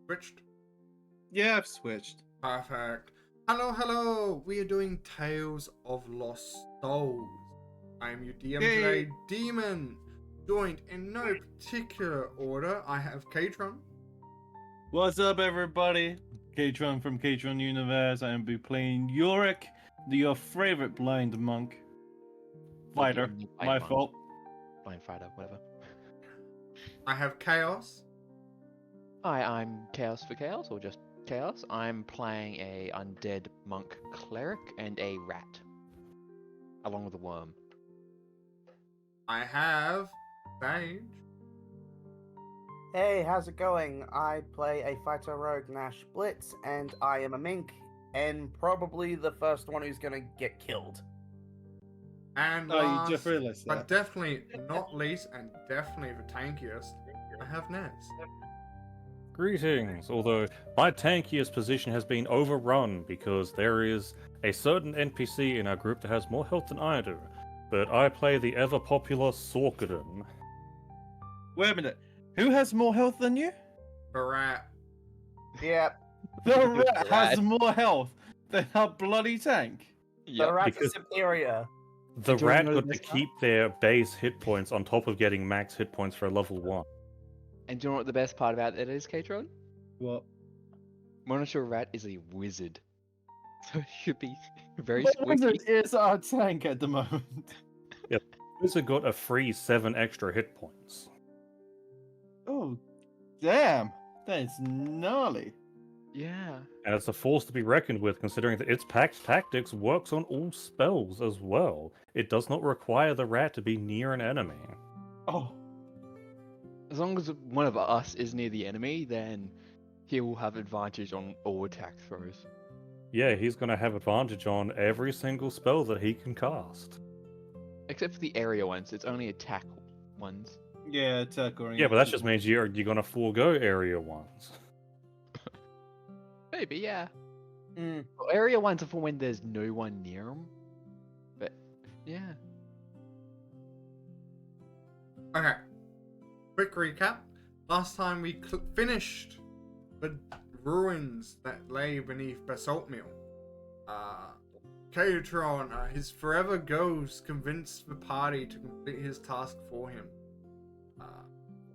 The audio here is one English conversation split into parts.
Switched? Yeah, I've switched. Perfect. Hello, hello! We are doing Tales of Lost Souls. I am your DM today, Demon. Joined in no particular order, I have Katron. What's up, everybody? Katron from Katron Universe. I am be playing Yorick, your favorite blind monk. Fighter. My fault. Blind fighter, whatever. I have Chaos. Hi, I'm Chaos for Chaos, or just Chaos. I'm playing a undead monk cleric and a rat, along with a worm. I have Sage. Hey, how's it going? I play a fighter rogue Nash Blitz, and I am a mink, and probably the first one who's gonna get killed. And Oh, you last, just realized but that. definitely not least, and definitely the tankiest, I have Nez. Greetings, although my tankiest position has been overrun because there is a certain NPC in our group that has more health than I do, but I play the ever-popular Sorkaden. Wait a minute. Who has more health than you? The rat. Yep, The rat Rat. has more health than our bloody tank. the rat's because- superior. The Do you rat know got this to now? keep their base hit points on top of getting max hit points for a level 1. And do you know what the best part about it is, Katron? What? Monitor Rat is a wizard. So it should be very The squeaky. wizard is our tank at the moment. Wizard got a free 7 extra hit points. Oh, damn. That is gnarly. Yeah. And it's a force to be reckoned with, considering that its pact tactics works on all spells as well. It does not require the rat to be near an enemy. Oh, As long as one of us is near the enemy, then he will have advantage on all attack throws. Yeah, he's going to have advantage on every single spell that he can cast. Except for the area ones, it's only attack ones. yeah, attack or Yeah, but that just means you're going to forego area ones. Maybe, yeah. Mm. Well, area ones are for when there's no one near them. But, yeah. Okay. Quick recap. Last time we finished the ruins that lay beneath Basaltmill. Katron, his forever ghost, convinced the party to complete his task for him.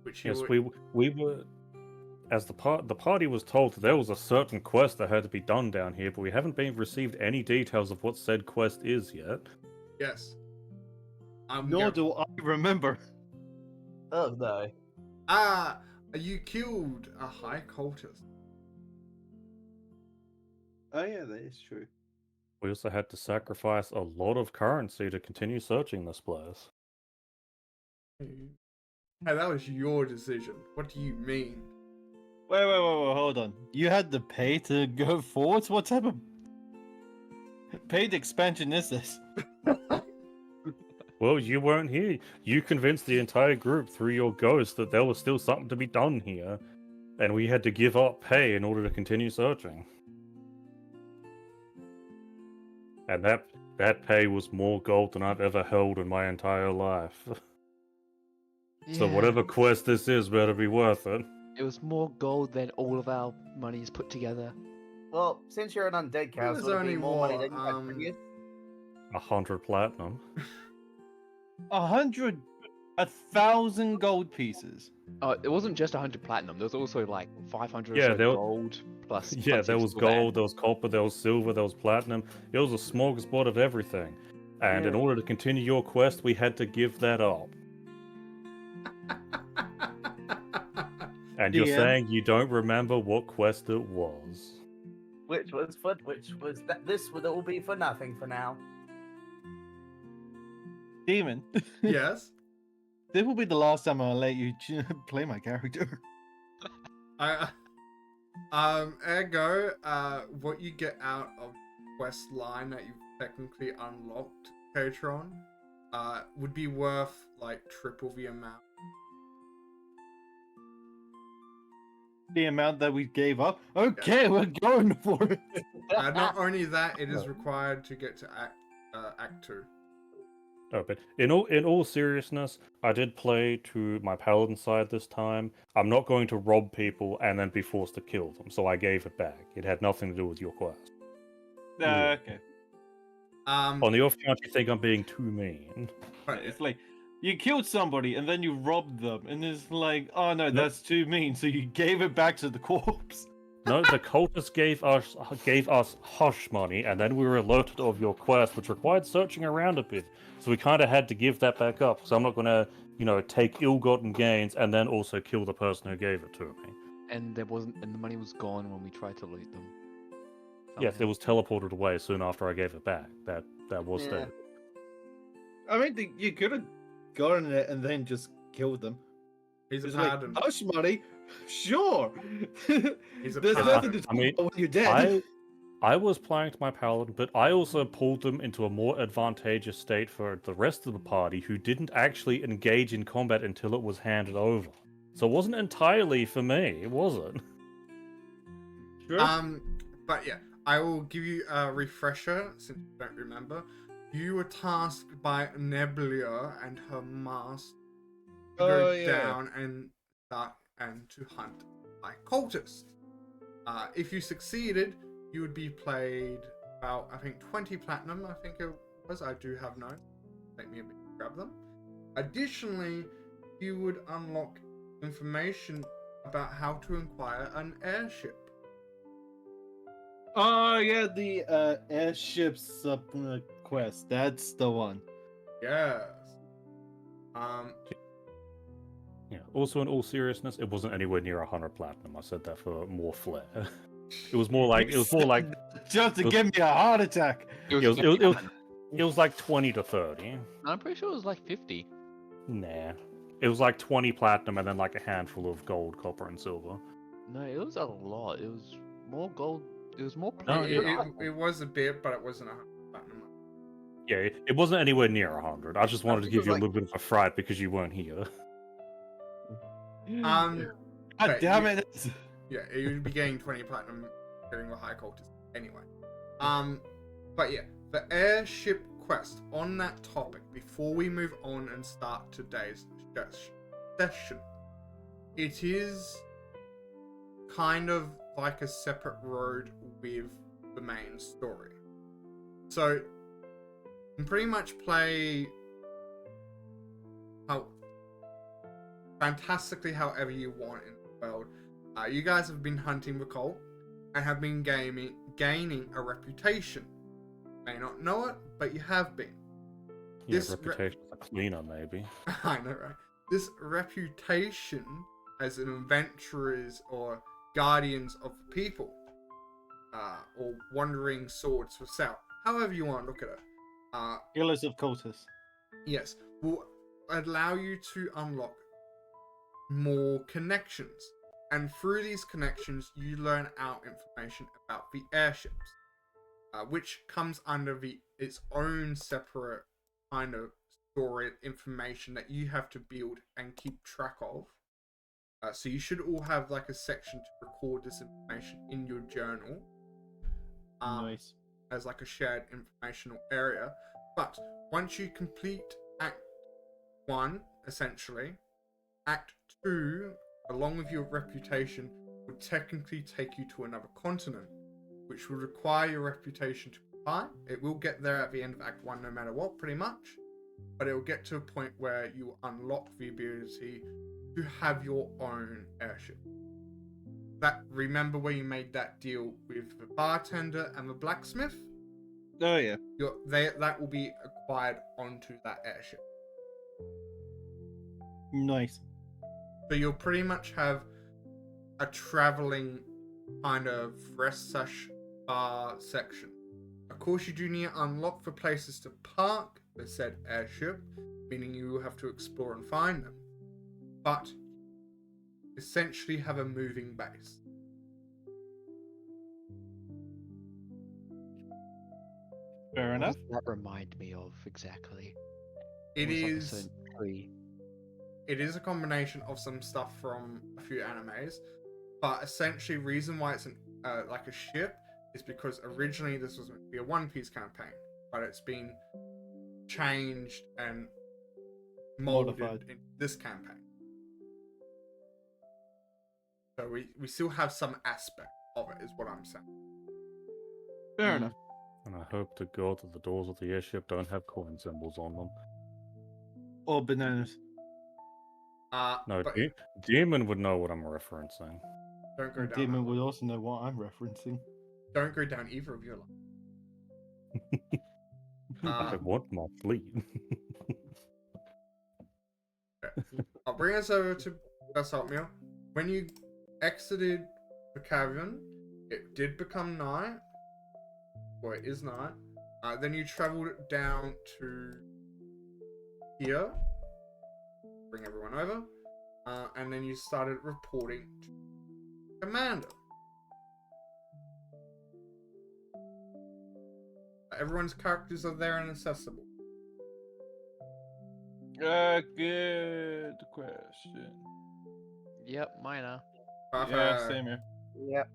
Which he Yes, would... we were, as the party was told that there was a certain quest that had to be done down here, but we haven't received any details of what said quest is yet. Yes. Nor do I remember. Oh no. You killed a high cultist. Oh, yeah, that is true. We also had to sacrifice a lot of currency to continue searching this place. Hey, that was your decision. What do you mean? Wait, hold on. You had to pay to go forwards? What type of paid expansion is this? Well, you weren't here. You convinced the entire group through your ghost that there was still something to be done here, and we had to give up pay in order to continue searching. And that pay was more gold than I've ever held in my entire life. So Yeah. whatever quest this is better be worth it. It was more gold than all of our monies put together. Well, since you're an undead chaos, was would it only be more money what, than you had previous? 100 platinum. 1,000 gold pieces. Oh, it wasn't just 100 platinum. There was also like 500 Yeah, or so there- gold plus. Yeah, plus there each was silver. gold, there was copper, there was silver, there was platinum. It was a smorgasbord of everything. And in Yeah. order to continue your quest, we had to give that up. And you're DM? saying you don't remember what quest it was. Which was that? This would all be for nothing for now. Demon, Yes. this will be the last time I'll let you play my character. Ergo, what you get out of quest line that you've technically unlocked, Patron, would be worth like triple the amount. The amount that we gave up. Okay, we're going for it. Not only that, it is required to get to Act 2. No, but in all seriousness, I did play to my paladin side this time. I'm not going to rob people and then be forced to kill them, so I gave it back. It had nothing to do with your quest. Yeah. Okay. On the off chance you think I'm being too mean. But It's like you killed somebody and then you robbed them, and it's like, oh no, that's too mean. So you gave it back to the corpse. No, the cultists gave us hush money, and then we were alerted of your quest, which required searching around a bit. So we kind of had to give that back up. So I'm not gonna, take ill-gotten gains and then also kill the person who gave it to me. And the money was gone when we tried to loot them. Yes, it Somehow. was teleported away soon after I gave it back. That was Yeah. there. I mean, you could have gotten it and then just killed them. he's a It's like, paladin. hush money, sure. He's a There's paladin. nothing to talk I mean, about when you're dead. I was playing to my paladin, but I also pulled them into a more advantageous state for the rest of the party who didn't actually engage in combat until it was handed over. So it wasn't entirely for me, was it? Sure. But yeah, I will give you a refresher since you don't remember. You were tasked by Nebula and her mask to go Oh, yeah. down and start and to hunt by cultists. If you succeeded, you would be paid about, I think, 20 platinum. I think it was. I do have notes. Take me a bit to grab them. Additionally, you would unlock information about how to acquire an airship. Oh yeah, the airship sub quest. That's the one. Yes. Yeah. Also, in all seriousness, it wasn't anywhere near 100 platinum. I said that for more flair. It was more like Just to it was- give me a heart attack. It was, it was, 50 it was, platinum. it was like 20 to 30. I'm pretty sure it was like 50. Nah. It was like 20 platinum and then like a handful of gold, copper, and silver. No, it was a lot. It was more gold. It was more No, platinum. it was a bit, but it wasn't 100 platinum. Yeah, it wasn't anywhere near 100. I just wanted to think it give was you a like- little bit of a fright because you weren't here. God but damn you- it! Yeah, you'd be getting 20 platinum getting the high cultist anyway. But yeah, the airship quest on that topic, before we move on and start today's session, it is kind of like a separate road with the main story. So, you can pretty much play how fantastically however you want in the world. You guys have been hunting the cult and have been gaining a reputation. May not know it, but you have been. Yeah, This reputation as a cleaner, maybe. I know, right? This reputation as an adventurers or guardians of the people, or wandering swords for sale, however you want to look at it. Killers of cultists. Yes, will allow you to unlock more connections. And through these connections, you learn out information about the airships, which comes under its own separate kind of story information that you have to build and keep track of. So you should all have like a section to record this information in your journal. Nice. As like a shared informational area. But once you complete Act 1, essentially, Act 2, along with your reputation, will technically take you to another continent, which will require your reputation to be high. It will get there at the end of Act 1 no matter what, pretty much. But it will get to a point where you unlock the ability to have your own airship. Remember where you made that deal with the bartender and the blacksmith? Oh yeah. That will be acquired onto that airship. Nice. So you'll pretty much have a traveling kind of rest/bar section. Of course, you do need to unlock the places to park the said airship, meaning you will have to explore and find them. But essentially have a moving base. Fair enough. What does that remind me of exactly? It was like a is. certain tree. It is a combination of some stuff from a few animes, but essentially, reason why it's like a ship is because originally this was meant to be a One Piece campaign, but it's been changed and molded Modified. in this campaign. So we still have some aspect of it, is what I'm saying. Fair Mm. enough. And I hope to God that the doors of the airship don't have coin symbols on them. Or bananas. No, But Demon would know what I'm referencing. don't go And down. Demon would also know what I'm referencing. Don't go down either of your lines. I want my fleet. I'll bring us over to Basaltmill. When you exited the cavern, it did become night. Or it is night. Then you traveled down to here. Bring everyone over. And then you started reporting to Commander. Everyone's characters are there and accessible. Good question. Yep, mine are. Yeah, same here. Yep.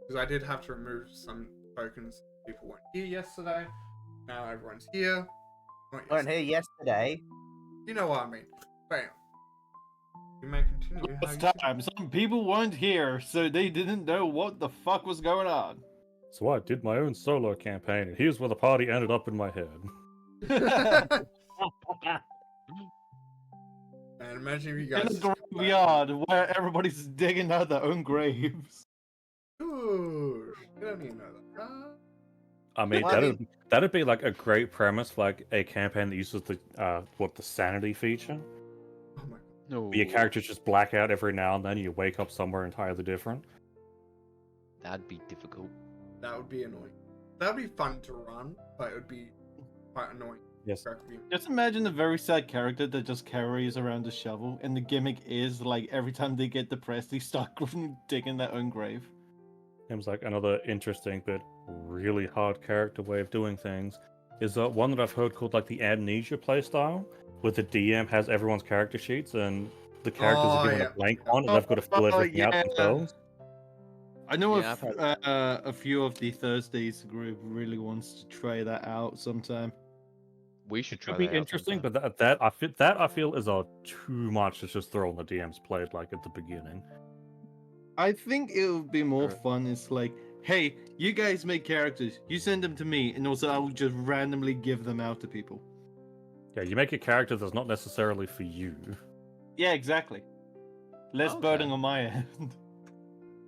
Because I did have to remove some tokens. People weren't here yesterday. Now everyone's here. Not Weren't yesterday. here yesterday. You know what I mean. Bam. You may continue. how Last you time, some people weren't here, so they didn't know what the fuck was going on. So I did my own solo campaign, and here's where the party ended up in my head. should. And imagine if you In guys. a graveyard where everybody's digging out their own graves. Ooh, you don't even know that. I mean, Well, I mean- that'd be like a great premise for like a campaign that uses the the sanity feature. Oh my god. No. Where your characters just black out every now and then, you wake up somewhere entirely different. That'd be difficult. That would be annoying. That would be fun to run, but it would be quite annoying. Yes. Just imagine a very sad character that just carries around a shovel, and the gimmick is like every time they get depressed, they start digging their own grave. Seems like another interesting but really hard character way of doing things is one that I've heard called like the amnesia playstyle, where the DM has everyone's character sheets and the characters are given yeah. a blank one and they've got to fill everything out yeah. themselves. I know Yeah, a few of the Thursdays group really wants to try that out sometime. We should try Could be that out interesting, sometime. but that I feel is too much to just throw on the DM's plate like at the beginning. I think it would be more Sure. fun. It's like, hey, you guys make characters, you send them to me, and also I will just randomly give them out to people. Yeah, you make a character that's not necessarily for you. Yeah, exactly. Less Okay. burden on my end.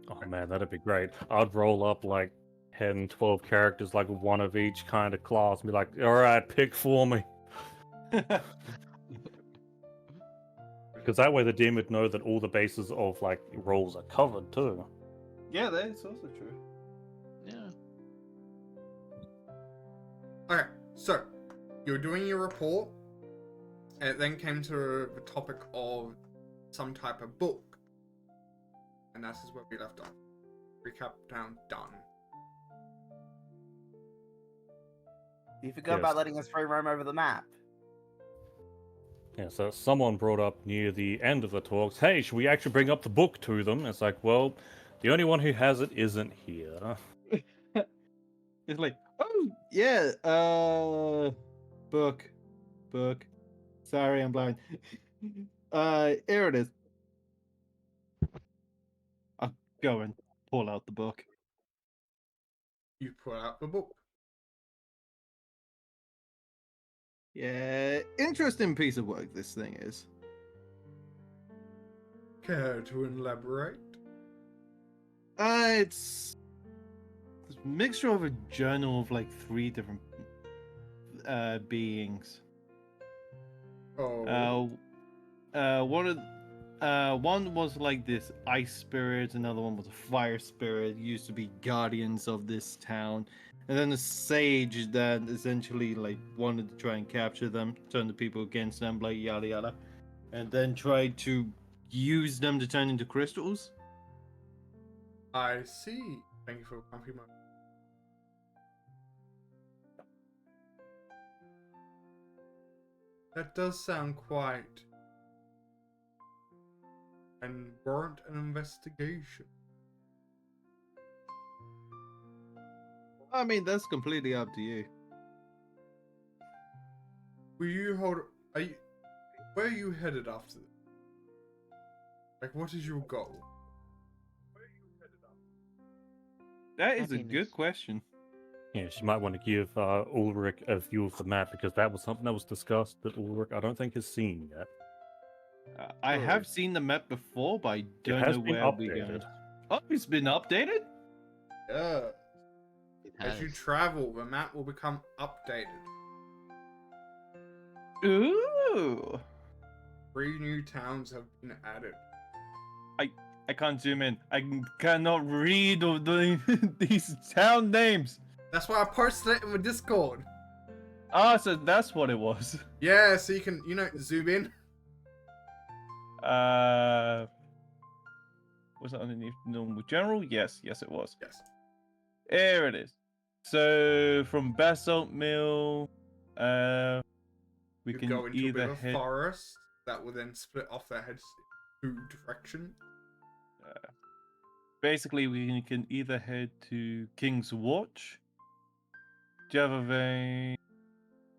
Oh man, that'd be great. I'd roll up like 10, 12 characters, like one of each kind of class, and be like, alright, pick for me. Because that way the DM would know that all the bases of like roles are covered too. Yeah, that's also true. Yeah. Okay, so you're doing your report, and it then came to the topic of some type of book, and that is where we left off. Recap down, done. You forgot Yes. about letting us free roam over the map. Yeah, so someone brought up near the end of the talks, hey, should we actually bring up the book to them? It's like, well, the only one who has it isn't here. It's like, oh yeah, book. Sorry, I'm blind. Here it is. I'll go and pull out the book. You pull out the book. Yeah, interesting piece of work this thing is. Care to elaborate? It's a mixture of a journal of like 3 different beings. Oh. One was like this ice spirit, another one was a fire spirit, used to be guardians of this town, and then a sage that essentially like wanted to try and capture them, turn the people against them, like yada yada, and then tried to use them to turn into crystals. I see. Thank you for compliment. That does sound quite and warrant an investigation. I mean, that's completely up to you. Will you hold? Are you? Where are you headed after this? Like, what is your goal? That is a Happiness. good question. Yes, you might want to give Ulrich a view of the map because that was something that was discussed that Ulrich I don't think has seen yet. I Sure. have seen the map before, but I It don't has know been where we're going. updated. Oh, it's been updated? Yeah. It As you has. travel, the map will become updated. Ooh! 3 new towns have been added. I can't zoom in. Cannot read all these town names. That's why I posted it in the Discord. Ah, so that's what it was. Yeah, so you can, zoom in. Was it underneath normal general? Yes, it was. Yes. There it is. So from Basaltmill, we You can go into a either bit of head. forest that will then split off their heads in 2 directions. Basically, we can either head to King's Watch, Java Vein.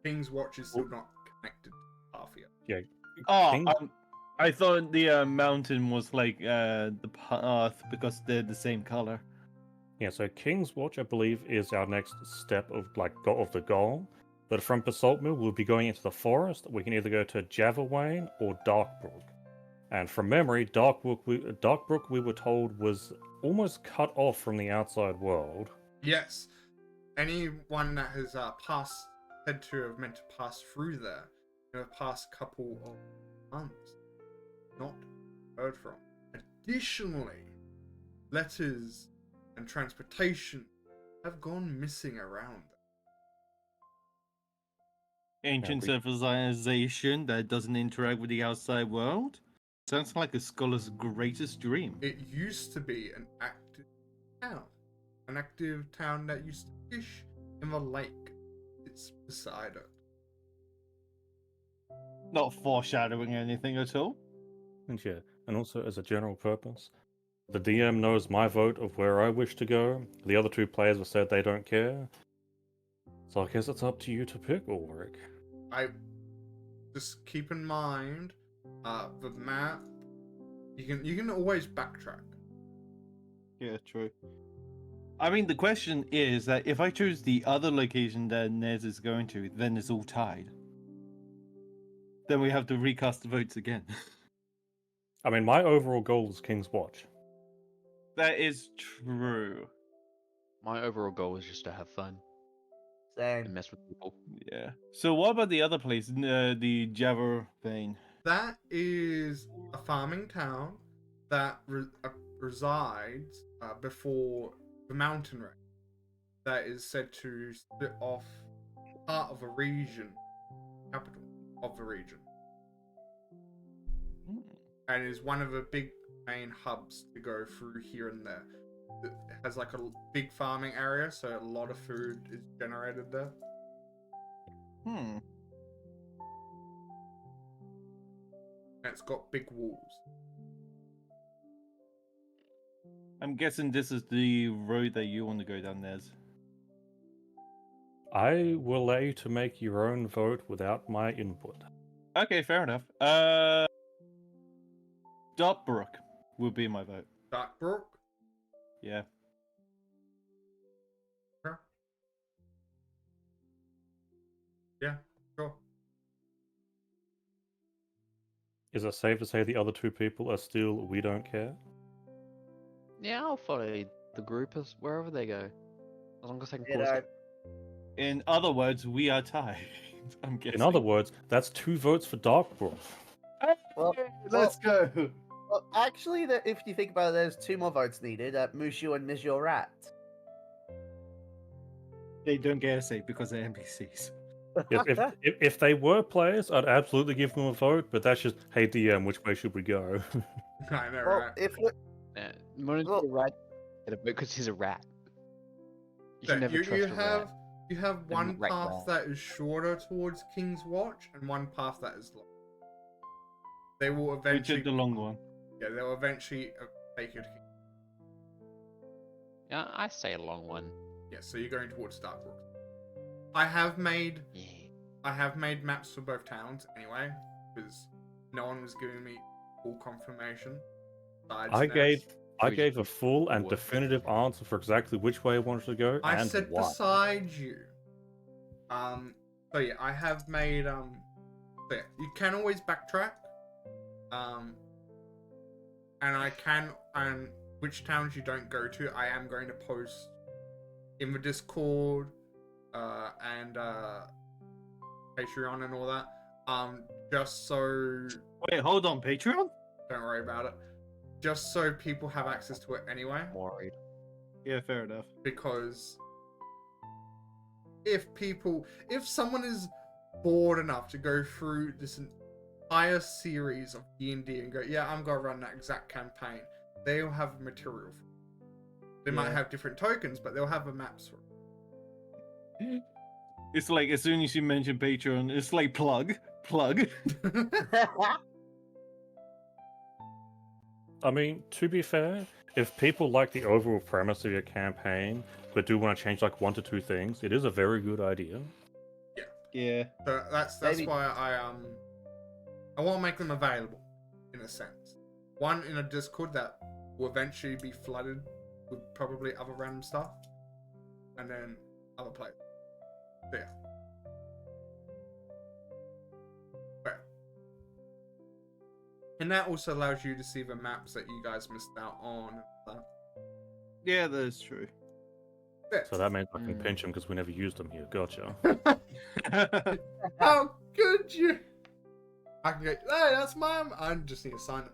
King's Watch is still not connected to half yet. Yeah. Oh, King- I thought the mountain was like the path because they're the same color. Yeah, so King's Watch, I believe, is our next step of of the goal. But from Basalt Mill, we'll be going into the forest. We can either go to Javawain or Darkbrook. And from memory, Darkbrook we were told was almost cut off from the outside world. Yes. Anyone that has said to have meant to pass through there in the past couple of months, not heard from. Additionally, letters and transportation have gone missing around. Ancient we- civilization that doesn't interact with the outside world. Sounds like a scholar's greatest dream. It used to be an active town that used to fish in the lake. It's beside it. Not foreshadowing anything at all. And yeah, and also as a general purpose, the DM knows my vote of where I wish to go. The other 2 players have said they don't care. So I guess it's up to you to pick, Ulrich. I just keep in mind the map. You can always backtrack. Yeah, true. I mean, the question is that if I choose the other location that Nez is going to, then it's all tied. Then we have to recast the votes again. I mean, my overall goal is King's Watch. That is true. My overall goal is just to have fun and Same. mess with people. Yeah. So what about the other place, the Java vein? That is a farming town that resides before the mountain range. That is said to split off part of a region, capital of the region, and is one of the big main hubs to go through here and there. It has like a big farming area, so a lot of food is generated there. Hmm. And it's got big walls. I'm guessing this is the road that you want to go down, Nez. I will allow you to make your own vote without my input. Okay, fair enough. Darkbrook will be my vote. Darkbrook? Yeah. Sure. Yeah, sure. Is it safe to say the other 2 people are still we don't care? Yeah, I'll follow the group as wherever they go, as long as I can pull Did us I- up. In other words, we are tied. I'm guessing. In other words, that's 2 votes for Darkbrook. Well, Let's go. Well, actually, if you think about it, there's 2 more votes needed. Mushu and Nizio Rat. They don't get a say because they're NPCs. If they were players, I'd absolutely give them a vote, but that's just, hey DM, which way should we go? I know, Well, right? if we- Yeah, Monon's Well- a rat because he's a rat. You So should never trust a rat. you have one right path rat. that is shorter towards King's Watch and one path that is long. They will We eventually took the long one. Yeah, they'll eventually take it. Yeah, I say a long one. Yeah, so you're going towards Darkbrook. I have made Yeah. I have made maps for both towns anyway, because no one was giving me full confirmation. Besides I Naz. gave a full and What? definitive answer for exactly which way I wanted to go I and said why. beside you. So yeah, I have made so yeah, you can always backtrack. And I can, and which towns you don't go to, I am going to post in the Discord, and Patreon and all that. Just so Wait, hold on, Patreon? don't worry about it. Just so people have access to it anyway, Worried. Yeah, fair enough. because if someone is bored enough to go through this entire series of D&D and go, yeah, I'm gonna run that exact campaign, they'll have material for it. They might Yeah. have different tokens, but they'll have the maps for it. It's like as soon as you mention Patreon, it's like plug. I mean, to be fair, if people like the overall premise of your campaign, but do want to change like 1 to 2 things, it is a very good idea. Yeah. So that's Maybe- why I want to make them available, in a sense. One in a Discord that will eventually be flooded with probably other random stuff, and then other players. So, yeah. But, and that also allows you to see the maps that you guys missed out on. Yeah, that is true. So that means I can pinch them because we never used them here. Gotcha. How could you? I can go, hey, that's mine. I just need to sign it.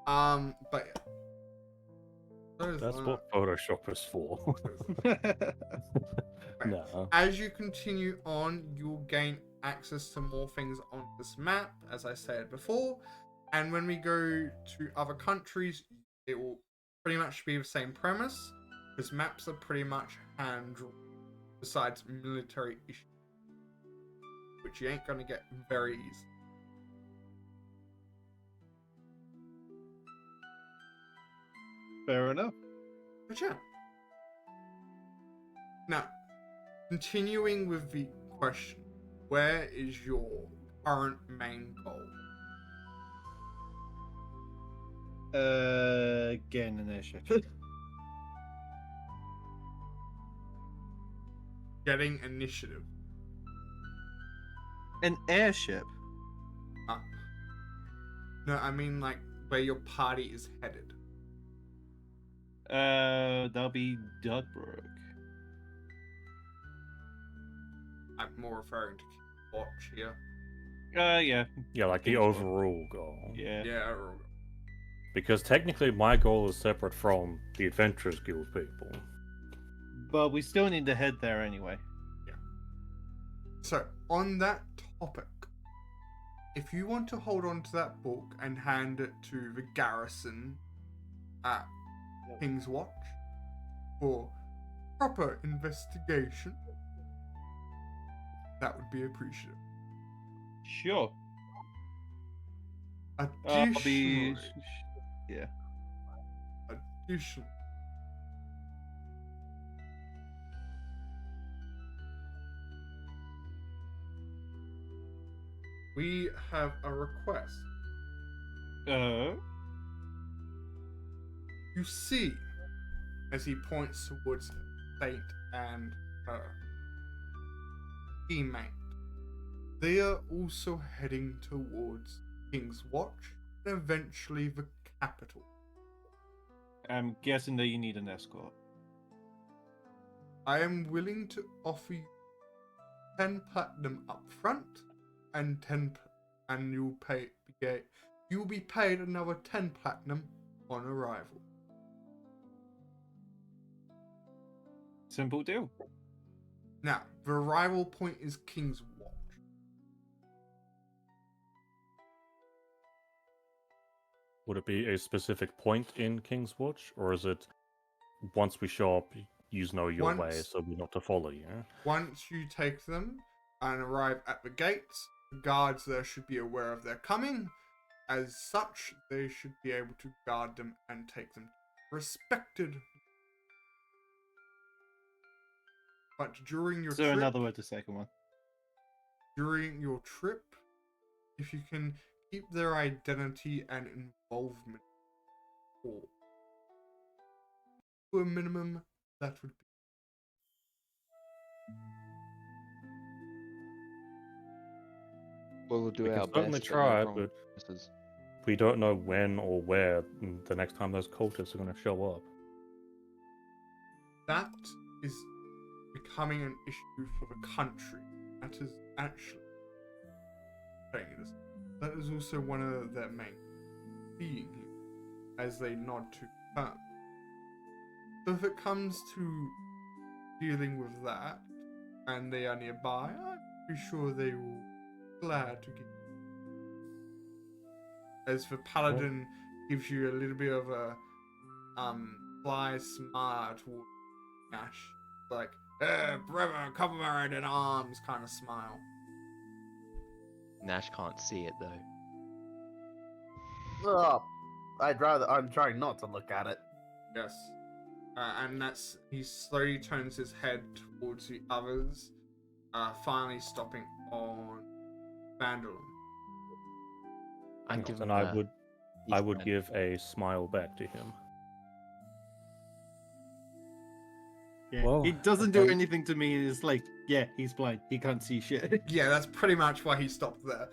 But yeah. Those That's are- what Photoshop is for. No. As you continue on, you'll gain access to more things on this map, as I said before. And when we go to other countries, it will pretty much be the same premise, because maps are pretty much hand drawn, besides military issues, which you ain't gonna get very easy. Fair enough. But yeah. Now, continuing with the question, where is your current main goal? Getting an airship. Getting initiative. An airship? No, I mean like where your party is headed. That'll be Duckbrook. I'm more referring to watch here. Yeah. Yeah, like the Think so. overall goal. Yeah. Yeah. Because technically my goal is separate from the Adventurers Guild people. But we still need to head there anyway. So on that topic, if you want to hold on to that book and hand it to the garrison at King's Watch for proper investigation, that would be appreciated. Sure. I'll be. Additionally, Yeah. we have a request. You see, as he points towards Saint and her teammate, they are also heading towards King's Watch and eventually the capital. I'm guessing that you need an escort. I am willing to offer you 10 platinum up front and you'll be paid another 10 platinum on arrival. Simple deal. Now, the arrival point is King's Watch. Would it be a specific point in King's Watch, or is it once we show up, you know your way, Once- so we're not to follow you? Once you take them and arrive at the gates, the guards there should be aware of their coming. As such, they should be able to guard them and take them to respected. But during your So trip, another word, the second one. during your trip, if you can keep their identity and involvement or to a minimum, that would be. We'll do We can our certainly best. try, no but promises. we don't know when or where the next time those cultists are going to show up. That is becoming an issue for the country. That is actually saying this. That is also one of their main being as they nod to confirm. So if it comes to dealing with that and they are nearby, I'm pretty sure they will be glad to give. As the paladin gives you a little bit of a fly smile towards Nash, like, brother, comrade in arms kind of smile. Nash can't see it though. Oh, I'm trying not to look at it. Yes. And that's, he slowly turns his head towards the others, finally stopping on Vandalum. I'm giving And I would give a smile back to him. Yeah. Well, He doesn't do okay. anything to me. It's like, yeah, he's blind. He can't see shit. Yeah, that's pretty much why he stopped there.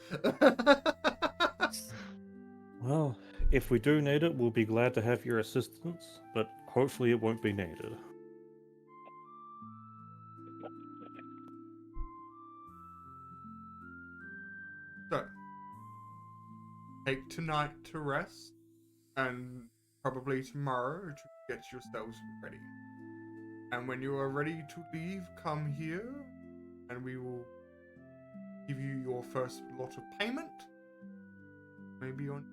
Well, if we do need it, we'll be glad to have your assistance, but hopefully it won't be needed. So, take tonight to rest, and probably tomorrow to get yourselves ready. And when you are ready to leave, come here, and we will give you your first lot of payment. Maybe on.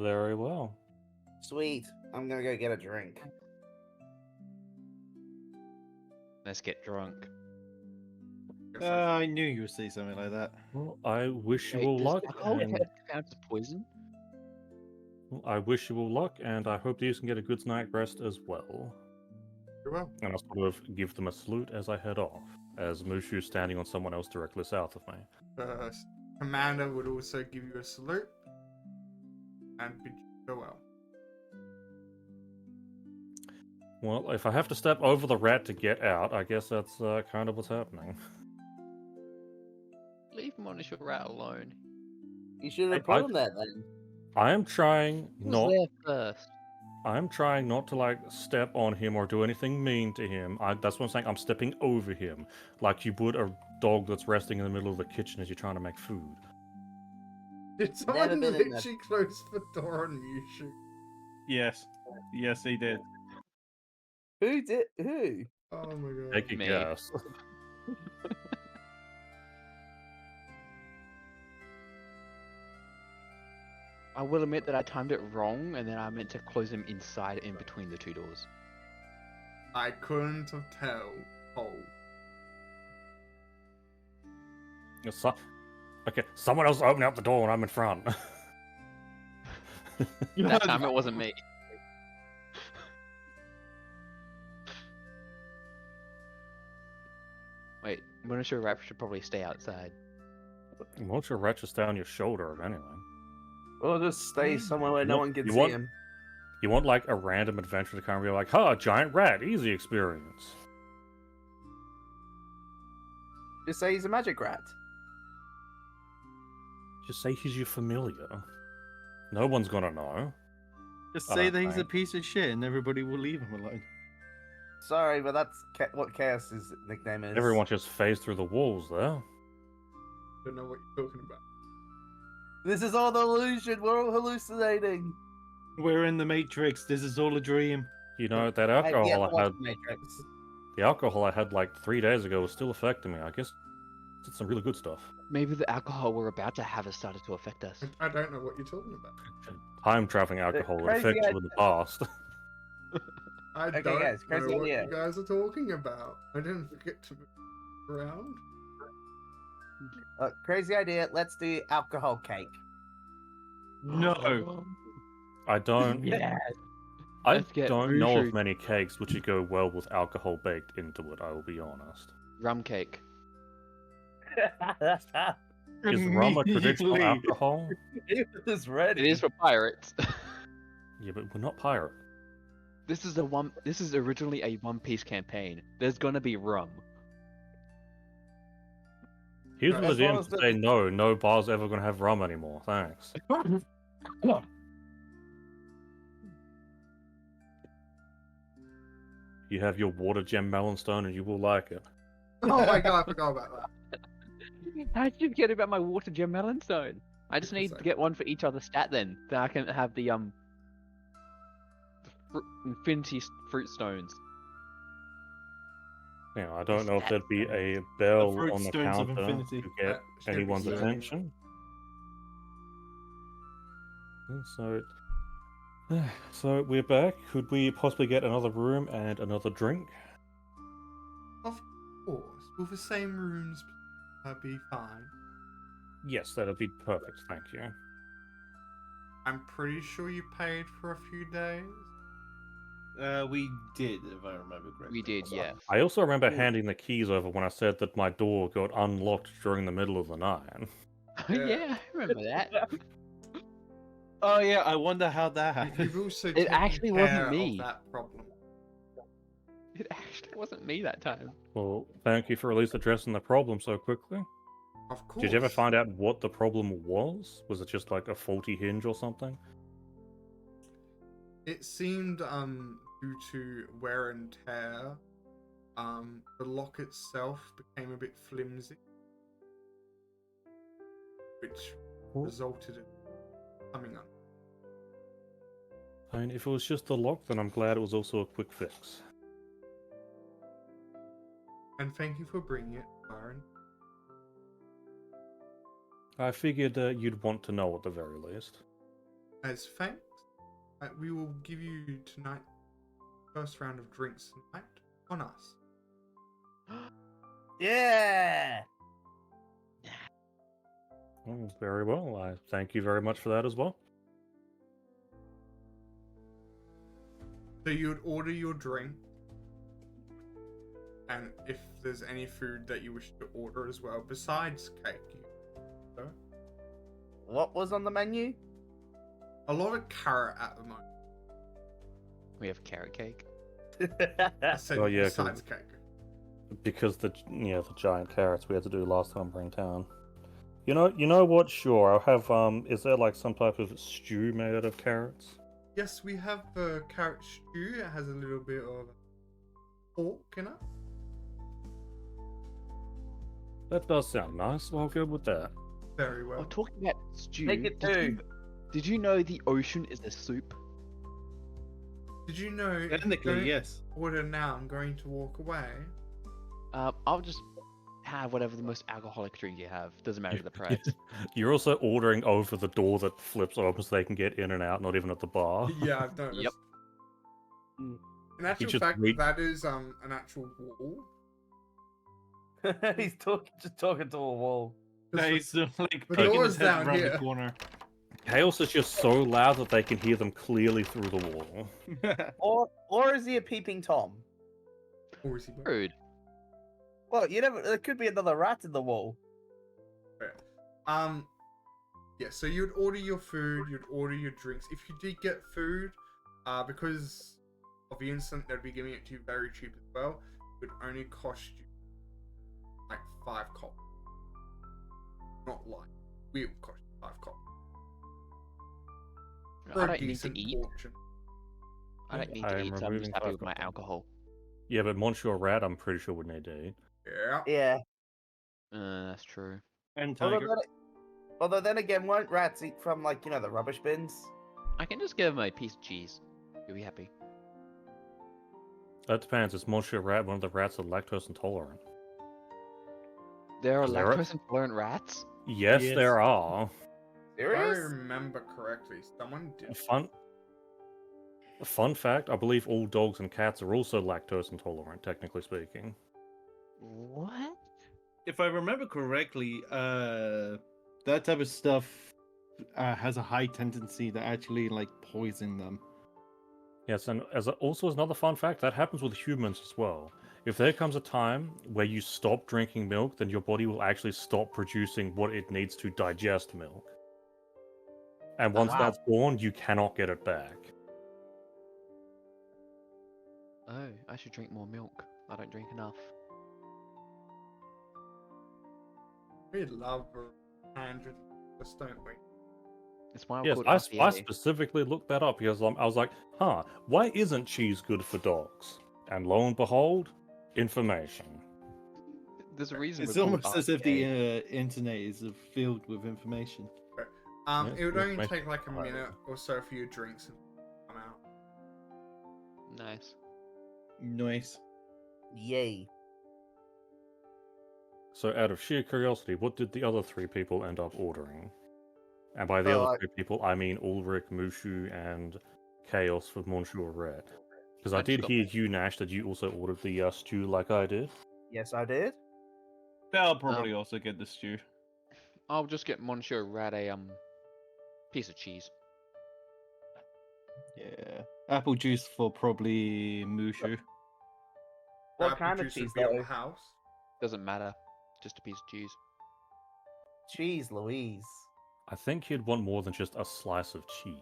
Very well. Sweet. I'm gonna go get a drink. Let's get drunk. Guess I I knew you would say something like that. Well, I wish you Wait, all does luck, alcohol and count as poison? I wish you all luck, and I hope you can get a good night's rest as well. very well. And I'll sort of give them a salute as I head off, as Mushu's standing on someone else directly south of me. The commander would also give you a salute and bid you farewell. Well, if I have to step over the rat to get out, I guess that's kind of what's happening. Leave Monish Rat alone. You should have I- put him there then. I am trying He was not. there first. I'm trying not to like step on him or do anything mean to him. That's what I'm saying. I'm stepping over him, like you would a dog that's resting in the middle of the kitchen as you're trying to make food. Did someone been in that- literally close the door on Yushu? Yes. Yes, he did. Who did? Who? Oh my god. Take a Me. guess. I will admit that I timed it wrong, and then I meant to close him inside in between the two doors. I couldn't have told. Okay, someone else open up the door when I'm in front. That time it wasn't me. Wait, Monish Rat should probably stay outside. Won't your rat just stay on your shoulder, anyway? Or just stay somewhere where no You one want- can you see want- him. You want like a random adventure to come and be like, "Ha, giant rat, easy experience." Just say he's a magic rat. Just say he's your familiar. No one's gonna know. Just I say don't that he's a think. piece of shit and everybody will leave him alone. Sorry, but that's what Chaos's nickname is. Everyone just phased through the walls there. Don't know what you're talking about. This is all an illusion. We're all hallucinating. We're in the Matrix. This is all a dream. You know, that I've yet alcohol to I watch had, The Matrix. the alcohol I had like 3 days ago was still affecting me. I guess it's some really good stuff. Maybe the alcohol we're about to have has started to affect us. I don't know what you're talking about. Time traveling alcohol that crazy affects you in the past. I Okay, don't guys, know crazy what idea. you guys are talking about. I didn't forget to move around. Crazy idea. Let's do alcohol cake. No. I don't. Yeah. I Let's get don't know Mushu. of many cakes which would go well with alcohol baked into it. I will be honest. rum cake. Is rum a traditional Immediately. alcohol? It was ready. It is for pirates. Yeah, but we're not pirate. This is originally a One Piece campaign. There's gonna be rum. Here's As what the long GM as to the- say no bar's ever gonna have rum anymore. Thanks. You have your water gem melonstone and you will like it. Oh my god, I forgot about that. How did you get about my water gem melonstone? I just Because need I- to get one for each other stat then. Then I can have the infinity fruit stones. You know, I don't know if that- there'd be a bell fruit on the stones of counter infinity. to get should be anyone's there. attention. And so we're back. Could we possibly get another room and another drink? Of course. Will the same rooms be fine? Yes, that'd be perfect. Thank you. I'm pretty sure you paid for a few days. We did, if I remember correctly. We did, yeah. I also remember Ooh. handing the keys over when I said that my door got unlocked during the middle of the night. Yeah, I remember that. Oh yeah, I wonder how that happened. You've also It taken actually wasn't care me. of that problem. It actually wasn't me that time. Well, thank you for at least addressing the problem so quickly. Of course. Did you ever find out what the problem was? Was it just like a faulty hinge or something? It seemed due to wear and tear, the lock itself became a bit flimsy, which Well- resulted in coming up. I mean, if it was just the lock, then I'm glad it was also a quick fix. And thank you for bringing it, Byron. I figured you'd want to know at the very least. As thanks, we will give you tonight first round of drinks tonight on us. Yeah. Oh, very well. I thank you very much for that as well. So you would order your drink, and if there's any food that you wish to order as well, besides cake. What was on the menu? A lot of carrot at the moment. We have carrot cake. I said Oh, yeah, 'cause- besides cake. Because the giant carrots we had to do last time we're in town. You know what? Sure, I'll have is there like some type of stew made out of carrots? Yes, we have the carrot stew. It has a little bit of pork in it. That does sound nice. I'll go with that. Very Oh, well. talking about stew. Make it did two. did you know the ocean is a soup? Did you know if you Technically, don't yes. order now, I'm going to walk away? I'll just have whatever the most alcoholic drink you have. Doesn't matter the price. You're also ordering over the door that flips open so they can get in and out, not even at the bar. Yeah, I've noticed. Yep. In actual just fact, read- that is an actual wall. He's just talking to a wall. No, he's like the peeking door's his head down around here. the corner. Chaos is just so loud that they can hear them clearly through the wall. Or is he a peeping tom? Or is he? Rude. Well, you never. There could be another rat in the wall. Yeah, so you'd order your food, you'd order your drinks. If you did get food, because of the incident, they'd be giving it to you very cheap as well. It would only cost you like 5 copper. Not like we would cost you 5 copper. For I a don't need to decent eat. portion. I don't need I to am eat, so I'm removing just happy with my 5 copper. alcohol. Yeah, but Monsieur Rat, I'm pretty sure would need to eat. Yeah. Yeah. That's true. And Although Tiger. then again, won't rats eat from like the rubbish bins? I can just give him a piece of cheese. He'll be happy. That depends. Is Monsieur Rat one of the rats that are lactose intolerant? There are Is there a- lactose intolerant rats. Yes, Yes. there are. If I Serious? remember correctly, someone did. A fun fact, I believe all dogs and cats are also lactose intolerant, technically speaking. What? If I remember correctly, that type of stuff has a high tendency to actually like poison them. Yes, and also as another fun fact, that happens with humans as well. if there comes a time where you stop drinking milk, then your body will actually stop producing what it needs to digest milk. And once Wow. that's gone, you cannot get it back. Oh, I should drink more milk. I don't drink enough. We love a tangent, just don't we? It's why I'm Yes, called I RPA. specifically looked that up because I was like, why isn't cheese good for dogs? And lo and behold, information. There's a reason It's we're called almost as if the RPA. internet is filled with information. Yes, It would only information take like a file. minute or so for your drinks to come out. Nice. Nice. Yay. So, out of sheer curiosity, what did the other 3 people end up ordering? And by the Oh, other 3 people, I mean Ulrich, Mushu, and Chaos for Monsieur Red. Because I I just did got- hear you, Nash, that you also ordered the stew like I did. Yes, I did. I'll probably also get the stew. I'll just get Monsieur Rat a piece of cheese. Yeah. Apple juice for probably Mushu. What Apple kind of juice would cheese, be on though? the house. Doesn't matter. Just a piece of cheese. Cheese, Louise. I think he'd want more than just a slice of cheese.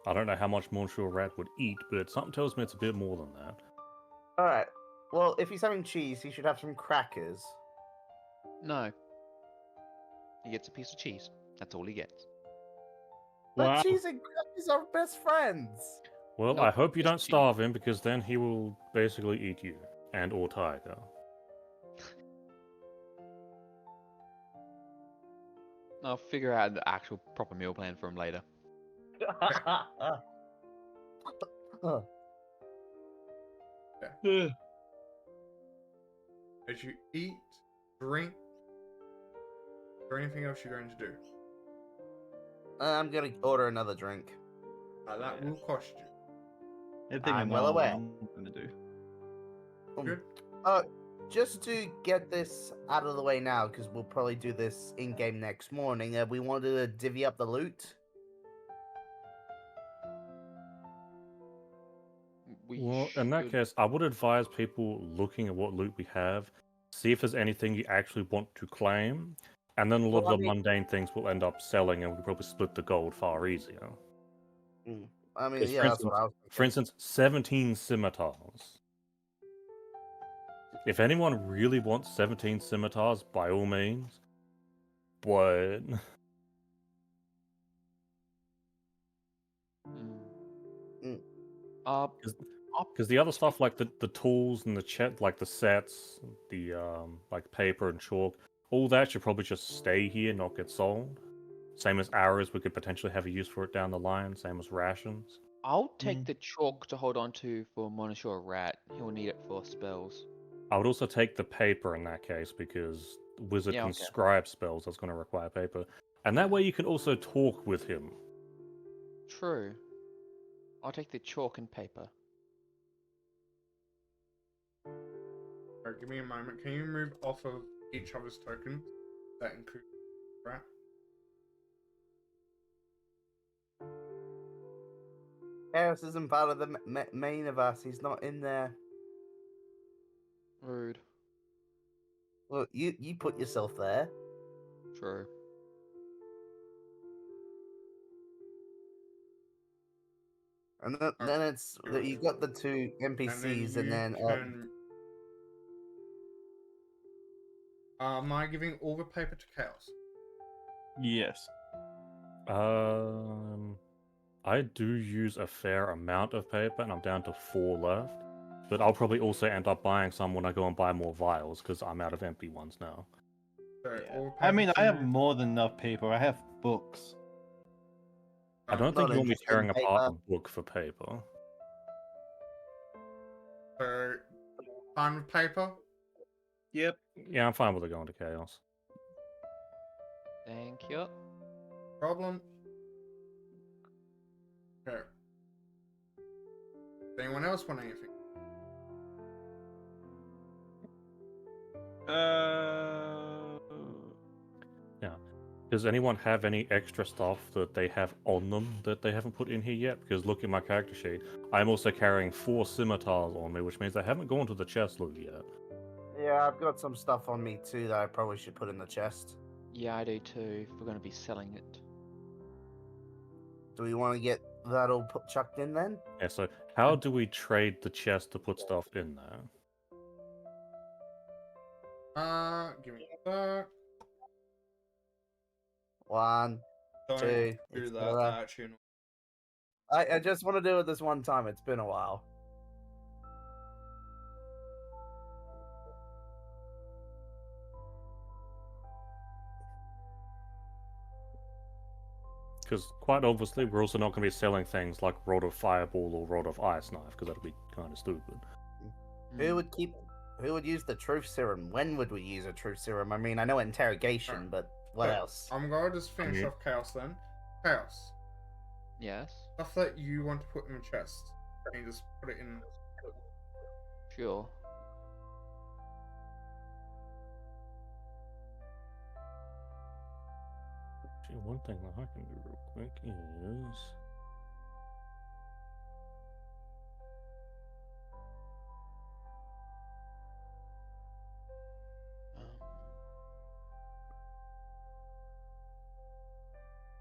I don't know how much Monsieur Rat would eat, but something tells me it's a bit more than that. Alright. Well, if he's having cheese, he should have some crackers. No. He gets a piece of cheese. That's all he gets. But Wow. cheese and crackers are best friends. Well, Nope, I hope you just don't cheese. starve him, because then he will basically eat you. And or Tiger. I'll figure out the actual proper meal plan for him later. As you eat, drink, is there anything else you're going to do? I'm gonna order another drink. That Yeah. will cost you. I think I I'm know well what aware. I'm gonna do. Good. Just to get this out of the way now, because we'll probably do this in game next morning. We wanted to divvy up the loot. Well, in that case, I would advise people looking at what loot we have, see if there's anything you actually want to claim, and then a lot Well, of the mundane things will end up selling, and we could probably split the gold far easier. I mean, 'Cause yeah, that's what I was thinking. For instance, 17 scimitars. If anyone really wants 17 scimitars, by all means. But Mm. Uh, because the other stuff like the tools and the like the sets, the like paper and chalk, all that should probably just stay here, not get sold. Same as arrows, we could potentially have a use for it down the line. Same as rations. I'll take the chalk to hold on to for Monsieur Rat. He'll need it for spells. I would also take the paper in that case because wizard Yeah, can okay. scribe spells. That's going to require paper, and that way you can also talk with him. True. I'll take the chalk and paper. Alright, give me a moment. Can you move off of each other's tokens? That includes rat. Eris isn't part of the main of us. He's not in there. Rude. Well, you put yourself there. True. And then it's that you got the two NPCs, and then you can... am I giving all the paper to Chaos? Yes. I do use a fair amount of paper, and I'm down to 4 left. But I'll probably also end up buying some when I go and buy more vials, because I'm out of empty ones now. So, Yeah. all I mean, paper I have to- more than enough paper. I have books. I don't Not think you want me interested tearing in apart a paper. book for paper. So, fine with paper? Yep. Yeah, I'm fine with it going to chaos. Thank you. Problem? Okay. Does anyone else want anything? Does anyone have any extra stuff that they have on them that they haven't put in here yet? Because look at my character sheet. I'm also carrying 4 scimitars on me, which means I haven't gone to the chest loot yet. Yeah, I've got some stuff on me too that I probably should put in the chest. Yeah, I do too. If we're going to be selling it. Do we want to get that all chucked in then? Yeah, so how do we trade the chest to put stuff in there? Give me that. 1, Don't 2, do that. etc. That actually. I just want to do it this one time. It's been a while. Because quite obviously, we're also not going to be selling things like Rod of Fireball or Rod of Ice Knife, because that'd be kind of stupid. Who would use the truth serum? When would we use a truth serum? I mean, I know interrogation, but what Okay, else? I'm going to just finish Yeah. off Chaos then. Chaos. Yes. Stuff that you want to put in the chest. Can you just put it in? Sure. Actually, one thing that I can do real quick is...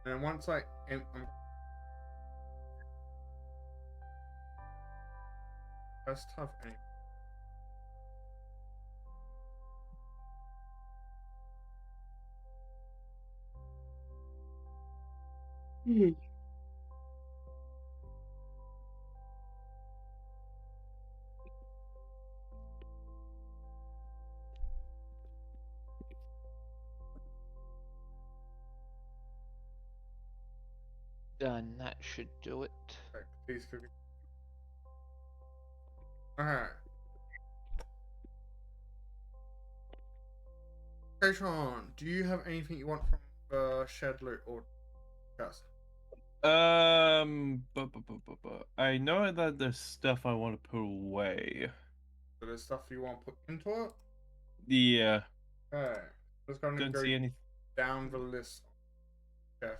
And then once I first have any. Done. That should do it. Okay, please forgive. Alright. Okay, Sean, do you have anything you want from the shed loot or chest? I know that there's stuff I want to put away. So there's stuff you want to put into it? Yeah, Okay. Just gonna don't go see any. down the list. Okay,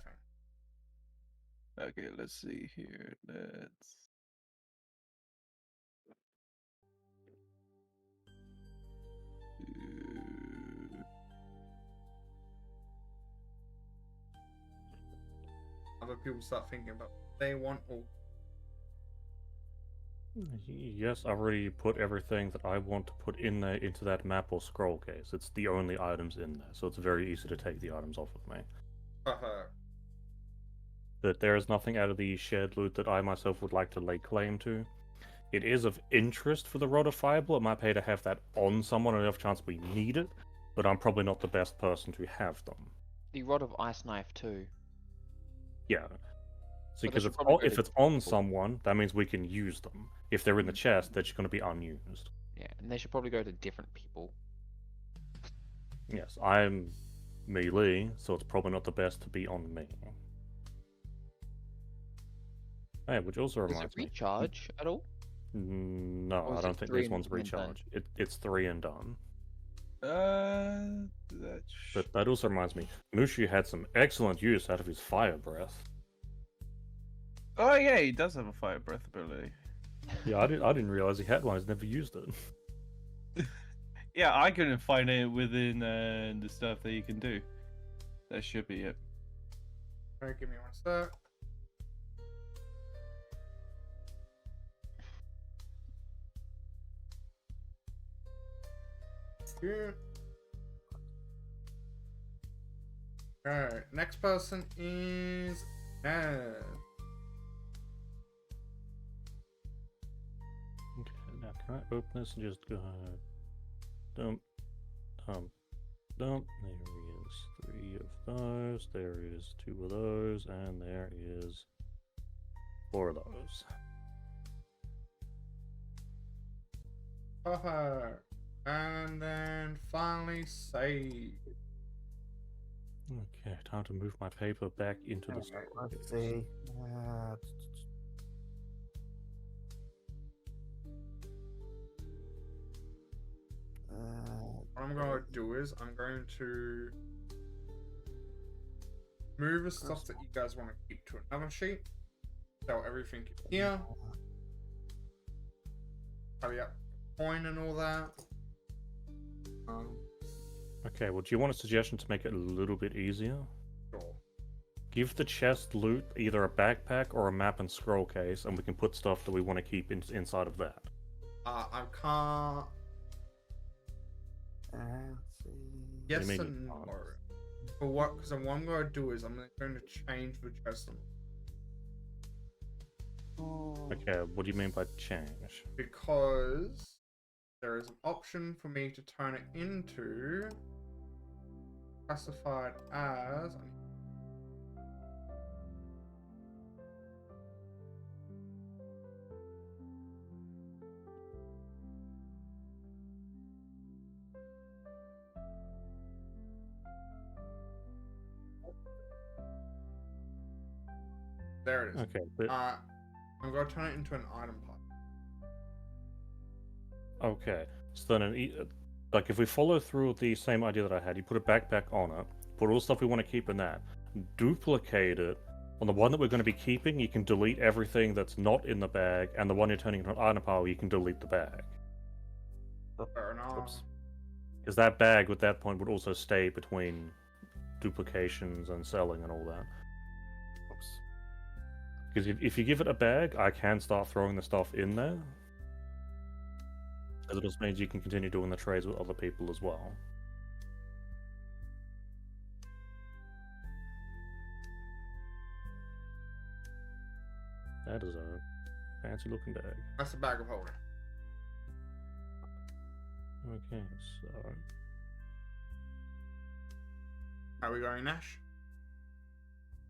fine. Okay, let's see here. Let's. Other people start thinking about what they want or Yes, I've already put everything that I want to put in there into that map or scroll case. It's the only items in there, so it's very easy to take the items off of me. But there is nothing out of the shared loot that I myself would like to lay claim to. It is of interest for the Rod of Fireball. It might pay to have that on someone on the off chance we need it, but I'm probably not the best person to have them. The Rod of Ice Knife too. Yeah. See, But they because should probably go if to it's on people. someone, that means we can use them. If they're in the chest, they're just going to be unused. Yeah, and they should probably go to different people. Yes, I'm melee, so it's probably not the best to be on me. Hey, which also Does it reminds me. recharge at all? No, Or I is don't it think 3 this one's and done? recharge. It's 3 and done. That's. But that also reminds me, Mushu had some excellent use out of his fire breath. Oh yeah, he does have a fire breath ability. Yeah, I didn't realize he had one. He's never used it. Yeah, I couldn't find it within the stuff that you can do. That should be it. Alright, give me one sec. Good. Alright, next person is Ned. Okay, now can I open this and just go dump, dump. There is 3 of those. There is 2 of those, and there is 4 of those. Perfect. And then finally save. Okay, time to move my paper back into the Alright, scroll let's case. see. What I'm going to do is I'm going to move the stuff that you guys want to keep to another sheet. Sell everything in here. Tally up coin and all that. Okay, well, do you want a suggestion to make it a little bit easier? Sure. Give the chest loot either a backpack or a map and scroll case, and we can put stuff that we want to keep inside of that. I can't. Let's see. Yes mean and you no. can't? For what? Because what I'm going to do is I'm going to change the chest Okay, what do you mean by change? because there is an option for me to turn it into classified as. There it is. Okay, but I'm going to turn it into an item pile. okay. So then, like, if we follow through the same idea that I had, you put a backpack on it, put all the stuff we want to keep in that, duplicate it. On the one that we're going to be keeping, you can delete everything that's not in the bag, and the one you're turning into an item pile, you can delete the bag. Fair enough. Oops. Because that bag, at that point, would also stay between duplications and selling and all that. Oops. Because if you give it a bag, I can start throwing the stuff in there. Because it just means you can continue doing the trades with other people as well. That is a fancy looking bag. That's a bag of holding. Okay, so... How are we going, Nash?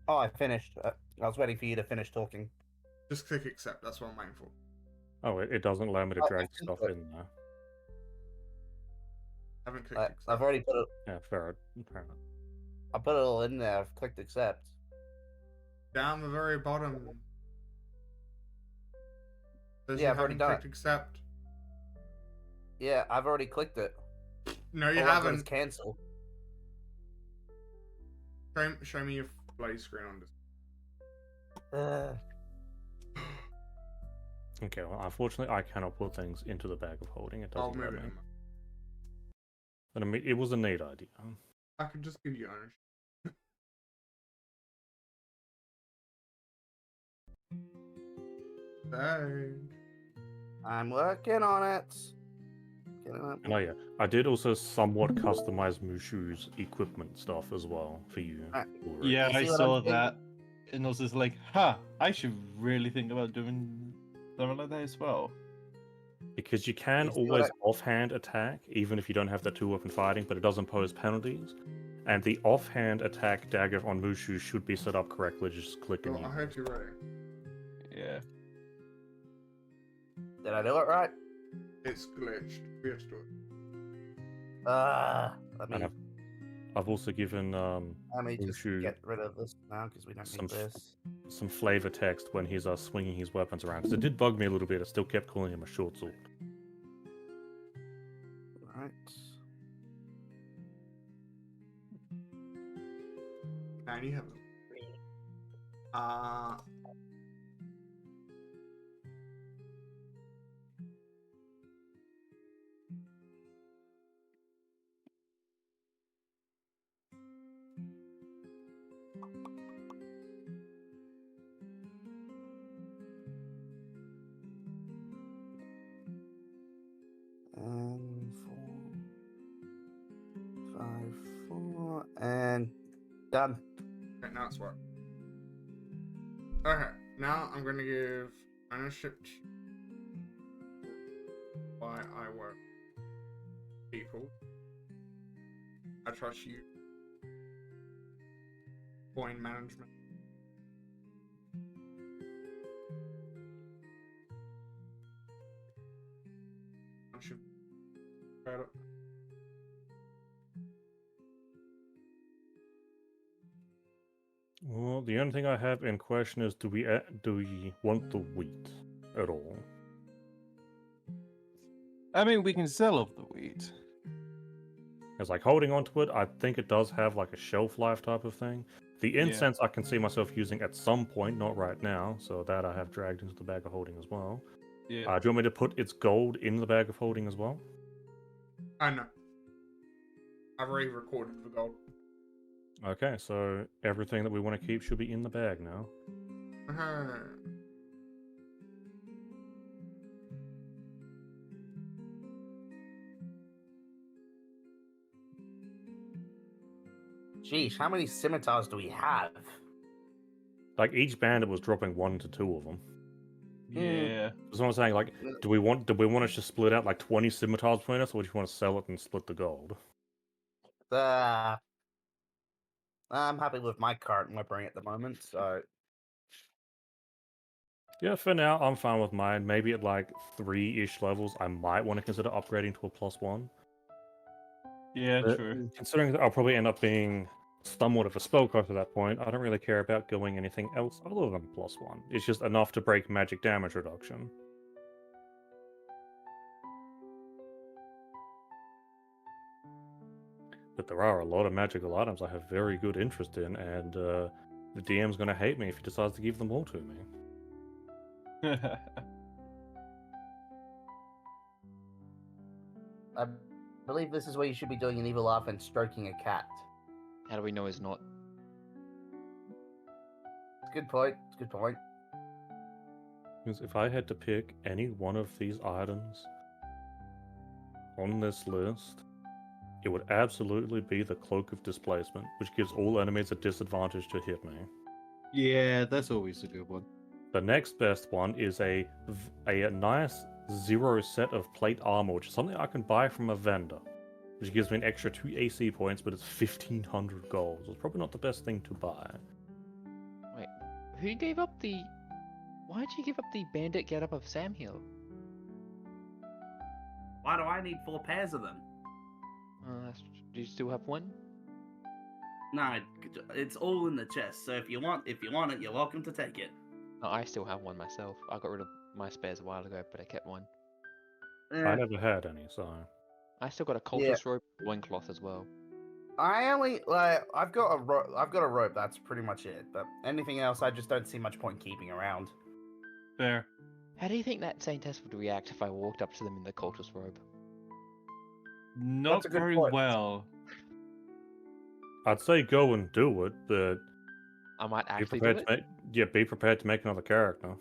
Oh, I finished. I was waiting for you to finish talking. Just click accept. That's what I'm waiting for. Oh, it doesn't allow me to drag stuff in there. I haven't clicked accept. I've already put it. Yeah, fair enough. I put it all in there. I've clicked accept. Down the very bottom. Says Yeah, you I've already haven't done clicked accept. Yeah, I've already clicked it. No, you All I've done is haven't. cancel. Show me your bloody screen on this. Okay, well, unfortunately, I cannot put things into the bag of holding. It I'll doesn't move let it me. in. But I mean, it was a neat idea. I can just give you ownership. Dang. I'm working on it. And oh yeah, I did also somewhat customize Mushu's equipment stuff as well for you. Ulrich. Yeah, You I see what saw I'm saying? that. And I was just like, huh, I should really think about doing something like that as well. Because you can You see what always offhand attack, even if you don't have the two-weapon fighting, but it does impose penalties. And the offhand attack dagger on Mushu should be set up correctly, just click and Well, I use. hope you're ready. Yeah. Did I do it right? It's glitched. We have to do it. Let me, And I've also given let me just Mushu get rid of this now because we don't some need this. some flavor text when he's swinging his weapons around. Because it did bug me a little bit. I still kept calling him a short sword. Right. And you have them. And 4, 5, 4, and done. Okay, now it's worked. Okay, now I'm going to give ownership to why I work people. I trust you. Coin management. Ownership. Credit. Well, the only thing I have in question is, do we want the wheat at all? I mean, we can sell off the wheat. It's like holding onto it. I think it does have like a shelf life type of thing. The Yeah. incense I can see myself using at some point, not right now, so that I have dragged into the bag of holding as well. Yeah. Do you want me to put its gold in the bag of holding as well? I know. I've already recorded the gold. Okay, so everything that we want to keep should be in the bag now. Uh-huh. Sheesh, how many scimitars do we have? Like each bandit was dropping 1 to 2 of them. Yeah. That's what I'm saying. Like, do we want to just split out like 20 scimitars between us, or do you want to sell it and split the gold? I'm happy with my current weaponry at the moment, so Yeah, for now, I'm fine with mine. Maybe at like 3-ish levels, I might want to consider upgrading to a +1. Yeah, But true. considering that I'll probably end up being somewhat of a spellcaster at that point, I don't really care about going anything else other than +1. It's just enough to break magic damage reduction. But there are a lot of magical items I have very good interest in, and the DM's going to hate me if he decides to give them all to me. I believe this is where you should be doing an evil laugh and stroking a cat. How do we know he's not? Good point. Good point. Because if I had to pick any one of these items on this list, it would absolutely be the Cloak of Displacement, which gives all enemies a disadvantage to hit me. Yeah, that's always a good one. The next best one is a nice 0 set of plate armor, which is something I can buy from a vendor, which gives me an extra 2 AC points, but it's 1500 gold. So it's probably not the best thing to buy. Wait, who gave up the? Why'd you give up the bandit get up of Sam Hill? Why do I need 4 pairs of them? Do you still have one? No, it's all in the chest. So if you want it, you're welcome to take it. No, I still have one myself. I got rid of my spares a while ago, but I kept one. I never had any, so... I still got a cultist rope, loincloth as well. I only I've got a rope. That's pretty much it. But anything else, I just don't see much point keeping around. Fair. How do you think that Saintess would react if I walked up to them in the cultist robe? Not a good very point. well. I'd say go and do it, but I might be actually do prepared it. to make be prepared to make another character.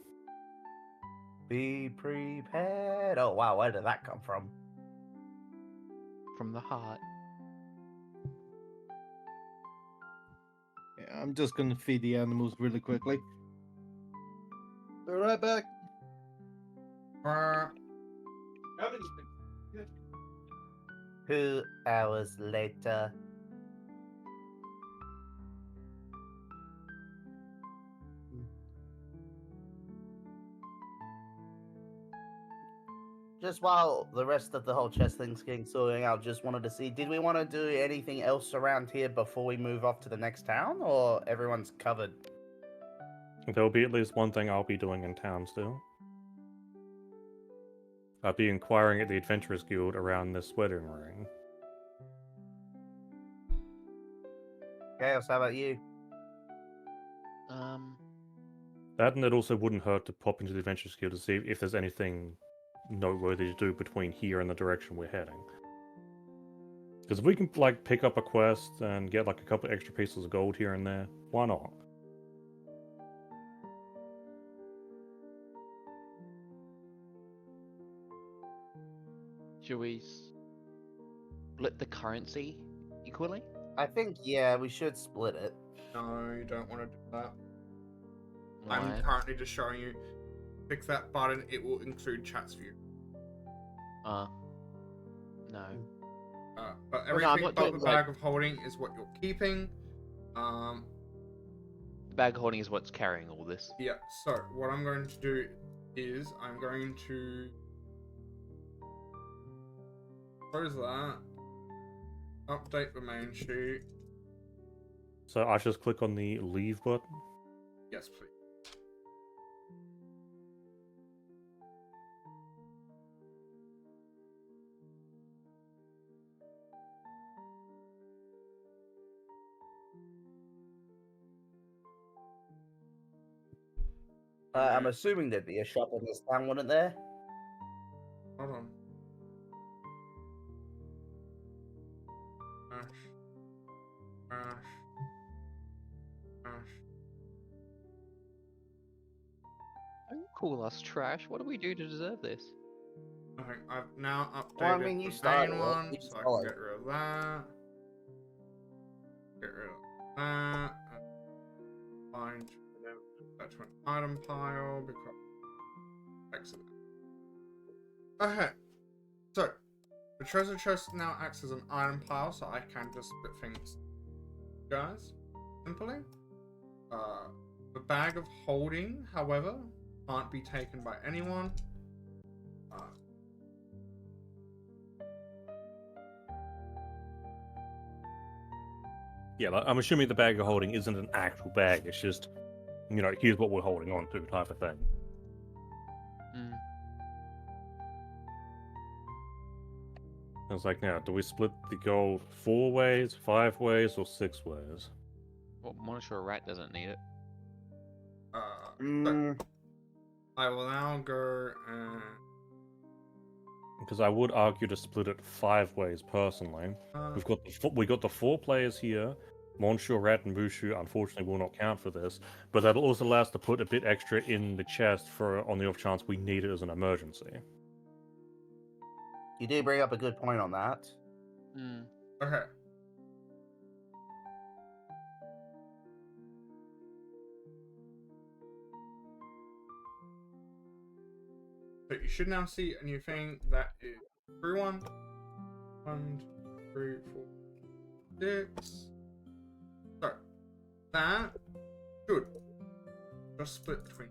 Be prepared. Oh wow, where did that come from? From the heart. Yeah, I'm just gonna feed the animals really quickly. Be right back. 2 hours later. Just while the rest of the whole chess thing's getting sorted out, just wanted to see, did we want to do anything else around here before we move off to the next town, or everyone's covered? There'll be at least one thing I'll be doing in town still. I'll be inquiring at the Adventurers Guild around this wedding ring. Chaos, how about you? That, and it also wouldn't hurt to pop into the Adventurers Guild to see if there's anything noteworthy to do between here and the direction we're heading. Because if we can, like, pick up a quest and get, like, a couple extra pieces of gold here and there, why not? Should we split the currency equally? I think, yeah, we should split it. No, you don't want to do that. Why? I'm currently just showing you. Click that button, it will include chat's view. No. But Well, no, I'm everything not but talking, the bag of holding is what you're keeping. The bag of holding is what's carrying all this. Yeah, so what I'm going to do is I'm going to close that, update the main sheet. So I just click on the leave button. Yes, please. I'm assuming there'd be a shop in this town, wouldn't there? Hold on. Ash. Ash. Ash. Don't call us trash. What do we do to deserve this? Okay, I've now updated Well, I mean, you the started main it. one, You so I can started. get rid of that. Get rid of that. And find that to an item pile because exit. Okay, so the treasure chest now acts as an item pile, so I can just split things, guys, simply. The bag of holding, however, can't be taken by anyone. Yeah, like, I'm assuming the bag you're holding isn't an actual bag. It's just, here's what we're holding on to, type of thing. Hmm. I was like, now, do we split the gold 4 ways, 5 ways, or 6 ways? Well, Monitor Rat doesn't need it. So I will now go and Because I would argue to split it 5 ways personally. We got the 4 players here. Monsieur Rat and Bushu unfortunately will not count for this, but that'll also allow us to put a bit extra in the chest for on the off chance we need it as an emergency. You do bring up a good point on that. Hmm. okay. So you should now see a new thing that is everyone. 1, 2, 3, 4, 6. So that should just split between.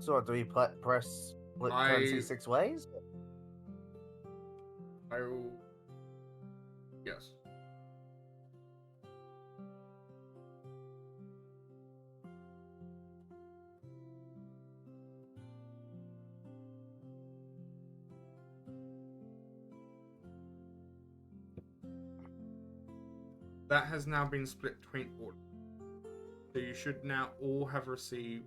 So do we press split currency 6 ways? I will. Yes. That has now been split between all. So you should now all have received.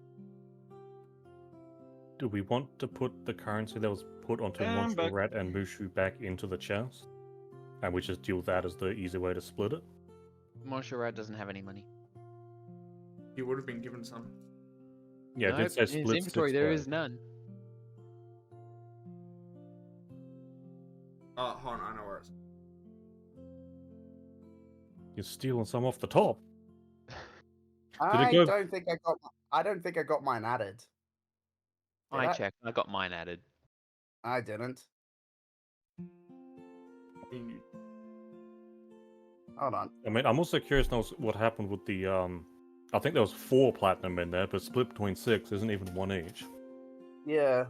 Do we want to put the currency that was put onto I'm Monsieur back. Rat and Mushu back into the chest? And we just deal with that as the easy way to split it? Monitor Rat doesn't have any money. He would have been given some. Yeah, No, it did say in his split inventory 6 there ways. is none. Hold on, I know where it's. You're stealing some off the top. I go- don't think I got mine added. Did I checked. I got mine added. I didn't. Hold on. I mean, I'm also curious to know what happened with the, I think there was 4 platinum in there, but split between 6 isn't even 1 each. Yeah.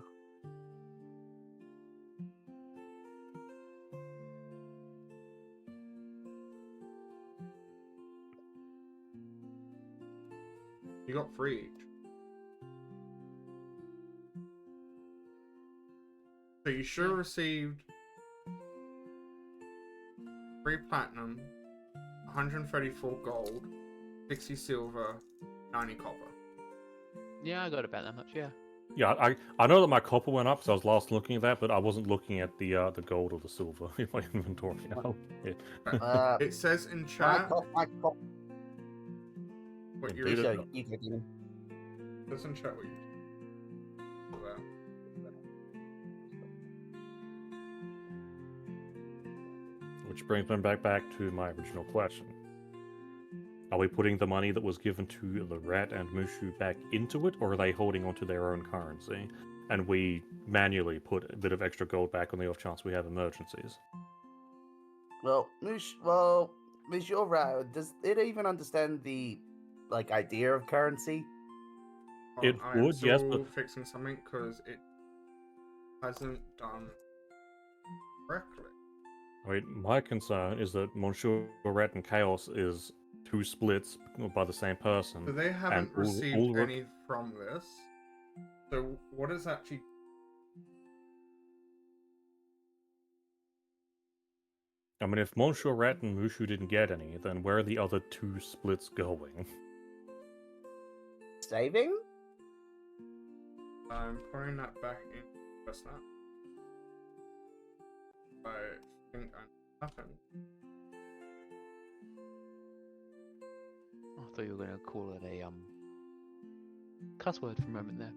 You got 3 each. So you should have received 3 platinum, 134 gold, 60 silver, 90 copper. Yeah, I got about that much. Yeah. Yeah, I know that my copper went up, so I was last looking at that, but I wasn't looking at the gold or the silver in my inventory. It says in My chat my what Indeed you're. it you can do. It says in chat what you. Which brings me back to my original question. Are we putting the money that was given to the Rat and Mushu back into it, or are they holding onto their own currency? And we manually put a bit of extra gold back on the off chance we have emergencies. Well, Monsieur Rat, does it even understand the idea of currency? It I am would, yes, still but- fixing something because it hasn't done correctly. I mean, my concern is that Monsieur Rat and Chaos is 2 splits by the same person. So they haven't all- received all- any from this. So what is actually? I mean, if Monsieur Rat and Mushu didn't get any, then where are the other 2 splits going? saving? I'm putting that back in just now. I think I happened. I thought you were gonna call it a cuss word for a moment there.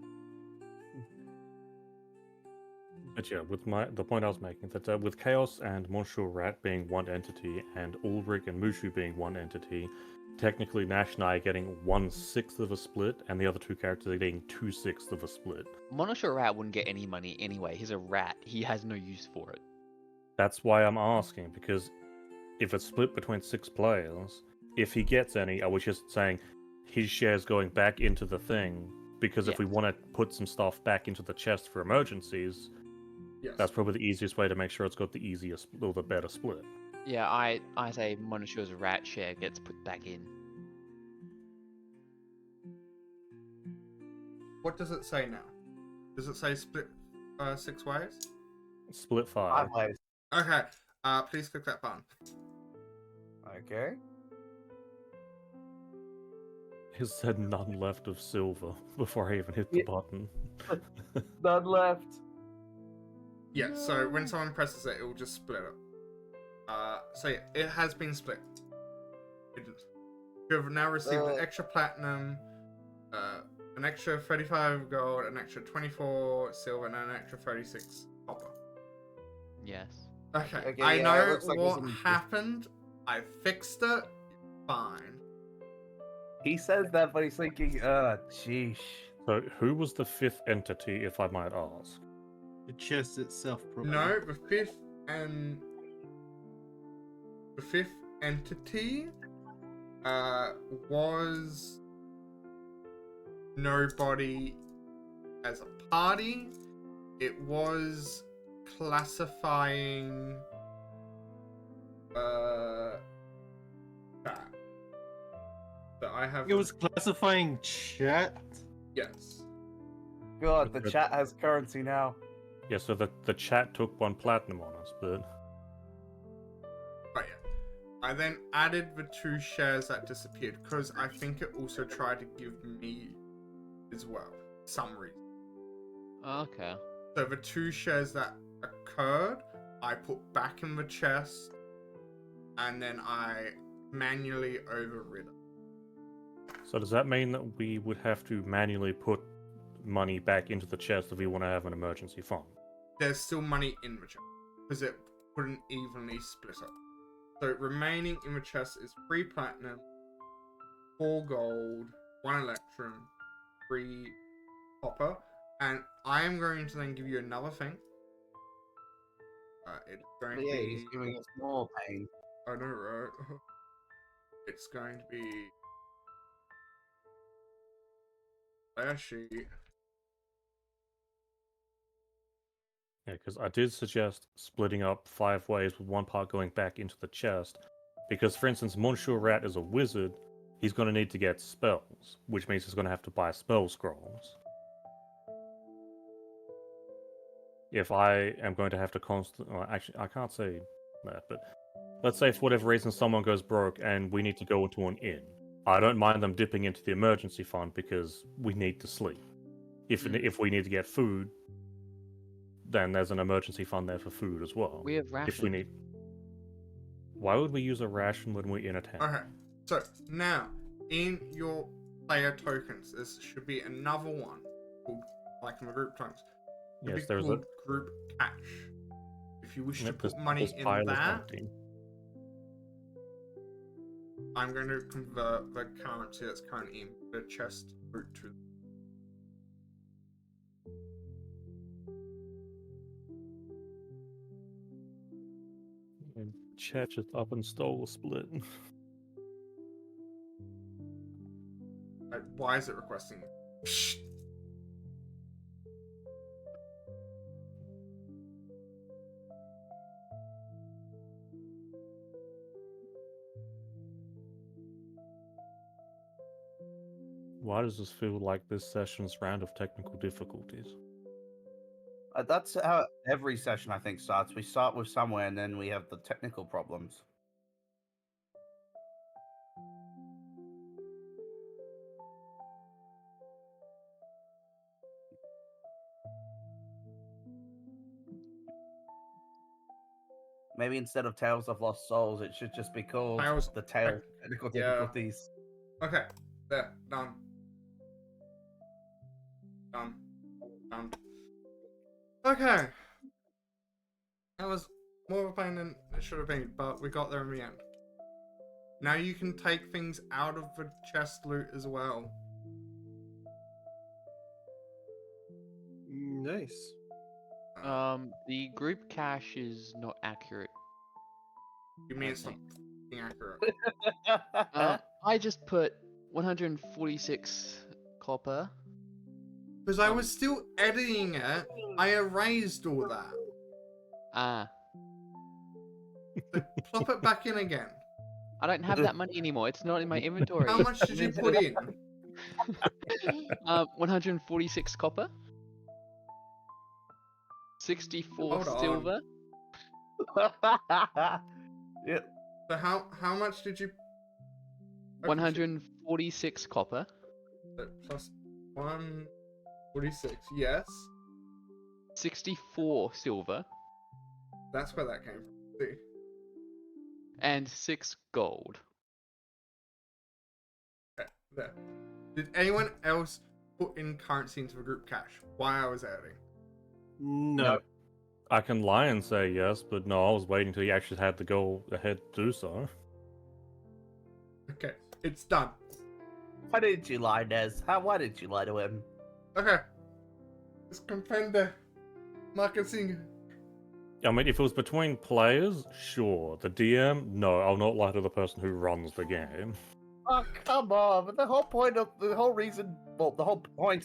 But yeah, with the point I was making that with Chaos and Monsieur Rat being one entity, and Ulrich and Mushu being one entity, technically Nash and I are getting 1/6 of a split, and the other two characters are getting 2/6 of a split. Monosho Rat wouldn't get any money anyway. He's a rat. He has no use for it. That's why I'm asking, because if it's split between 6 players, if he gets any, I was just saying his share's going back into the thing, because if we Yes. want to put some stuff back into the chest for emergencies, Yes. that's probably the easiest way to make sure it's got the easiest or the better split. Yeah, I say Monosho's rat share gets put back in. What does it say now? Does it say split 6 ways? Split 5 5. ways. Okay. Please click that button. Okay. It said none left of silver before I even hit the Yeah. button. None left. Yeah. So when someone presses it, it will just split it. So yeah, it has been split. You have now received an extra platinum, an extra 35 gold, an extra 24 silver, and an extra 36 copper. Yes. Okay, Okay, I yeah, it know looks like what it's in- happened. I fixed it. Fine. He says that, but he's thinking, sheesh. So, who was the 5th entity, if I might ask? The chest itself, probably. No, the fifth entity was nobody as a party. It was classifying chat. So I have It was classifying chat. yes. God, the Okay. chat has currency now. Yeah, so the chat took 1 platinum on us, but But yeah. I then added the 2 shares that disappeared because I think it also tried to give me as well. Some reason. Okay. So the 2 shares that occurred, I put back in the chest, and then I manually overrid it. so does that mean that we would have to manually put money back into the chest if we want to have an emergency fund? There's still money in the chest because it wouldn't evenly split up. So remaining in the chest is 3 platinum, 4 gold, 1 electrum, 3 copper, and I am going to then give you another thing. It's going But to yeah, be. he's giving us more pain. I know, right? It's going to be. Flashy. Yeah, because I did suggest splitting up 5 ways with 1 part going back into the chest. Because, for instance, Monsieur Rat is a wizard, he's going to need to get spells, which means he's going to have to buy spell scrolls. If I am going to have to constantly... Well, actually, I can't say that, but let's say for whatever reason someone goes broke and we need to go into an inn. I don't mind them dipping into the emergency fund because we need to sleep. If we need to get food, then there's an emergency fund there for food as well. We have If we rations. need... Why would we use a ration when we're in a town? Okay, so now in your player tokens, there should be another one called, like in the group tokens, should Yes, be there's a... called group cash. If you wish to Yep, put this money in pile is that, empty. I'm going to convert the currency that's currently in the chest route to. And Chet just up and stole a split. Why is it requesting? Psh. Why does this feel like this session's round of technical difficulties? That's how every session, I think, starts. We start with somewhere, and then we have the technical problems. Maybe instead of Tales of Lost Souls, it should just be called Tales- the Tale of Technical Yeah. Difficulties. Okay, there, done. Done. Done. Okay. That was more of a pain than it should have been, but we got there in the end. Now you can take things out of the chest loot as well. Nice. The group cache is not accurate. You mean I it's not think. inaccurate? I just put 146 copper. Because I was still editing it, I erased all that. Ah, So plop it back in again. I don't have that money anymore. It's not in my inventory. How much did you put in? 146 copper. 64 Hold on. silver. Yep. So how much did you? 146 copper. So plus 146. Yes, 64 silver. that's where that came from. See. And 6 gold. Okay, there. Did anyone else put in currency into the group cache while I was editing? No. I can lie and say yes, but no, I was waiting till you actually had to go ahead to do so. Okay, it's done. Why didn't you lie, Nez? Why didn't you lie to him? Okay. Let's comprende. Marketing. I mean, if it was between players, sure. The DM, no, I'll not lie to the person who runs the game. Oh, come on. But the whole point of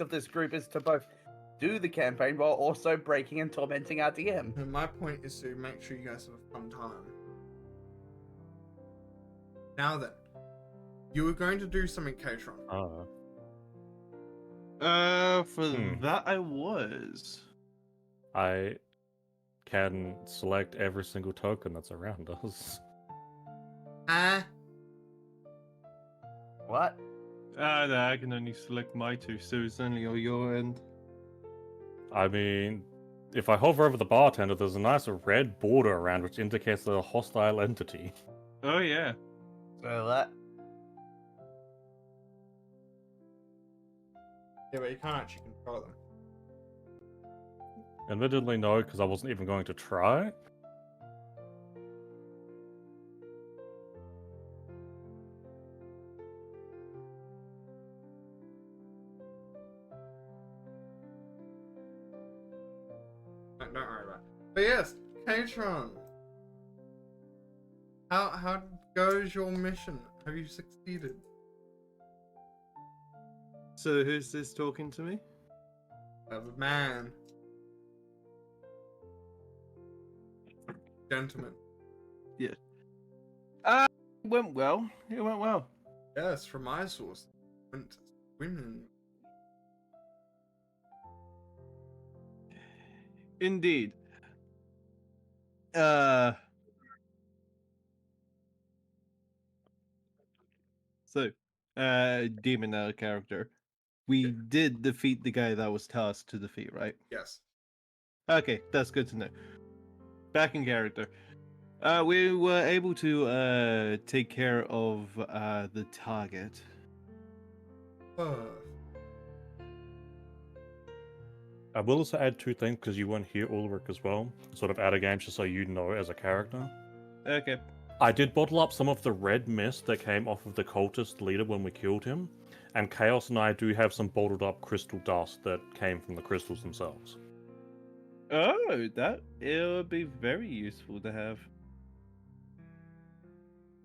this group is to both do the campaign while also breaking and tormenting our DM. And my point is to make sure you guys have a fun time. Now then, you were going to do something, Katron. For that I was. I can select every single token that's around us. What? No, I can only select my two, so it's only on your end. I mean, if I hover over the bartender, there's a nice red border around which indicates a hostile entity. Oh yeah. So that. Yeah, but you can't actually control them. Admittedly, no, because I wasn't even going to try. Don't worry about it. But yes, Katron. How goes your mission? Have you succeeded? So who's this talking to me? The man. Gentleman. It went well. It went well. Yes, from my source. Went swimming. Indeed. Demon character. We did defeat the guy that was tasked to defeat, right? Yes. Okay, that's good to know. Back in character. We were able to take care of the target. I will also add two things because you weren't here, Ulrich, as well. Sort of add a game just so you know as a character. Okay. I did bottle up some of the red mist that came off of the cultist leader when we killed him, and Chaos and I do have some bottled up crystal dust that came from the crystals themselves. Oh, it would be very useful to have.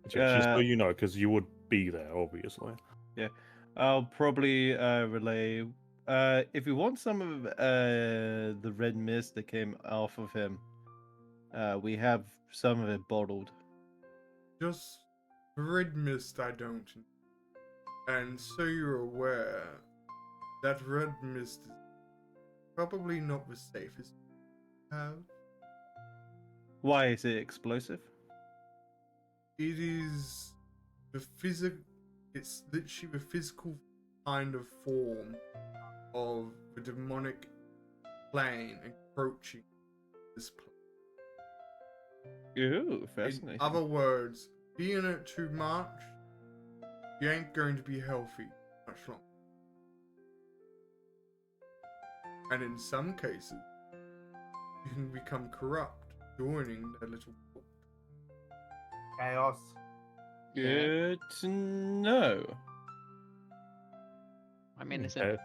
Just so you know, because you would be there, obviously. Yeah, I'll probably relay. If you want some of the red mist that came off of him, we have some of it bottled. Just red mist, I don't. And so you're aware, that red mist is probably not the safest to have. Why is it explosive? It is the physical. It's literally the physical kind of form of the demonic plane encroaching this place. Ooh, In fascinating. other words, being it too much, you ain't going to be healthy much longer. And in some cases, you can become corrupt, joining their little cult. Chaos. Good to know. I'm innocent.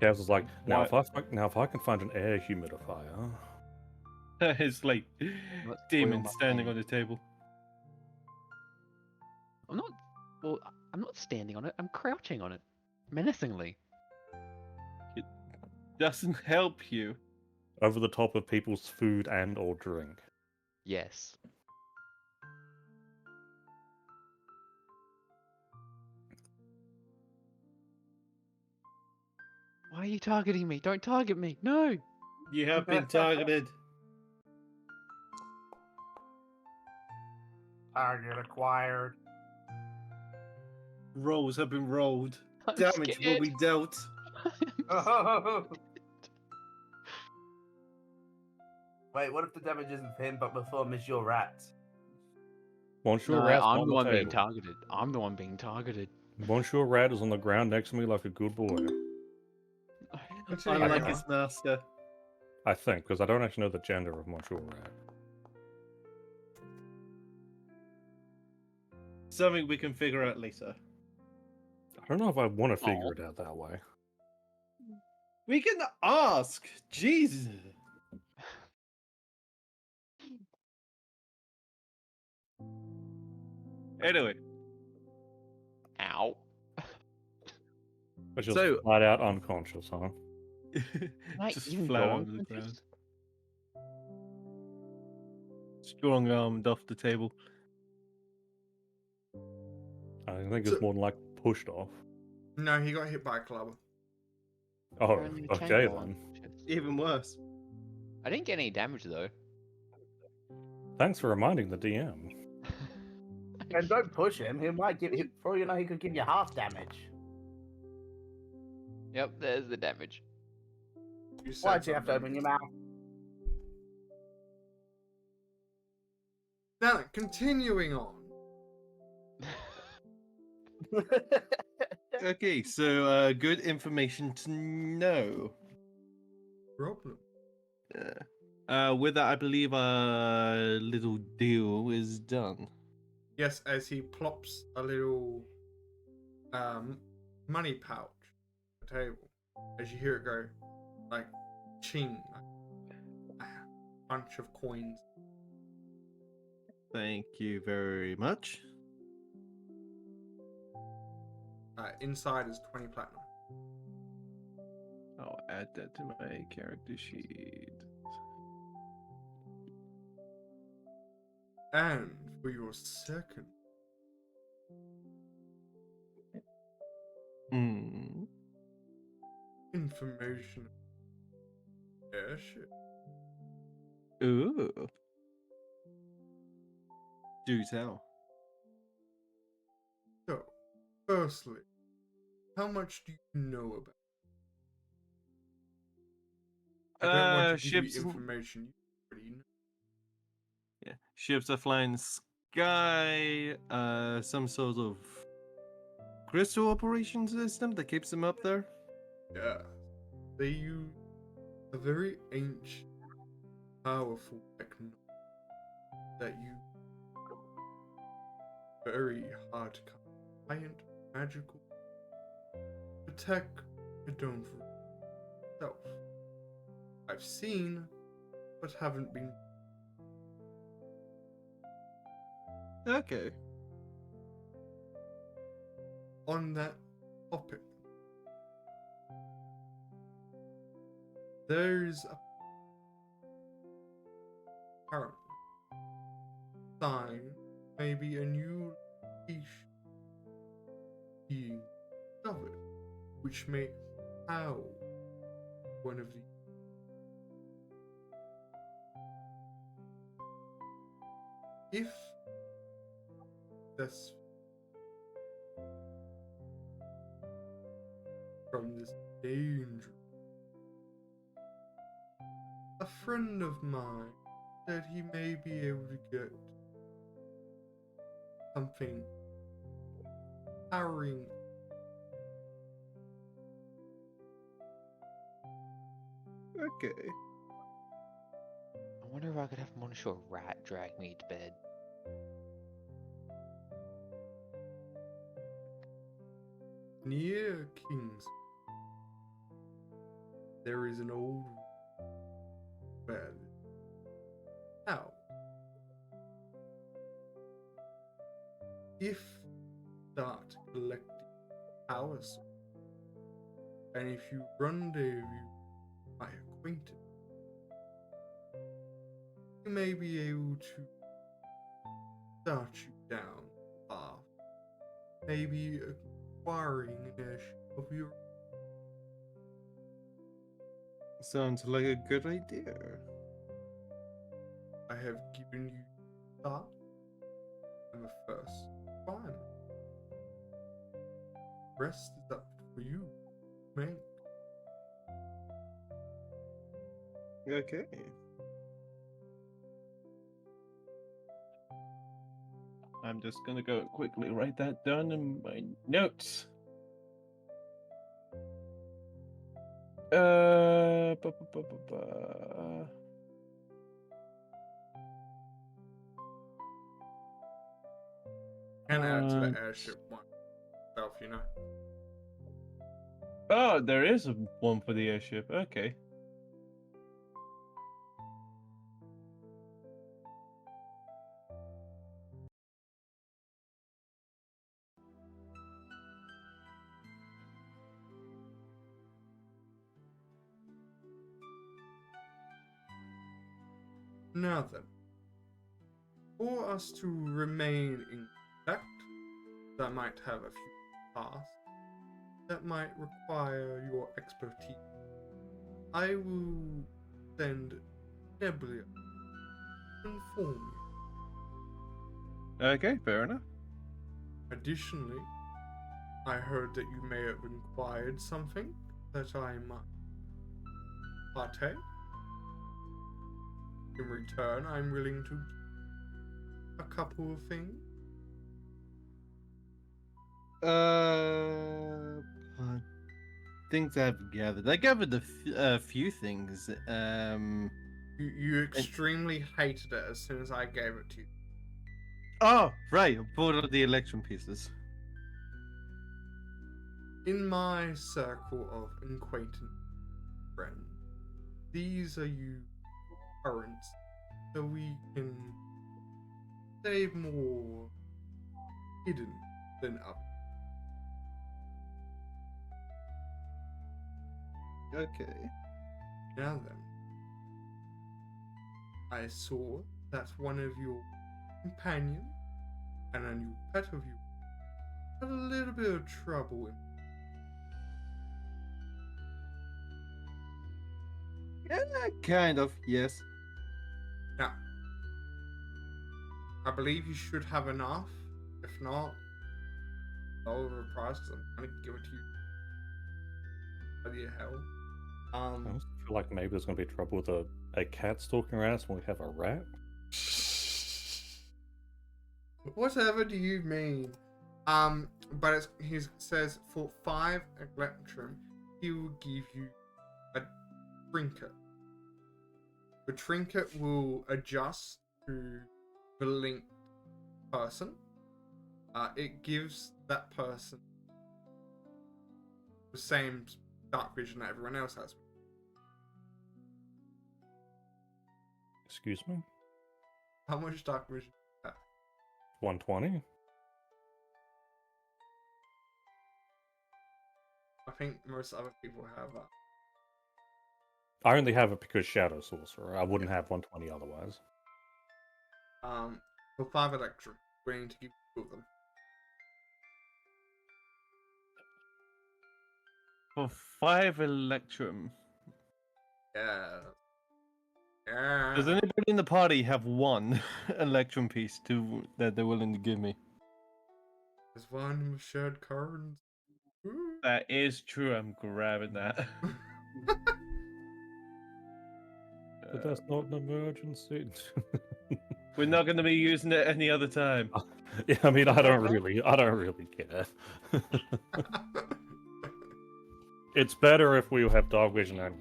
Chaos is like, now What? if I can find an air humidifier. It's like Let's demon boil my standing pain. on the table. I'm not. Well, I'm not standing on it. I'm crouching on it, menacingly. Doesn't help you. Over the top of people's food and or drink. Yes. Why are you targeting me? Don't target me. No. You have been targeted. Target acquired. Rolls have been rolled. I'm Damage will scared. be dealt. Wait, what if the damage isn't for him, but before Monsieur Rat? Monsieur No, Rat's I'm on the one being table. targeted. I'm the one being targeted. Monsieur Rat is on the ground next to me like a good boy. Unlike Yeah. his master. I think, because I don't actually know the gender of Monsieur Rat. Something we can figure out later. I don't know if I want to figure it out that way. We can ask. Jesus. Anyway, Ow. It's just So- flat out unconscious, huh? Can I just even flat go over the ground. unconscious? Strong armed off the table. I think So- it's more than like pushed off. No, he got hit by a club. Oh, Apparently you can okay go then. unconscious. Even worse. I didn't get any damage though. Thanks for reminding the DM. And don't push him. He might give. For all you know, he could give you half damage. Yep, there's the damage. You said Why'd you have to something. open your mouth? Now, continuing on. Okay, so good information to know. Problem. With that, I believe a little deal is done. Yes, as he plops a little money pouch on the table. As you hear it go, like, ching, like a bunch of coins. Thank you very much. Inside is 20 platinum. I'll add that to my character sheet. And for your second, information airship. Ooh. Do tell. So, firstly, how much do you know about it? I don't want to give Ships. you information you already know. Yeah, ships are flying in the sky. Some sort of crystal operation system that keeps them up there. Yeah. They use a very ancient, powerful technology that you very hard to come. Giant, magical. Protect the dome for itself. I've seen, but haven't been. Okay. On that topic, there's a apparently sign, maybe a new leash being discovered, which may how one of the if that's from this danger. A friend of mine that he may be able to get something powering. Okay. I wonder if I could have Monsieur Rat drag me to bed. Near King's, there is an old bed. Now, if start collecting power sources, and if you rendezvous my acquaintance, you may be able to start you down the path, maybe acquiring an airship of your. Sounds like a good idea. I have given you thought of a first requirement. Rest is up for you, mate. Okay. I'm just gonna go quickly write that down in my notes. Ba, ba, ba, ba, ba. Can add to the airship one itself, you know. Oh, there is one for the airship. Okay. Now then, for us to remain in contact, that might have a few tasks that might require your expertise. I will send Nebula to inform you. Okay, fair enough. Additionally, I heard that you may have inquired something that I might partake. In return, I'm willing to give a couple of things. Things I've gathered. I gathered a few things. You extremely hated it as soon as I gave it to you. Oh, right. Bought all the election pieces. In my circle of acquaintance friends, these are you currents, so we can stay more hidden than others. Okay. Now then, I saw that one of your companions and a new pet of you had a little bit of trouble in. Yeah, kind of. Yes. Now, I believe you should have enough. If not, lower the price because I'm going to give it to you. Bloody hell. I also feel like maybe there's going to be trouble with a cat stalking around us when we have a rat. Whatever do you mean? But he says for 5 electrum, he will give you a trinket. The trinket will adjust to the linked person. It gives that person the same dark vision that everyone else has. Excuse me? How much dark vision? 120? I think most other people have. I only have it because Shadow Sorcerer. I wouldn't have 120 otherwise. For 5 electrum, willing to give you 2 of them. For 5 electrum. Yeah. Yeah. Does anybody in the party have 1 electrum piece that they're willing to give me? There's one with shared cards. Ooh. That is true. I'm grabbing that. But that's not an emergency. We're not going to be using it any other time. Yeah, I mean, I don't really care. It's better if we have dog vision anyway.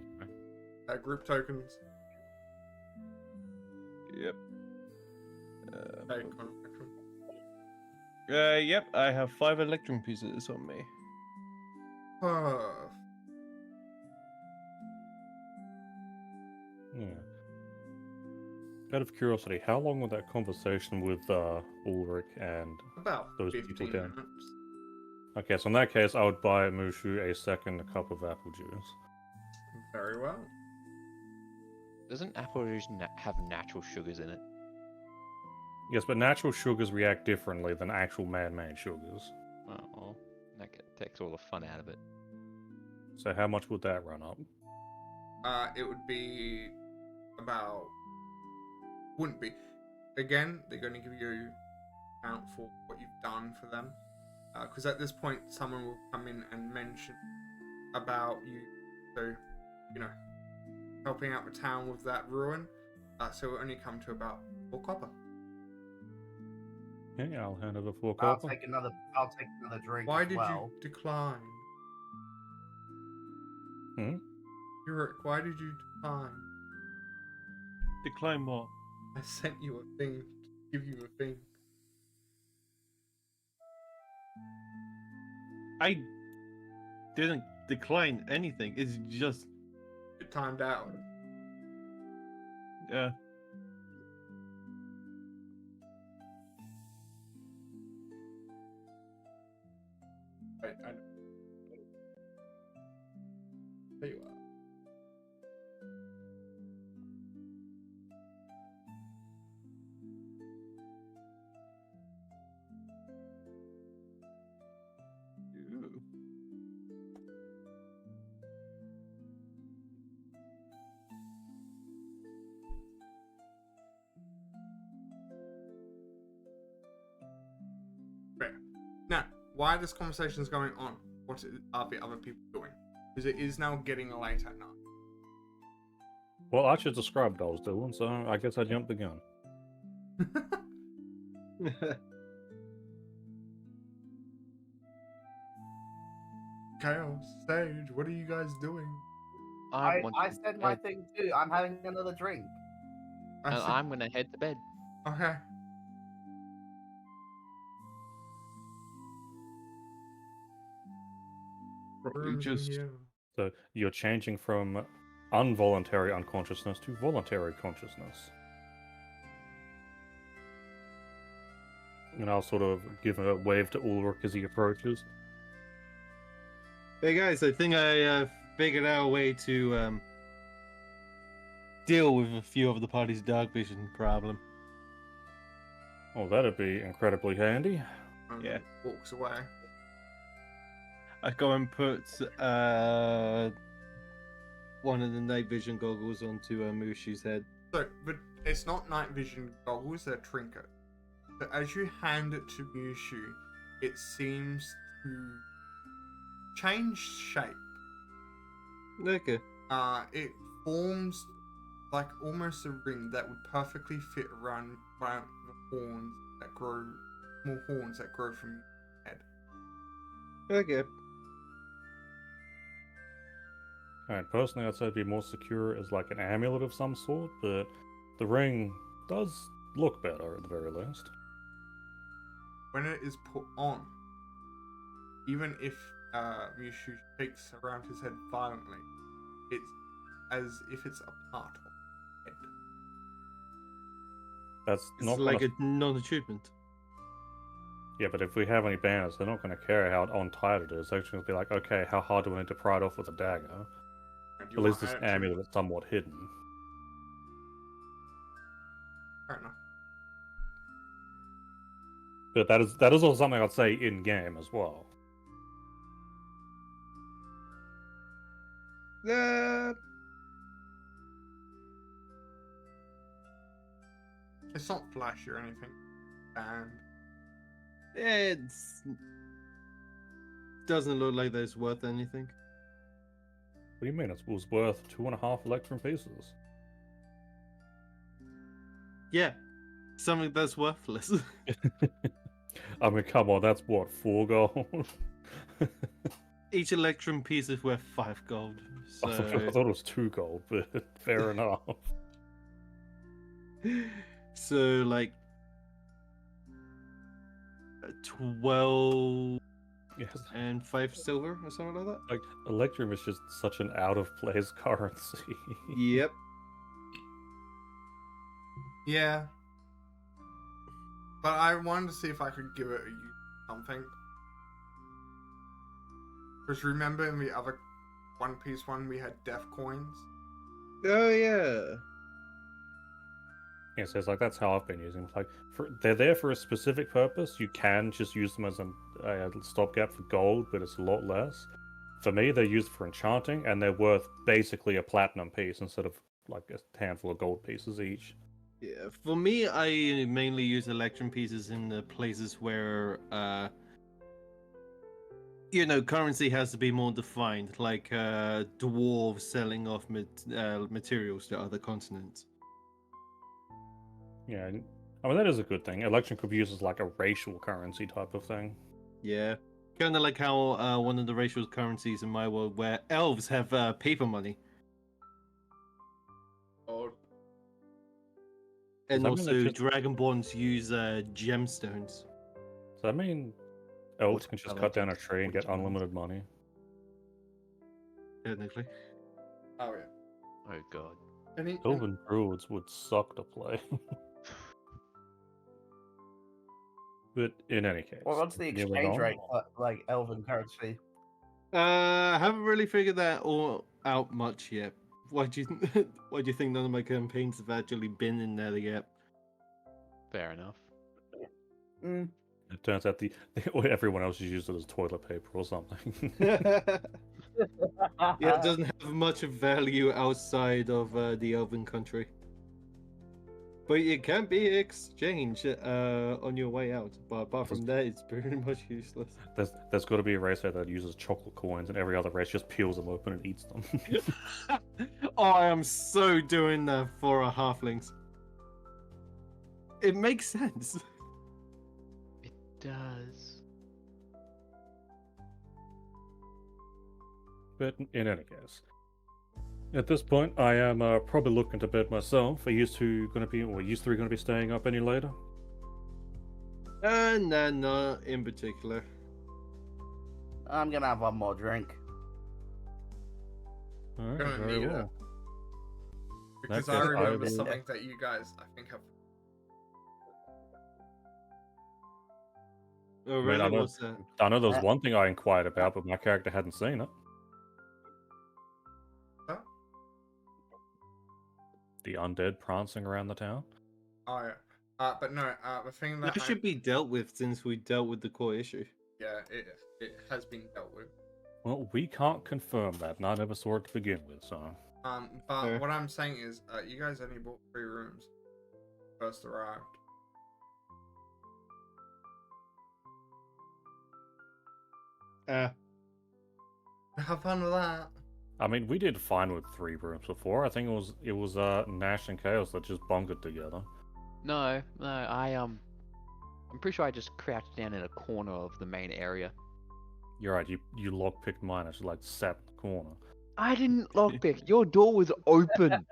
Group tokens. Yep. Hey, Connor. Yep, I have 5 electrum pieces on me. Perf. Yeah. Out of curiosity, how long was that conversation with Ulrich and About those 15 people down? minutes. Okay, so in that case, I would buy Mushu a second cup of apple juice. Very well. Doesn't apple juice have natural sugars in it? Yes, but natural sugars react differently than actual man-made sugars. Oh, well, that takes all the fun out of it. So how much would that run up? It would be about. Wouldn't be. Again, they're going to give you account for what you've done for them. Because at this point, someone will come in and mention about you. So, helping out the town with that ruin. So it will only come to about 4 copper. Yeah, I'll hand over 4 I'll copper. take another drink. Why as did well. you decline? Why did you decline? Decline what? I sent you a thing to give you a thing. I didn't decline anything. It's just It timed out. yeah. Wait, I know. There you are. Ooh. Fair. Now, why this conversation is going on? What are the other people doing? Because it is now getting late at night. Well, I should describe what I was doing, so I guess I jumped the gun. Chaos, Sage, what are you guys doing? I want said my thing too. I'm having another drink. and said- I'm gonna head to bed. Okay. You Rooms in just here. So you're changing from involuntary unconsciousness to voluntary consciousness. And I'll sort of give a wave to Ulrich as he approaches. Hey guys, I think I figured out a way to deal with a few of the party's dark vision problem. Oh, that'd be incredibly handy. Yeah. Walks away. I go and put one of the night vision goggles onto Mushi's head. So, but it's not night vision goggles, they're trinket. But as you hand it to Mushu, it seems to change shape. Okay. It forms like almost a ring that would perfectly fit around the horns that grow, small horns that grow from your head. Okay. Alright, personally I'd say it'd be more secure as like an amulet of some sort, but the ring does look better at the very least. When it is put on, even if Mushu shakes around his head violently, it's as if it's a part of his head. That's It's not like gonna... a non-achievement. Yeah, but if we have any bandits, they're not going to care how tight it is. They're just going to be like, okay, how hard do I need to pry it off with a dagger? And you At least want this to- amulet is somewhat hidden. Fair enough. But that is also something I'd say in game as well. It's not flashy or anything. And It's doesn't look like that it's worth anything. What do you mean? It was worth 2.5 electrum pieces. Yeah, something that's worthless. I mean, come on, that's what, 4 gold? Each electrum piece is worth 5 gold. I So, thought it was 2 gold, but fair enough. so like 12 Yes, and 5 silver or something like that. like Electrum is just such an out of place currency. Yep. Yeah. But I wanted to see if I could give it something. Because remember in the other One Piece one we had death coins? Oh yeah. Yeah, so it's like that's how I've been using them. Like, they're there for a specific purpose. You can just use them as a stopgap for gold, but it's a lot less. For me, they're used for enchanting, and they're worth basically a platinum piece instead of like a handful of gold pieces each. Yeah. For me, I mainly use electrum pieces in the places where currency has to be more defined, like dwarves selling off materials to other continents. Yeah, I mean that is a good thing. Electrum could be used as like a racial currency type of thing. Yeah. Kind of like how one of the racial currencies in my world, where elves have paper money. Or And that mean also, that just- dragonborns use gemstones. Does that mean elves can just cut down a Paladins, tree and get watermelons. unlimited money? Technically. oh yeah. Oh god. Any, Elven druids would suck to play. But in any case, Well, what's the continuing exchange on. rate for, like, elven currency? I haven't really figured that all out much yet. Why do you why do you think none of my campaigns have actually been in there yet? Fair enough. Mm. It turns out everyone else has used it as toilet paper or something. Yeah, it doesn't have much of value outside of the elven country. But it can be exchanged on your way out. But apart from that, it's pretty much useless. There's got to be a race out that uses chocolate coins, and every other race just peels them open and eats them. Oh, I am so doing that for our halflings. It makes sense. It does. But in any case, at this point, I am probably looking to bed myself. Are you two going to be, or you three going to be staying up any later? No, not in particular. I'm gonna have one more drink. All right, Gonna very need it. well. because Okay, I I remember will- something that you guys, I think, have. Oh, mean, I really? know- What's that? I know there was one thing I inquired about, but my character hadn't seen it. Huh? The undead prancing around the town. Oh yeah. But no, the thing that That should be dealt with since we dealt with the core issue. yeah, it has been dealt with. Well, we can't confirm that. None of us saw it to begin with, so. But Fair. what I'm saying is, you guys only bought 3 rooms first arrived. Have fun with that. I mean, we did fine with 3 rooms before. I think it was Nash and Chaos that just bunkered together. No, I'm pretty sure I just crouched down in a corner of the main area. You're right. You lockpicked mine. I just like sat in the corner. I didn't lockpick. Your door was open,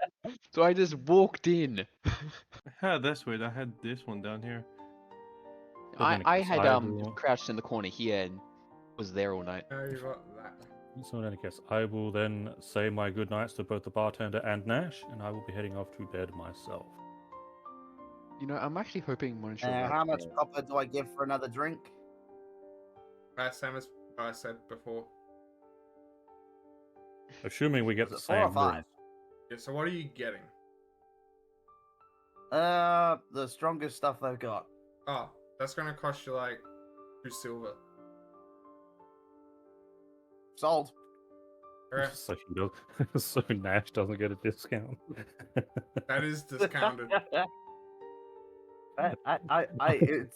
so I just walked in. Ah, that's weird. I had this one down here. But then I again, had I will- crouched in the corner here and was there all night. Oh, you got that. So in any case, I will then say my good nights to both the bartender and Nash, and I will be heading off to bed myself. You know, I'm actually hoping Monisha. How much copper do I give for another drink? Same as I said before. Assuming we get the Was it 4 or same 5? rooms. Yeah, so what are you getting? The strongest stuff they've got. Oh, that's gonna cost you like 2 silver. Sold. Alright, So, so Nash doesn't get a discount. that is discounted.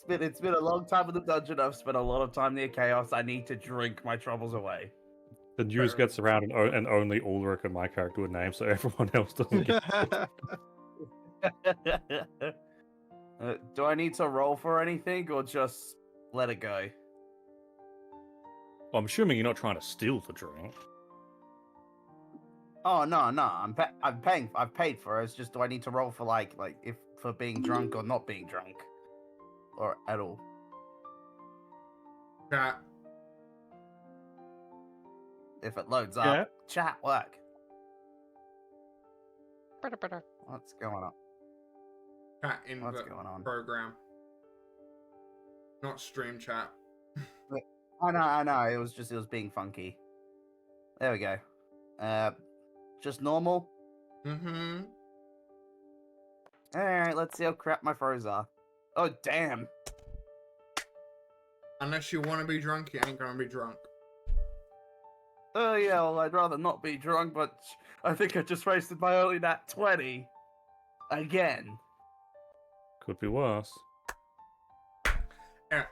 It's been a long time in the dungeon. I've spent a lot of time near chaos. I need to drink my troubles away. The news Fair. gets around, and only Ulrich and my character would name, so everyone else doesn't get. Do I need to roll for anything or just let it go? I'm assuming you're not trying to steal the drink. Oh no, no, I'm paying. I've paid for it. It's just, do I need to roll for like if for being drunk or not being drunk, or at all? Chat. If it loads up, Yeah. chat work. Ba-da-ba-da. What's going on? Chat in What's the going on? program. Not stream chat. I know. It was being funky. There we go. Just normal. Mm-hmm. All right, let's see how crap my throws are. Oh damn! Unless you want to be drunk, you ain't gonna be drunk. Oh yeah, well I'd rather not be drunk, but I think I just wasted my early nat 20 again. Could be worse. Yeah.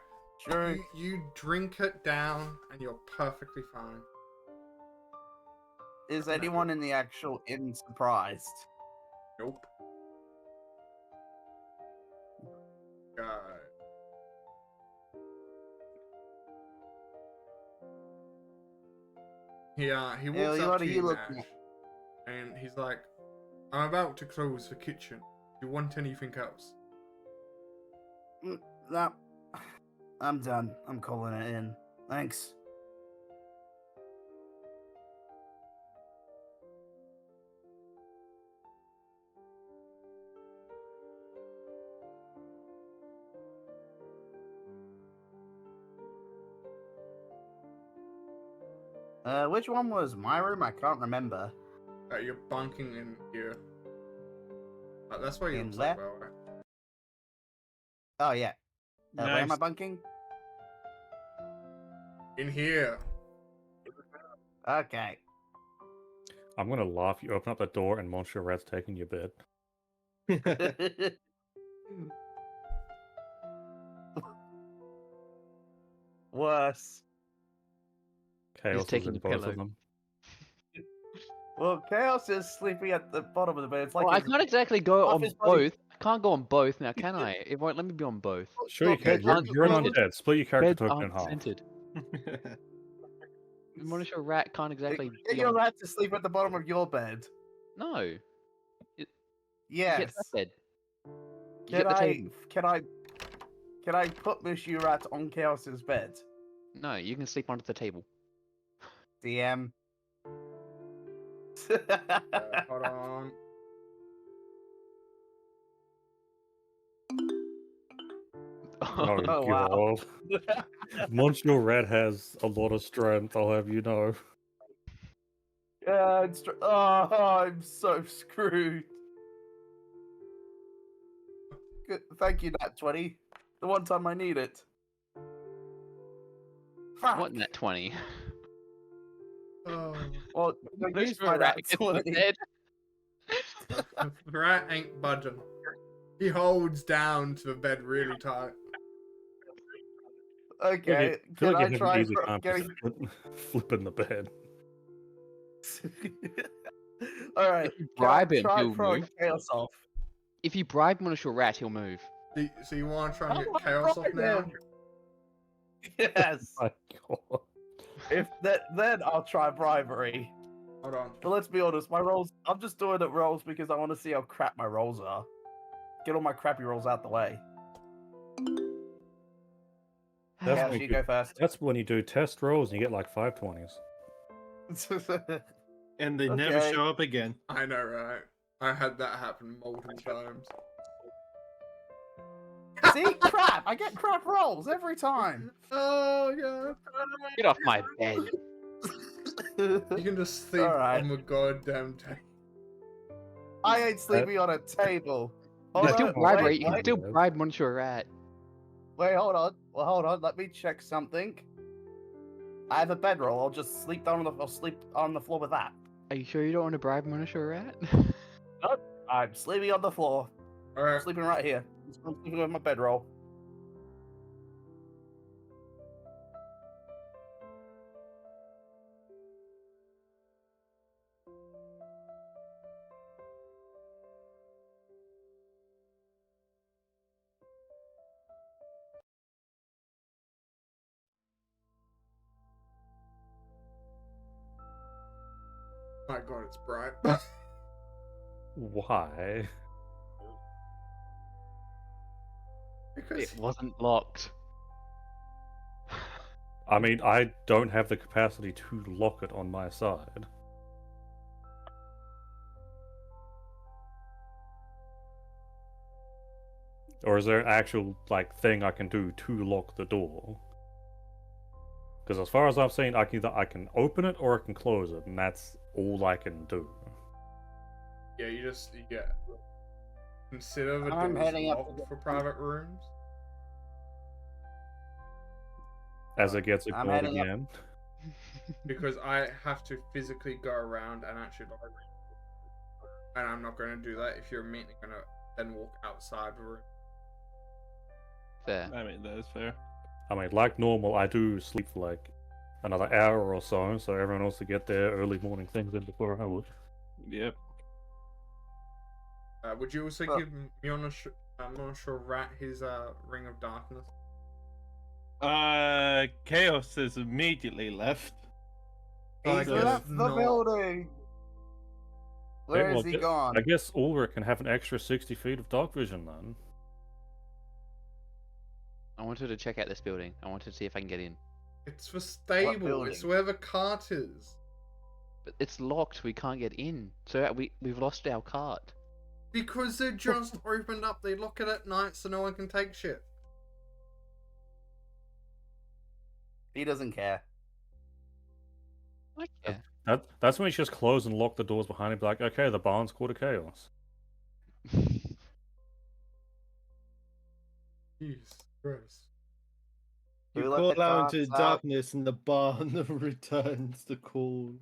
Sure. You drink it down, and you're perfectly fine. Is anyone in the actual inn surprised? Nope. God. He walks Ew, up what to are you, you looking Nash, and he's like, "I'm about to close the kitchen. Do you want anything else?" No, I'm done. I'm calling it in. Thanks. Which one was my room? I can't remember. You're bunking in here. That's why you In look where? so well, right? Oh yeah. Where am I Nice. bunking? In here. Okay. I'm gonna laugh. You open up the door and Monsieur Rat's taking your bed. Worse. Chaos is taking in the both pillow. of them. Well, Chaos is sleeping at the bottom of the bed. It's like Well, I his- can't exactly go half on his body- both. I can't go on both now, can I? It won't let me be on both. Sure you can. beds You're an aren't undead. Split your character Beds token in aren't half. centered. The Monitor rat can't exactly Get be your on. rat to sleep at the bottom of your bed. No. You Yes. get that bed. You Can get the I? table. Can I put Monsieur Rat on Chaos's bed? No, you can sleep under the table. DM. Hold on. Oh, Oh, wow. God. Monsieur Rat has a lot of strength, I'll have you know. Yeah, I'm so screwed. Good. Thank you, Nat 20. The one time I need it. Fuck. What in that 20? Oh. Well, I Monitor used my rat Nat gets the 20. bed. The rat ain't budging. He holds down to the bed really tight. Okay, I feel can like I you have try an easy time getting... flipping the bed. Alright, If you can I bribe him, try he'll throwing move. Chaos off? If you bribe Monitor rat, he'll move. So you want to try and How get do I chaos off bribe now? him? Yes. My God. If that, then I'll try bribery. Hold on. But let's be honest, my rolls. I'm just doing it rolls because I want to see how crap my rolls are. Get all my crappy rolls out the way. That's Yeah, when you you go first. That's when you do test rolls and you get like 520s. And they never Okay. show up again. I know, right? I had that happen multiple times. See, crap! I get crap rolls every time. Oh yeah. Get off my bed. You can just sleep Alright. on the goddamn table. I ain't sleeping on a table. You can Hold still on, bribe wait, her. You can wait, still bribe Monitor rat. wait, hold on. Well, hold on. Let me check something. I have a bedroll. I'll just sleep down on the. I'll sleep on the floor with that. Are you sure you don't want to bribe Monitor rat? I'm sleeping on the floor. I'm Alright. sleeping right here. I'm sleeping with my bedroll. My god, it's bright. Why? Because It wasn't locked. I mean, I don't have the capacity to lock it on my side. Or is there an actual like thing I can do to lock the door? Because as far as I've seen, I can open it or I can close it, and that's all I can do. yeah, you get consider the I'm doors heading up to locked the- for private rooms. As it gets I'm ignored heading up- again. Because I have to physically go around and actually lock. And I'm not going to do that if you're immediately going to then walk outside the room. Fair. I mean, that is fair. I mean, like normal, I do sleep for like another hour or so everyone else to get their early morning things in before I would. Yep. Would you also Well- give Monsieur Rat his Ring of Darkness? Chaos has immediately left. I He's guess left the not. building. Where well, is he ju- gone? I guess Ulrich can have an extra 60 feet of dark vision then. I wanted to check out this building. I wanted to see if I can get in. It's for stable. It's building? where the cart is. But it's locked. We can't get in. So we've lost our cart. Because they're just opened up. They lock it at night so no one can take shit. He doesn't care. Yeah. That's when you just close and lock the doors behind him. Be like, okay, the barn's called a chaos. Jesus Christ. We You let call the out into carts the out. darkness and the barn returns the call.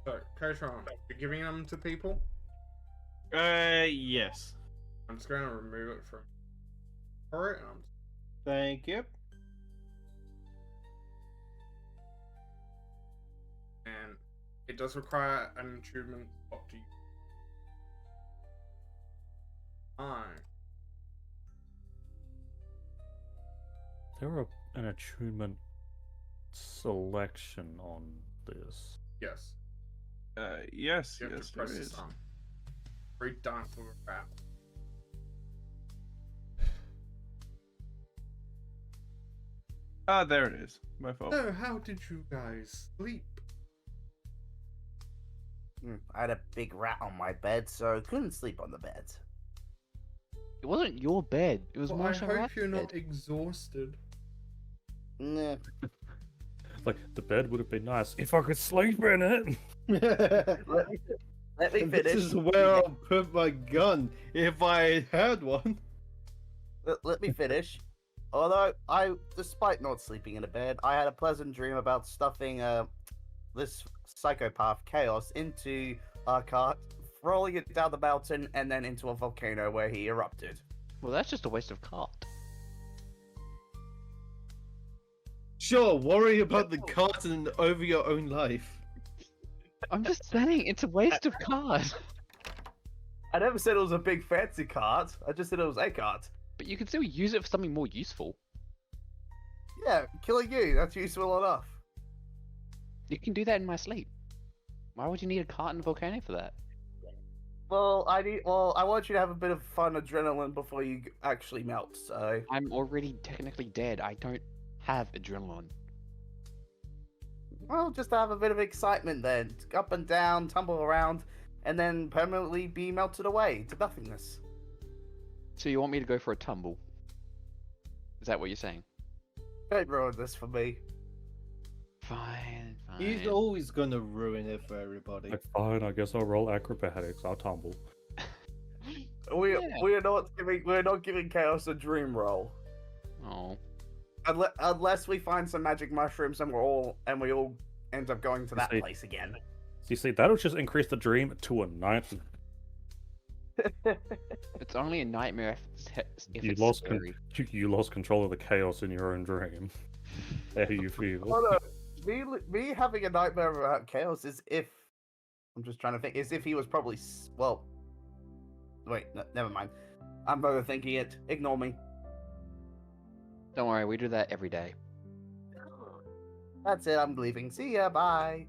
So, Kotron, you're giving them to people? Yes. I'm just going to remove it from. Alright, and I'm. Thank you. And it does require an attunement slot to you. Fine. There are an attunement selection on this. Yes. Yes, You have yes, to there press the is. sum. Very dark for a rat. Ah, there it is. My fault. So, how did you guys sleep? I had a big rat on my bed, so couldn't sleep on the bed. It wasn't your bed. It was Well, I Marshall hope Rat's you're not bed. exhausted. Nah. Like, the bed would have been nice if I could sleep in it. Let me finish. This is where I'll put my gun if I had one. Let me finish. Although despite not sleeping in a bed, I had a pleasant dream about stuffing this psychopath Chaos into our cart, rolling it down the mountain, and then into a volcano where he erupted. Well, that's just a waste of cart. Sure, worry about the carton over your own life. I'm just saying, it's a waste of cart. I never said it was a big fancy cart. I just said it was a cart. But you can still use it for something more useful. Yeah, killing you. That's useful enough. You can do that in my sleep. Why would you need a cart in a volcano for that? Well, I want you to have a bit of fun adrenaline before you actually melt. So, I'm already technically dead. I don't have adrenaline. well, just to have a bit of excitement then. Up and down, tumble around, and then permanently be melted away to nothingness. So you want me to go for a tumble? Is that what you're saying? Don't ruin this for me. Fine, fine. He's always gonna ruin it for everybody. Like, fine, I guess I'll roll acrobatics. I'll tumble. Yeah. We're not giving Chaos a dream roll. Oh. Unless we find some magic mushrooms and we all end up going to that See- place again. So you see, that'll just increase the dream to a nightmare. It's only a nightmare if You it's lost scary. you lost control of the chaos in your own dream. How do you feel? Oh no, me having a nightmare about chaos is if I'm just trying to think. Is if he was probably well. Wait, never mind. I'm overthinking it. Ignore me. Don't worry, we do that every day. That's it. I'm leaving. See ya. Bye.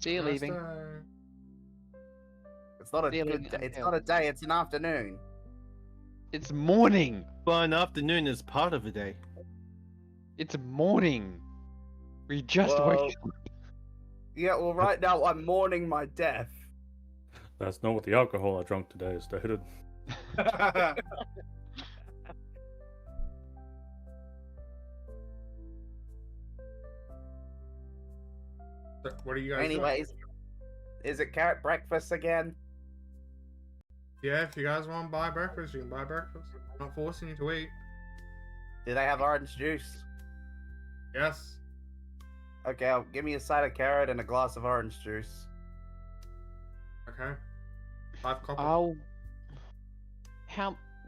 See you Nice leaving. day. It's not a See you good. leaving. It's not a day. It's an afternoon. It's morning. But an afternoon is part of a day. It's morning. We just Well, woke up. Yeah. Well, right now I'm mourning my death. That's not what the alcohol I drank today stated. So, what are you guys Anyways, is it carrot breakfast again? doing? Yeah, if you guys want to buy breakfast, you can buy breakfast. I'm not forcing you to eat. Do they have orange juice? Yes. Okay, give me a side of carrot and a glass of orange juice. Okay. 5 copper. Oh.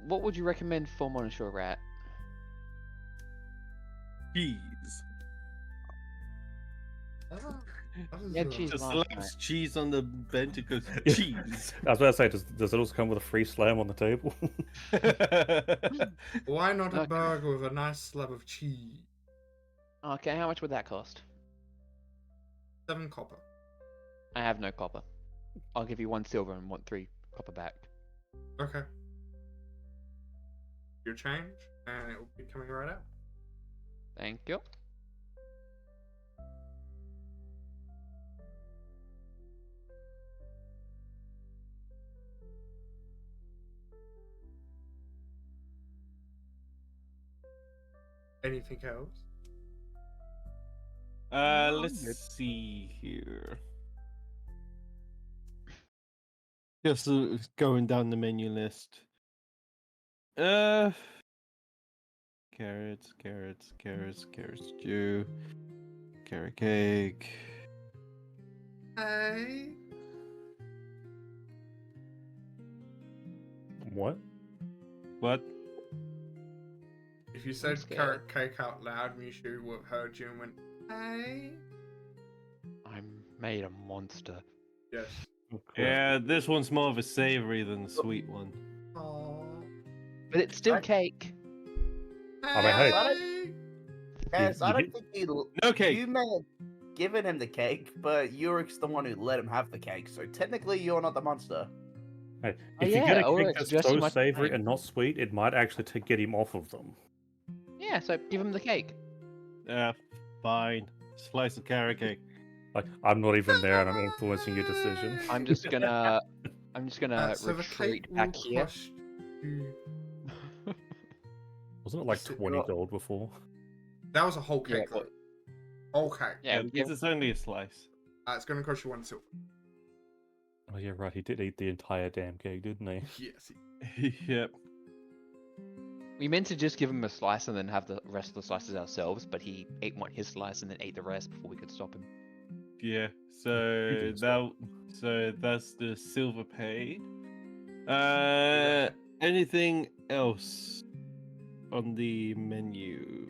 What would you recommend for Monoshaw Rat? Cheese. Yeah, cheese. Just last slaps cheese on the bench and goes, Yeah. cheese. I was about to say, does it also come with a free slam on the table? Why not a Okay. burger with a nice slab of cheese? Okay, how much would that cost? 7 copper. I have no copper. I'll give you 1 silver and want 3 copper back. Okay. Your change, and it will be coming right out. Thank you. Anything else? Let's see here. Just going down the menu list. Carrots stew, carrot cake. Hey. What? What? If you said scared. carrot cake out loud, Mishu would have heard you and went, hey. I'm made a monster. Yes. Yeah, this one's more of a savory than a sweet one. Aww. But it's still Right. cake. I mean, hey. Hey. Yes, I you don't did- think you. No cake. You may have given him the cake, but Yurik's the one who let him have the cake, so technically you're not the monster. Hey, Oh, if you get yeah, a or cake it's that's just so too much savory time. and not sweet, it might actually get him off of them. Yeah, so give him the cake. Fine. Slice of carrot cake. Like, I'm not even there and I'm influencing your decision. I'm just gonna So the retreat cake back will here. cost you. Wasn't it like So 20 you're- gold before? That was a whole Yeah, cake, but- though. Whole cake. Yeah, This is only a slice. It's going to cost you 1 silver. Oh yeah, right. He did eat the entire damn cake, didn't he? Yes. Yep. we meant to just give him a slice and then have the rest of the slices ourselves, but he ate his slice and then ate the rest before we could stop him. Yeah. You didn't So that's the silver paid. Anything else on the menu?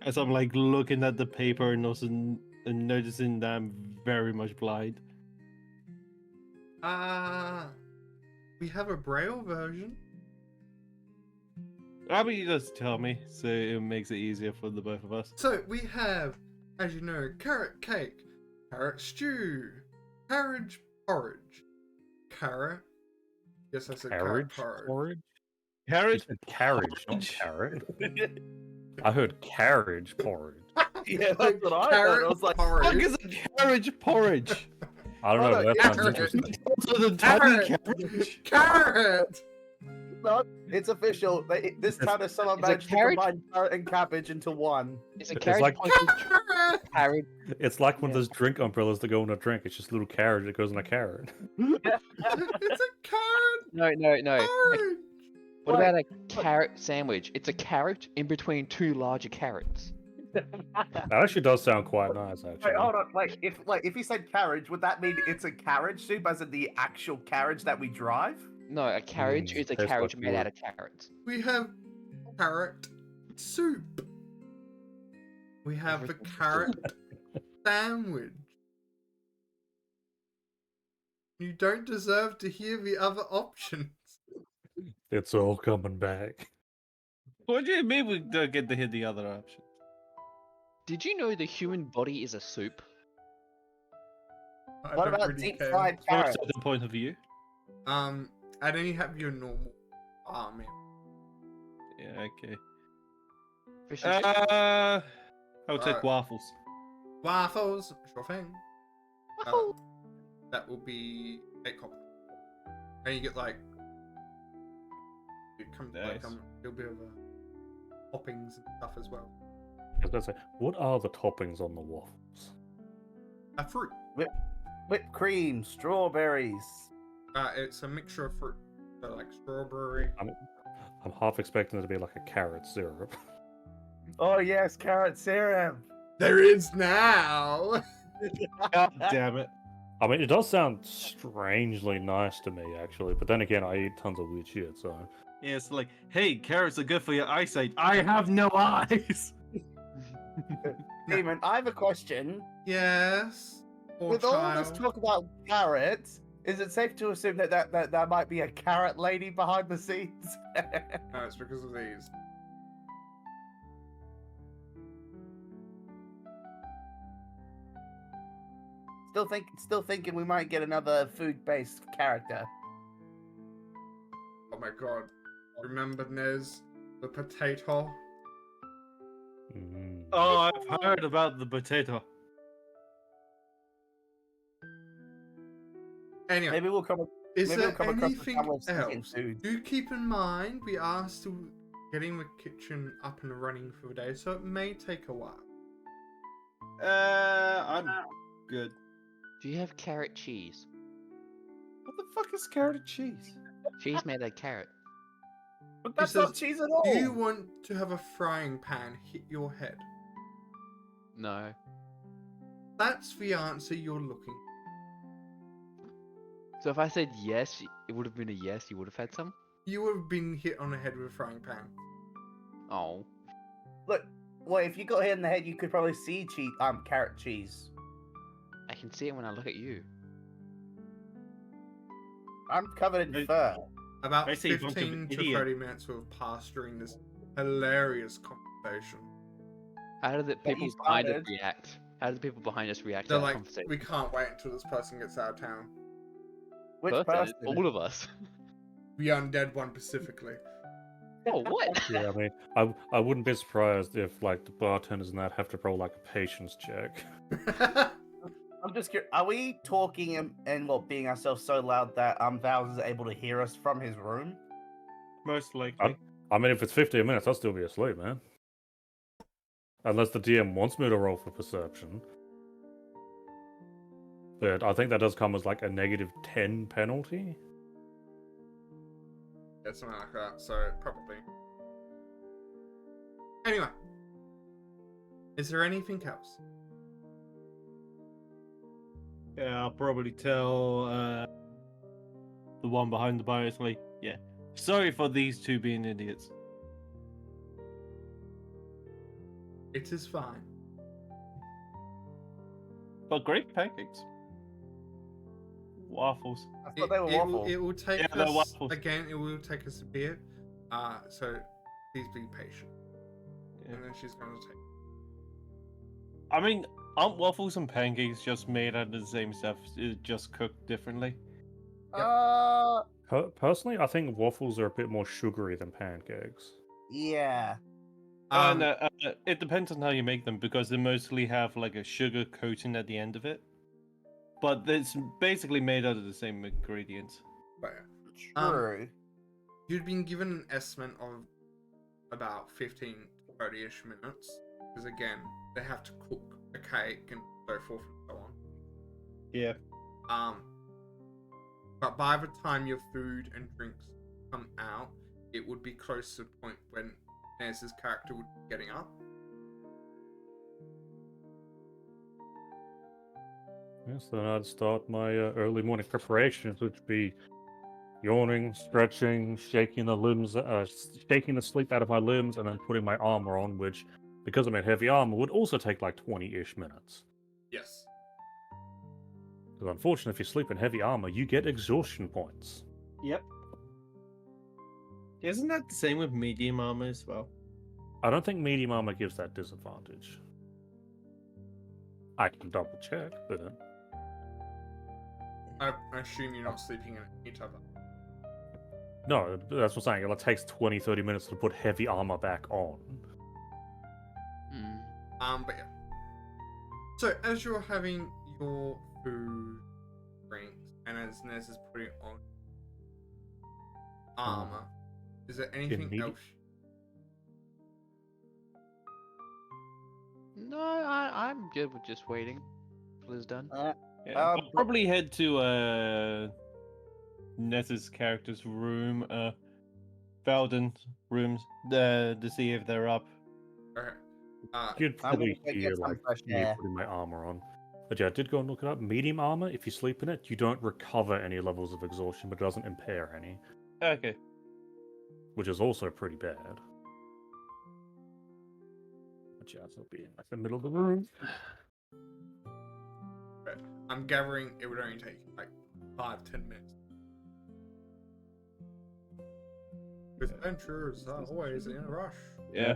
As I'm like looking at the paper and also and noticing that I'm very much blind. We have a braille version. How about you just tell me so it makes it easier for the both of us? So we have, as you know, carrot cake, carrot stew, carriage porridge, carrot. Yes, I said carrot Carriage? porridge. Porridge? You Carrot. said carriage, not carrot. I heard carriage porridge. Yeah, that's what I heard. I was like, Fuck porridge. is a carriage porridge? I don't know, Oh, no, but that sounds carrot. interesting. Also the tiny Carrot. carriage. Carrot. no, it's official. This town has somehow It's a managed to carrot- combine carrot and cabbage into one. It's a It's carriage like- porridge. Carrot. Carriage. It's like one of Yeah. those drink umbrellas that go in a drink. It's just a little carriage that goes in a carrot. It's a carrot No. porridge. What Wait, about a carrot sandwich? It's a carrot in between 2 larger carrots. That actually does sound quite nice, actually. Wait, hold on. Wait, if you said carriage, would that mean it's a carriage soup, as in the actual carriage that we drive? No, a carriage is a tastes carriage like made wood. out of carrots. We have carrot soup. We have the Everything. carrot sandwich. You don't deserve to hear the other options. It's all coming back. What do you mean we don't get to hit the other option? Did you know the human body is a soup? I What don't about really deep care. fried From a carrots? certain point of view. And then you have your normal meal. Yeah, okay. Fish and chips? I would take waffles. Waffles, sure thing. Waffle. That will be 8 copper. And you get like it comes like Nice. a little bit of toppings and stuff as well. I was going to say, what are the toppings on the waffles? A fruit. Whipped cream, strawberries. It's a mixture of fruit. So like strawberry. I'm half expecting it to be like a carrot syrup. Oh yes, carrot syrup. There is now. God damn it. I mean, it does sound strangely nice to me, actually. But then again, I eat tons of weird shit, so... Yeah, it's like, hey, carrots are good for your eyesight. I have no eyes. Demon, I have a question. Yes. Poor With all this child. talk about carrots, is it safe to assume that might be a carrot lady behind the scenes? No, it's because of these. Still thinking we might get another food-based character. Oh my god. Remember Nez? The potato? Mm. Oh, I've heard about the potato. Anyway, Maybe we'll come. is maybe there we'll come across a anything family of sentient else? food. Do keep in mind we are still getting the kitchen up and running for the day, so it may take a while. I'm good. Do you have carrot cheese? What the fuck is carrot and cheese? Cheese made of carrot. But He that's not says, cheese at all. Do you want to have a frying pan hit your head? No. That's the answer you're looking for. So if I said yes, it would have been a yes. You would have had some. You would have been hit on the head with a frying pan. Oh. Look, well, if you got hit in the head, you could probably see carrot cheese. I can see it when I look at you. I'm covered in Hey. fur. About I see a bunch of 15 to idiot. 30 minutes will have passed during this hilarious conversation. How did the But people you behind us started. react? How did the people behind us react They're to that like, conversation? we can't wait until this person gets out of town. Which Person, person? all of us. The undead one specifically. Oh, what? Yeah, I mean, I wouldn't be surprised if, like, the bartenders and that have to roll, like, a patience check. I'm just curious. Are we talking and being ourselves so loud that Vowels is able to hear us from his room? Most likely. I mean, if it's 15 minutes, I'll still be asleep, man. Unless the DM wants me to roll for perception. But I think that does come as, like, a negative 10 penalty. Yeah, something like that, so probably. Anyway. Is there anything else? Yeah, I'll probably tell the one behind the bar is like, yeah, sorry for these two being idiots. It is fine. But great pancakes. Waffles. I thought they were waffles. It will take Yeah, they're us waffles. again. It will take us a bit. So please be patient. Yeah. And then she's going to take. I mean, aren't waffles and pancakes just made out of the same stuff, just cooked differently? Personally, I think waffles are a bit more sugary than pancakes. Yeah. No, it depends on how you make them because they mostly have like a sugar coating at the end of it. But it's basically made out of the same ingredients. But, yeah. True. You'd been given an estimate of about 15 to 30-ish minutes. Because again, they have to cook a cake and so forth and so on. Yeah. But by the time your food and drinks come out, it would be close to the point when Nez's character would be getting up. Yes, then I'd start my early morning preparations, which would be yawning, stretching, shaking the limbs, shaking the sleep out of my limbs, and then putting my armor on, which because I'm in heavy armor, would also take like 20-ish minutes. Yes. Because unfortunately, if you sleep in heavy armor, you get exhaustion points. Yep. Isn't that the same with medium armor as well? I don't think medium armor gives that disadvantage. I can double check, but I assume you're not sleeping in each other. no, that's what I'm saying. It takes 20-30 minutes to put heavy armor back on. But yeah. So as you're having your food, drinks, and as Nez is putting on armor, is there anything medi- else? No, I'm good with just waiting till it's done. Yeah, I'll probably head to Ness's character's room, Valden's rooms, to see if they're up. Okay. You'd I'm gonna probably go hear get some like fresh me air. putting my armor on. But yeah, I did go and look it up. Medium armor, if you sleep in it, you don't recover any levels of exhaustion, but it doesn't impair any, Okay. which is also pretty bad. But yeah, so I'll be in like the middle of the room. I'm gathering it would only take like 5-10 minutes. Adventurers are always in a rush. Yeah.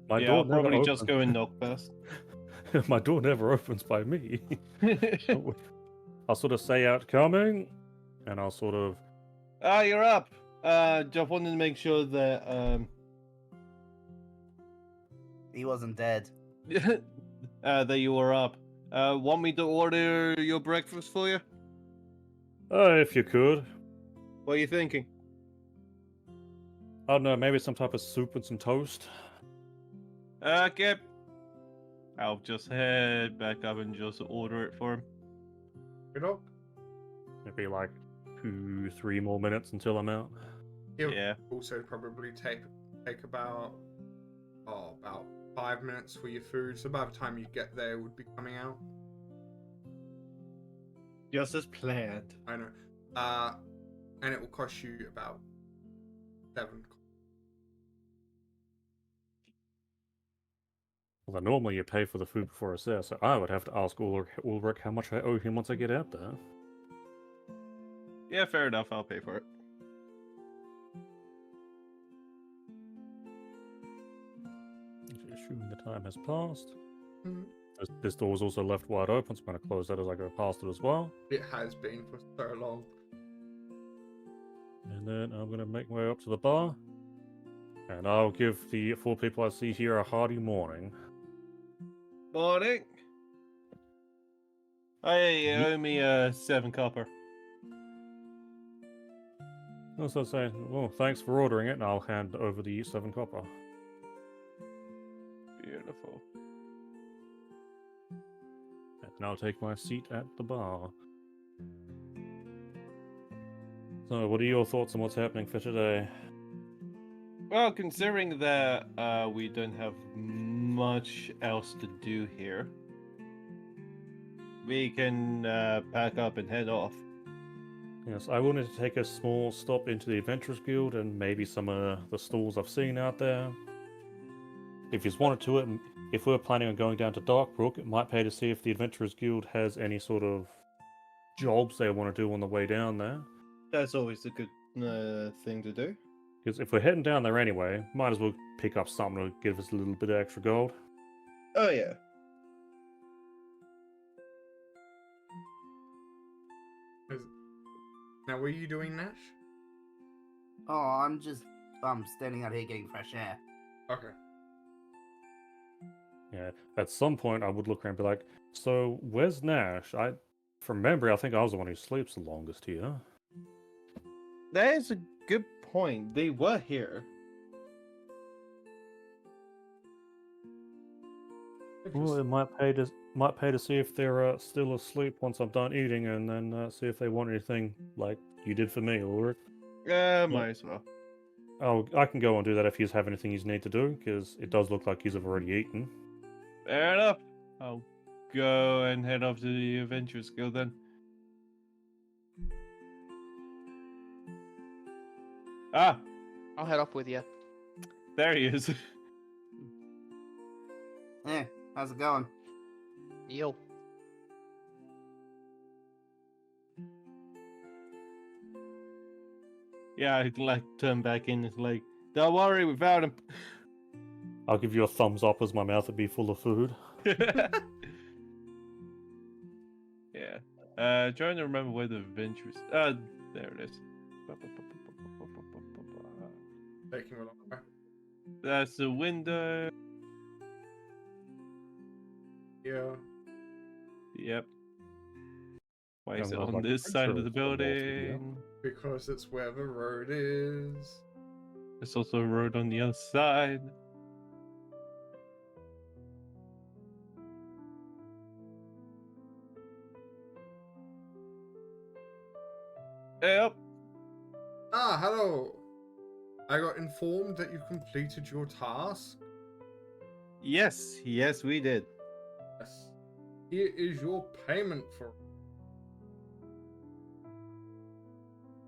My Yeah, door I'll never probably just opens. go and knock first. My door never opens by me. I'll sort of say outcoming, and I'll sort of Ah, you're up. Just wanted to make sure that He wasn't dead. that you were up. Want me to order your breakfast for you? if you could. What are you thinking? I don't know, maybe some type of soup and some toast. Okay. I'll just head back up and just order it for him. You know, Maybe like 2-3 more minutes until I'm out. it Yeah. also probably take about 5 minutes for your food. So by the time you get there, it would be coming out. Just as planned. I know. And it will cost you about 7. Well, normally you pay for the food before it's there, so I would have to ask Ulrich how much I owe him once I get out there. Yeah, fair enough. I'll pay for it. Assuming the time has passed. Mhm. This door is also left wide open, so I'm going to close that as I go past it as well. It has been for so long. And then I'm going to make my way up to the bar. And I'll give the 4 people I see here a hearty morning. Morning. Hey, you owe me 7 copper. Also say, well, thanks for ordering it, and I'll hand over the 7 copper. Beautiful. And I'll take my seat at the bar. So, what are your thoughts on what's happening for today? Well, considering that we don't have much else to do here, we can pack up and head off. Yes, I wanted to take a small stop into the Adventurers Guild and maybe some of the stalls I've seen out there. If you wanted to, if we're planning on going down to Darkbrook, it might pay to see if the Adventurers Guild has any sort of jobs they want to do on the way down there. That's always a good thing to do. Because if we're heading down there anyway, might as well pick up something to give us a little bit of extra gold. Oh, yeah. Now, what are you doing, Nash? Oh, I'm standing out here getting fresh air. Okay. Yeah, at some point I would look around and be like, so where's Nash? From memory, I think I was the one who sleeps the longest here. That is a good point. They were here. Well, it might pay to see if they're still asleep once I'm done eating, and then see if they want anything like you did for me, Ulrich. Might as well. Oh, I can go and do that if you have anything you need to do, because it does look like you've already eaten. Fair enough. I'll go and head off to the Adventurers Guild then. Ah, I'll head off with you. there he is. How's it going? Eel. Yeah, I can like turn back in. It's like, don't worry, we found him. I'll give you a thumbs up as my mouth would be full of food. Yeah. Trying to remember where the adventure is. There it is. Taking a long way. That's the window. Yeah. Yep. Why is it And I was on like, this I'm side sure of the it's the north here. building? Because it's where the road is. There's also a road on the other side. Yep. Ah, hello. I got informed that you completed your task. Yes, we did. Yes. Here is your payment for it.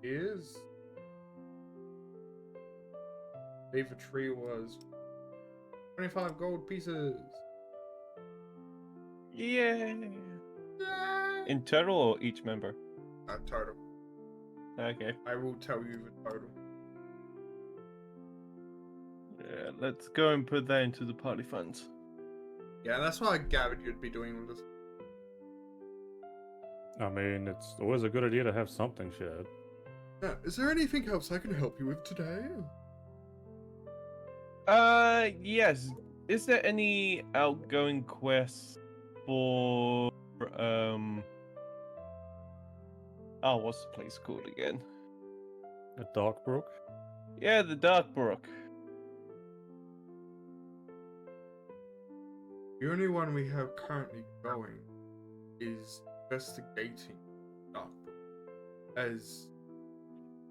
Is. I believe the tree was 25 gold pieces. Yeah. Yay! In total or each member? Total. Okay. I will tell you the total. Yeah, let's go and put that into the party funds. Yeah, that's what I gathered you'd be doing with this. I mean, it's always a good idea to have something shared. Yeah, is there anything else I can help you with today? Yes. Is there any outgoing quests for oh, what's the place called again? A Dark Brook? Yeah, the Dark Brook. The only one we have currently going is investigating Darkbrook, as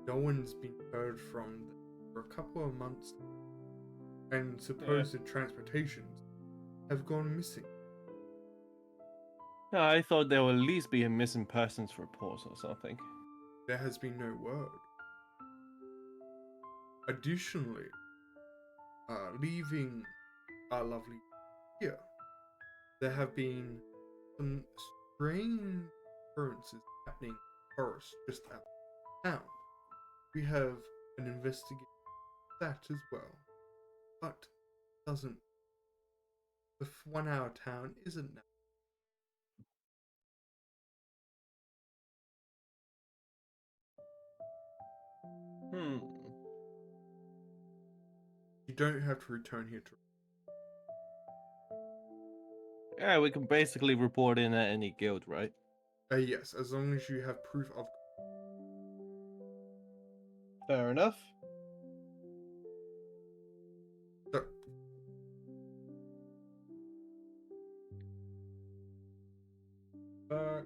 no one's been heard from them for a couple of months now, and supposed transportations have gone missing. No, I thought there would at least be a missing persons report or something. There has been no word. Additionally, leaving our lovely here, there have been some strange occurrences happening in the forest just out of town. We have an investigation that as well, but doesn't. The 1 hour town isn't now. You don't have to return here to. Yeah, we can basically report in at any guild, right? Yes, as long as you have proof of. Fair enough. So, uh,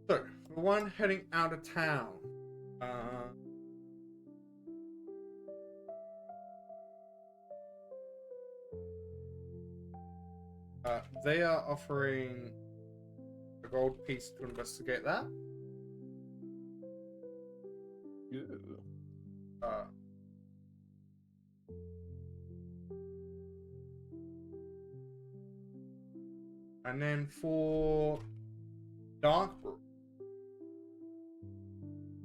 so the one heading out of town. They are offering a gold piece to investigate that. Uh, and then for Darkbrook,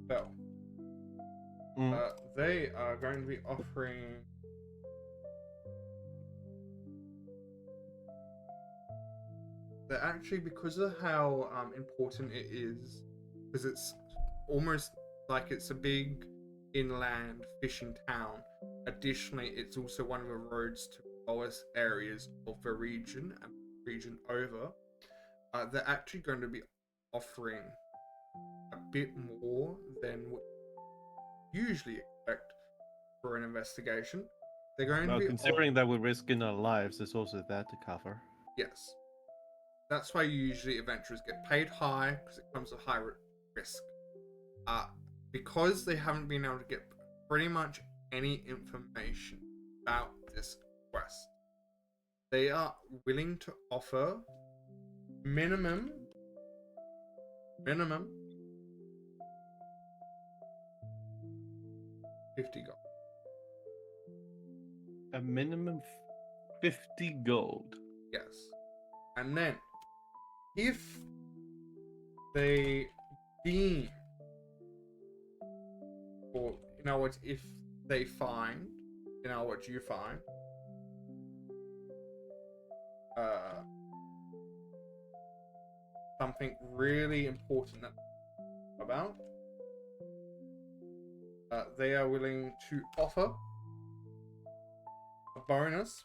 well, they are going to be offering. They're actually, because of how important it is, because it's almost like it's a big inland fishing town. Additionally, it's also one of the roads to the lowest areas of the region and region over. They're actually going to be offering a bit more than what you usually expect for an investigation. They're going Well, to be considering that we're risking our lives, there's also that to cover. yes. That's why usually adventurers get paid high, because it comes with high risk. Because they haven't been able to get pretty much any information about this quest, they are willing to offer minimum 50 gold. A minimum 50 gold. Yes. And then, if they deem, or you know what, if they find, you know what you find, something really important that about, they are willing to offer a bonus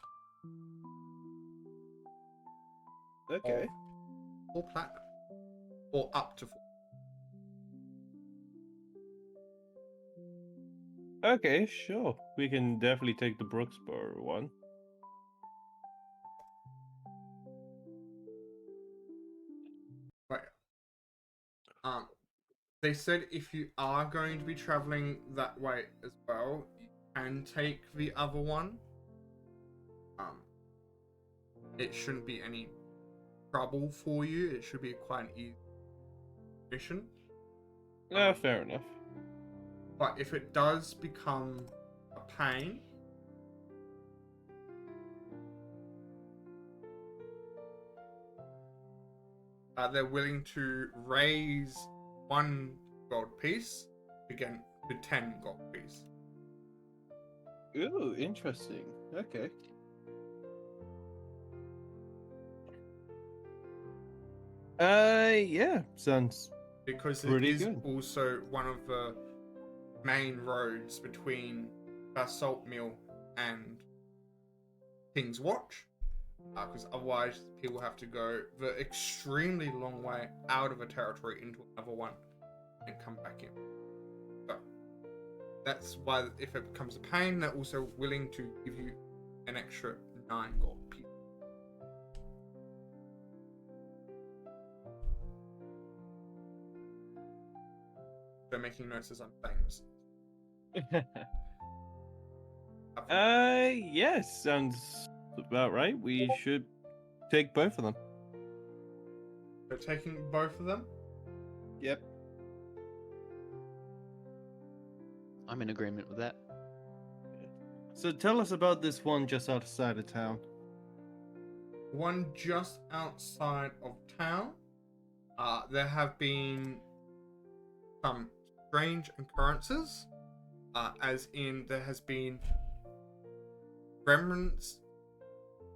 Okay. of 4 platinum, or up to 4. Okay, sure. We can definitely take the Brooksboro one. Right. They said if you are going to be traveling that way as well, you can take the other one. It shouldn't be any trouble for you. It should be quite an easy mission. Fair enough. But if it does become a pain, they're willing to raise 1 gold piece again to 10 gold piece. Ooh, interesting. Okay. Yeah, sounds Because it pretty is good. also one of the main roads between Basaltmill and King's Watch. Because otherwise people have to go the extremely long way out of a territory into another one and come back in. So that's why if it becomes a pain, they're also willing to give you an extra 9 gold piece. So making notes as I'm saying this. Yes, sounds about right. We should take both of them. So taking both of them. Yep. I'm in agreement with that. So tell us about this one just outside of town. One just outside of town. There have been some strange occurrences, as in there has been remnants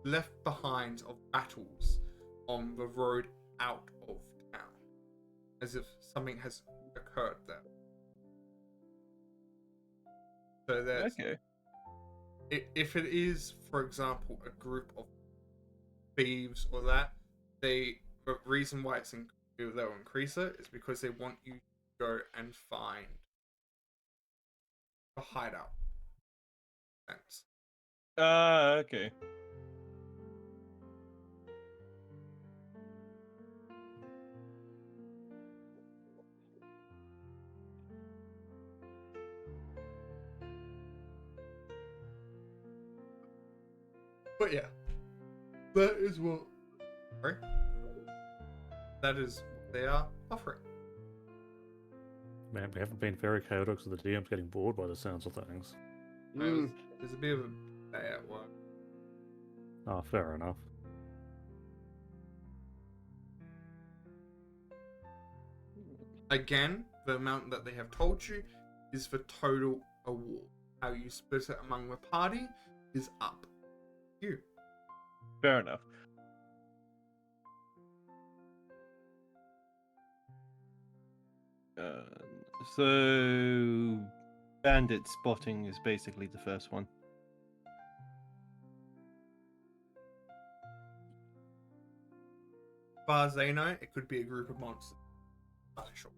left behind of battles on the road out of town, as if something has occurred there. So there's, Okay. if it is, for example, a group of thieves or that, the reason why they'll increase it is because they want you to go and find a hideout. Sense. Okay. But yeah, that is what. Sorry? That is what they are offering. Man, we haven't been very chaotic, so the DM's getting bored by the sounds of things. There's a bit of a day at work. Ah, fair enough. Again, the amount that they have told you is the total award. How you split it among the party is up to you. Fair enough. So bandit spotting is basically the first one. As far as they know, it could be a group of monsters. Not sure.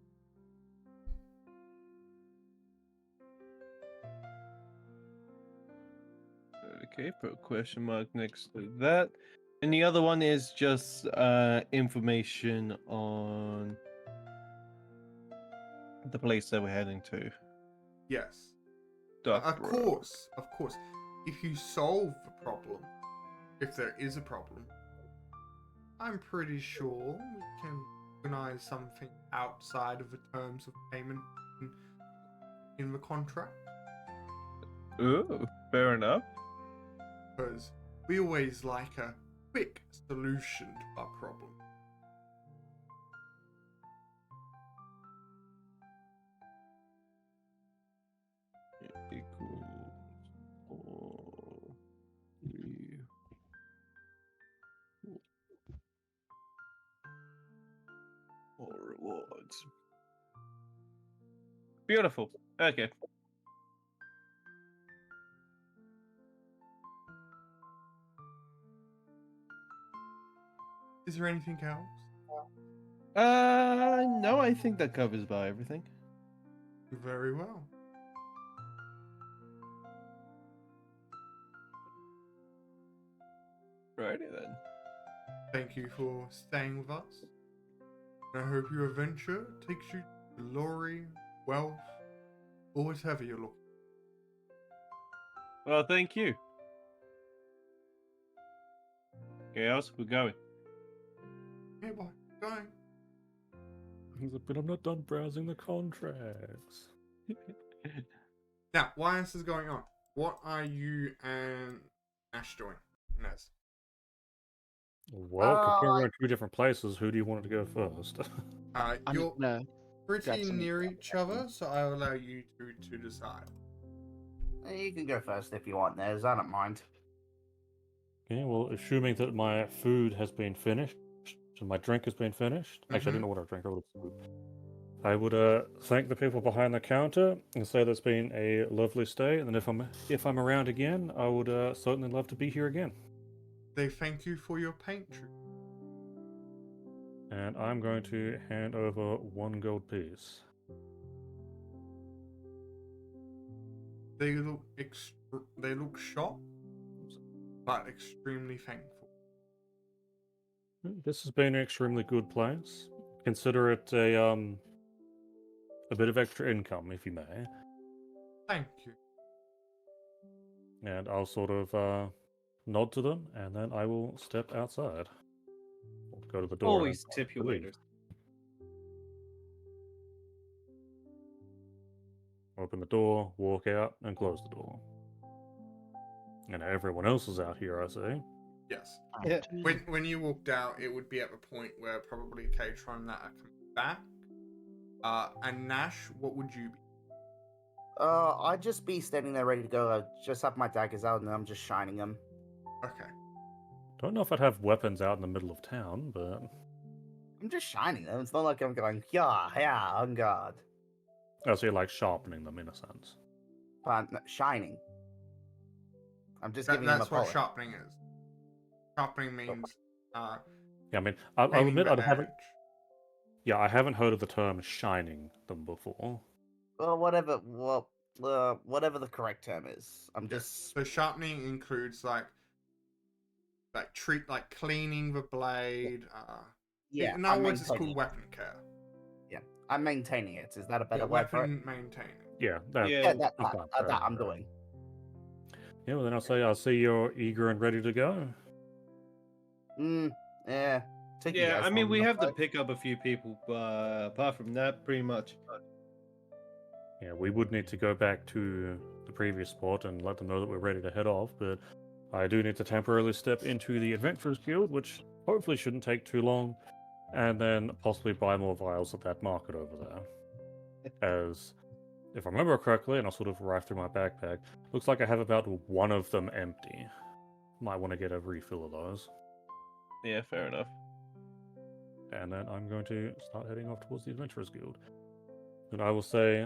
Okay, put a question mark next to that. And the other one is just information on the place that we're heading to. Yes. Duck Of Bro. course, of course. If you solve the problem, if there is a problem, I'm pretty sure we can organize something outside of the terms of payment in the contract. Ooh, fair enough. because we always like a quick solution to our problem. Equals 3. More rewards. Beautiful. Okay. Is there anything else? No, I think that covers about everything. Very well. Righty then. Thank you for staying with us. And I hope your adventure takes you to glory, wealth, or whatever you're looking. Well, thank you. Chaos, we're going. Hey, boy, going. But I'm not done browsing the contracts. Now, while this is going on, what are you and Ash doing? Nez. Well, comparing we're in 2 different places, who do you want to go first? I'm You're gonna pretty grab some- near each other, so I will allow you to decide. You can go first if you want, Nez. I don't mind. Okay, well, assuming that my food has been finished and my drink has been finished. Actually, I didn't know what I drank. I would thank the people behind the counter and say that's been a lovely stay. And then if I'm around again, I would certainly love to be here again. They thank you for your paintry. And I'm going to hand over 1 gold piece. They look shocked, but extremely thankful. This has been an extremely good place. Consider it a bit of extra income, if you may. Thank you. And I'll sort of nod to them, and then I will step outside. Or go to the door. Always and tip your leave. waiters. Open the door, walk out, and close the door. And everyone else is out here, I see. Yes. Yeah. When you walked out, it would be at the point where probably Katron and that are coming back. And Nash, what would you be? I'd just be standing there ready to go. I just have my daggers out and I'm just shining them. Okay. Don't know if I'd have weapons out in the middle of town, but I'm just shining them. It's not like I'm going, yeah, on guard. I see, like sharpening them in a sense. But shining. I'm just giving them a That's what polish. sharpening is. Sharpening means Yeah, I mean, I'll painting admit the I haven't. edge. Yeah, I haven't heard of the term shining them before. Well, whatever the correct term is. I'm just So sharpening includes like cleaning the blade. yeah. In I'm other words, it's maintaining called it. weapon care. I'm maintaining it. Is that a better Yeah, word for it? weapon maintaining. Yeah, Yeah, that that's fine. I'm doing. Yeah, well then I see you're eager and ready to go. Yeah. Took you Yeah, guys I mean, long we enough, have to right? pick up a few people, but apart from that, pretty much. Yeah, we would need to go back to the previous spot and let them know that we're ready to head off, but I do need to temporarily step into the Adventurers Guild, which hopefully shouldn't take too long, and then possibly buy more vials at that market over there. As, if I remember correctly, and I'll sort of rifle through my backpack, looks like I have about 1 of them empty. Might want to get a refill of those. Yeah, fair enough. And then I'm going to start heading off towards the Adventurers Guild. And I will say,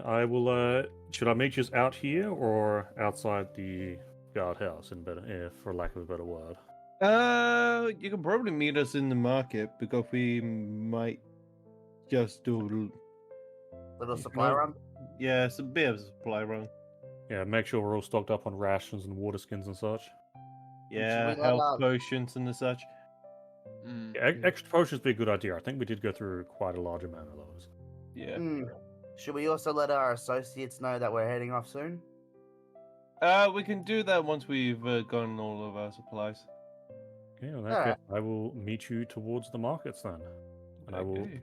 should I meet you out here or outside the guardhouse, for lack of a better word? You can probably meet us in the market because we might just do. Little supply run. Yeah, it's a bit of a supply run. Yeah, make sure we're all stocked up on rations and water skins and such. Yeah, we let health out- potions and the such. Yeah, extra potions would be a good idea. I think we did go through quite a large amount of those. Yeah. Should we also let our associates know that we're heading off soon? We can do that once we've gotten all of our supplies. Okay, in that case, I will meet you towards the markets then. And I will Okay.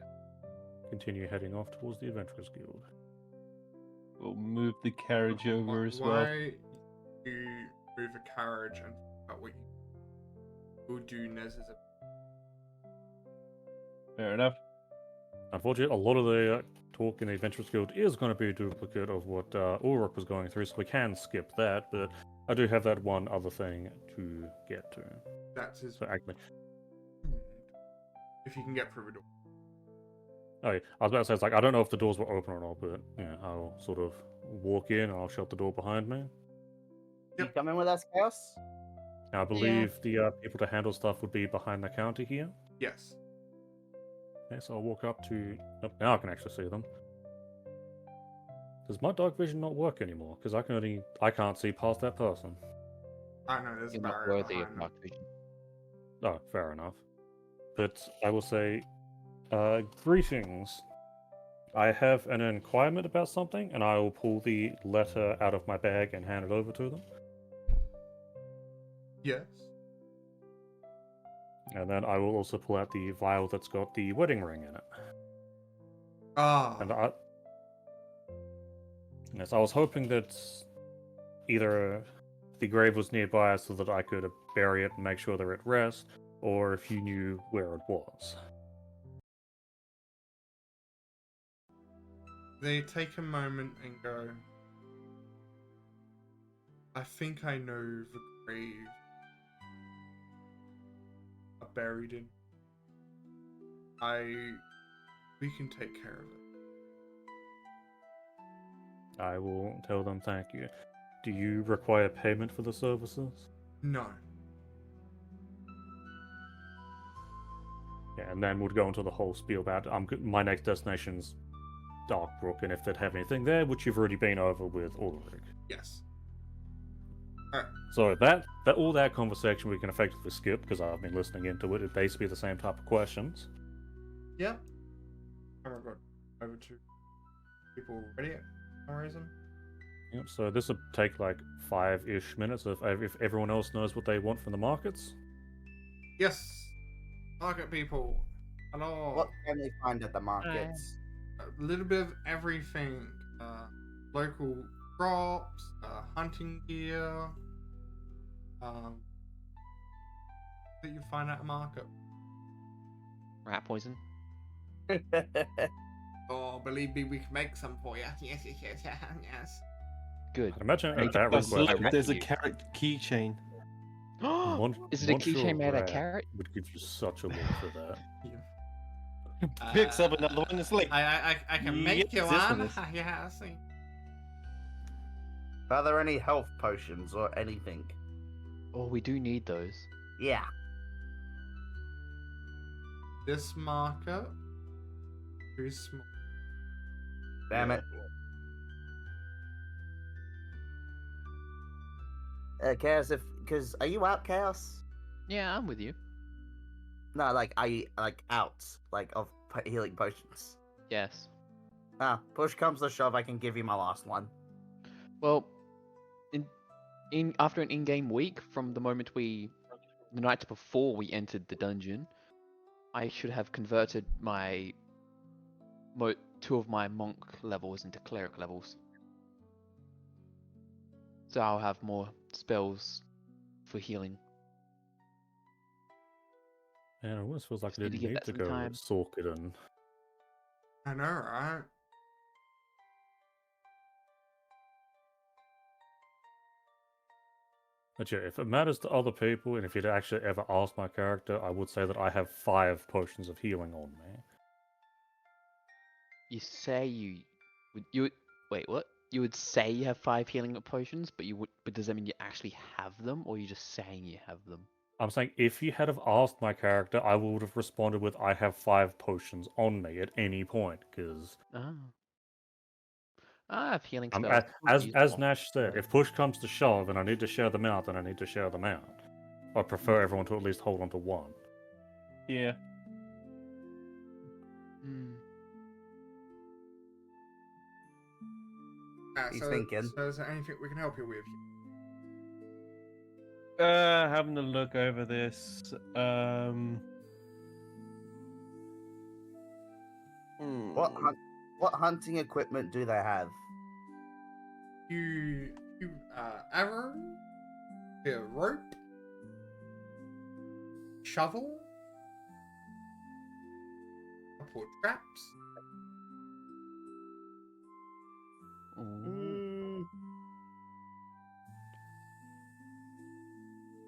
continue heading off towards the Adventurers Guild. We'll move the carriage over as well. Why you move a carriage and about what you will do as a Fair enough. Unfortunately, a lot of the talk in the Adventurers Guild is going to be a duplicate of what Ulrich was going through, so we can skip that, but I do have that one other thing to get to. that's his. So actually, If you can get through the door. oh yeah, I was about to say, it's like, I don't know if the doors were open or not, but yeah, I'll sort of walk in and I'll shut the door behind me. You coming with us, Chaos? And I believe the people to handle stuff would be behind the counter here. Yes. Okay, so I'll walk up to... Oh, now I can actually see them. Does my dark vision not work anymore? Because I can't see past that person. I know there's a You're not barrier worthy of behind them. dark vision. Oh, fair enough. But I will say, greetings. I have an inquirement about something, and I will pull the letter out of my bag and hand it over to them. Yes. And then I will also pull out the vial that's got the wedding ring in it. Ah. And yes, I was hoping that either the grave was nearby so that I could bury it and make sure they're at rest, or if you knew where it was. They take a moment and go, I think I know the grave are buried in. We can take care of it. I will tell them thank you. Do you require payment for the services? No. Yeah, and then we'd go into the whole spiel about my next destination's Darkbrook, and if they'd have anything there, which you've already been over with Ulrich. Yes. So all that conversation we can effectively skip because I've been listening into it. It'd basically be the same type of questions. Yep. Oh my god. Over to people ready for some reason. Yep. So this would take like 5-ish minutes if everyone else knows what they want from the markets. Yes. Market people. Hello. What can we find at the markets? A little bit of everything. Local crops, hunting gear. That you find at a market. Rat poison. Oh, believe me, we can make some for you. Yes, yes, yes, yes. Good. I'd imagine Make at that it request, look like There's a you. carrot keychain. Is it a keychain made of Rat carrot? would give you such a look for that. Picks up another one. It's like, I can make you yes, this one one. is. Yeah, I see. Are there any health potions or anything? Oh, we do need those. Yeah. This market very small. Damn it. Chaos, are you out, Chaos? Yeah, I'm with you. No, like, are you, like, out, like, of healing potions? Yes. Push comes to shove, I can give you my last one. Well, after an in-game week from the moment the night before we entered the dungeon, I should have converted my 2 of my monk levels into cleric levels. So I'll have more spells for healing. Man, it almost feels like Just I need to didn't give need that to some go time. Sorkiden. I know, right? But yeah, if it matters to other people, and if you'd actually ever asked my character, I would say that I have 5 potions of healing on me. You say wait, what? You would say you have 5 healing potions, but does that mean you actually have them, or are you just saying you have them? I'm saying if you had have asked my character, I would have responded with, I have 5 potions on me at any point, because... I have healing spells. As Nash said, if push comes to shove and I need to share them out, then I need to share them out. I prefer everyone to at least hold on to one. Yeah. He's thinking. So is there anything we can help you with? Having a look over this. What hunting equipment do they have? Arrow, a rope, shovel. Couple of traps. Ooh.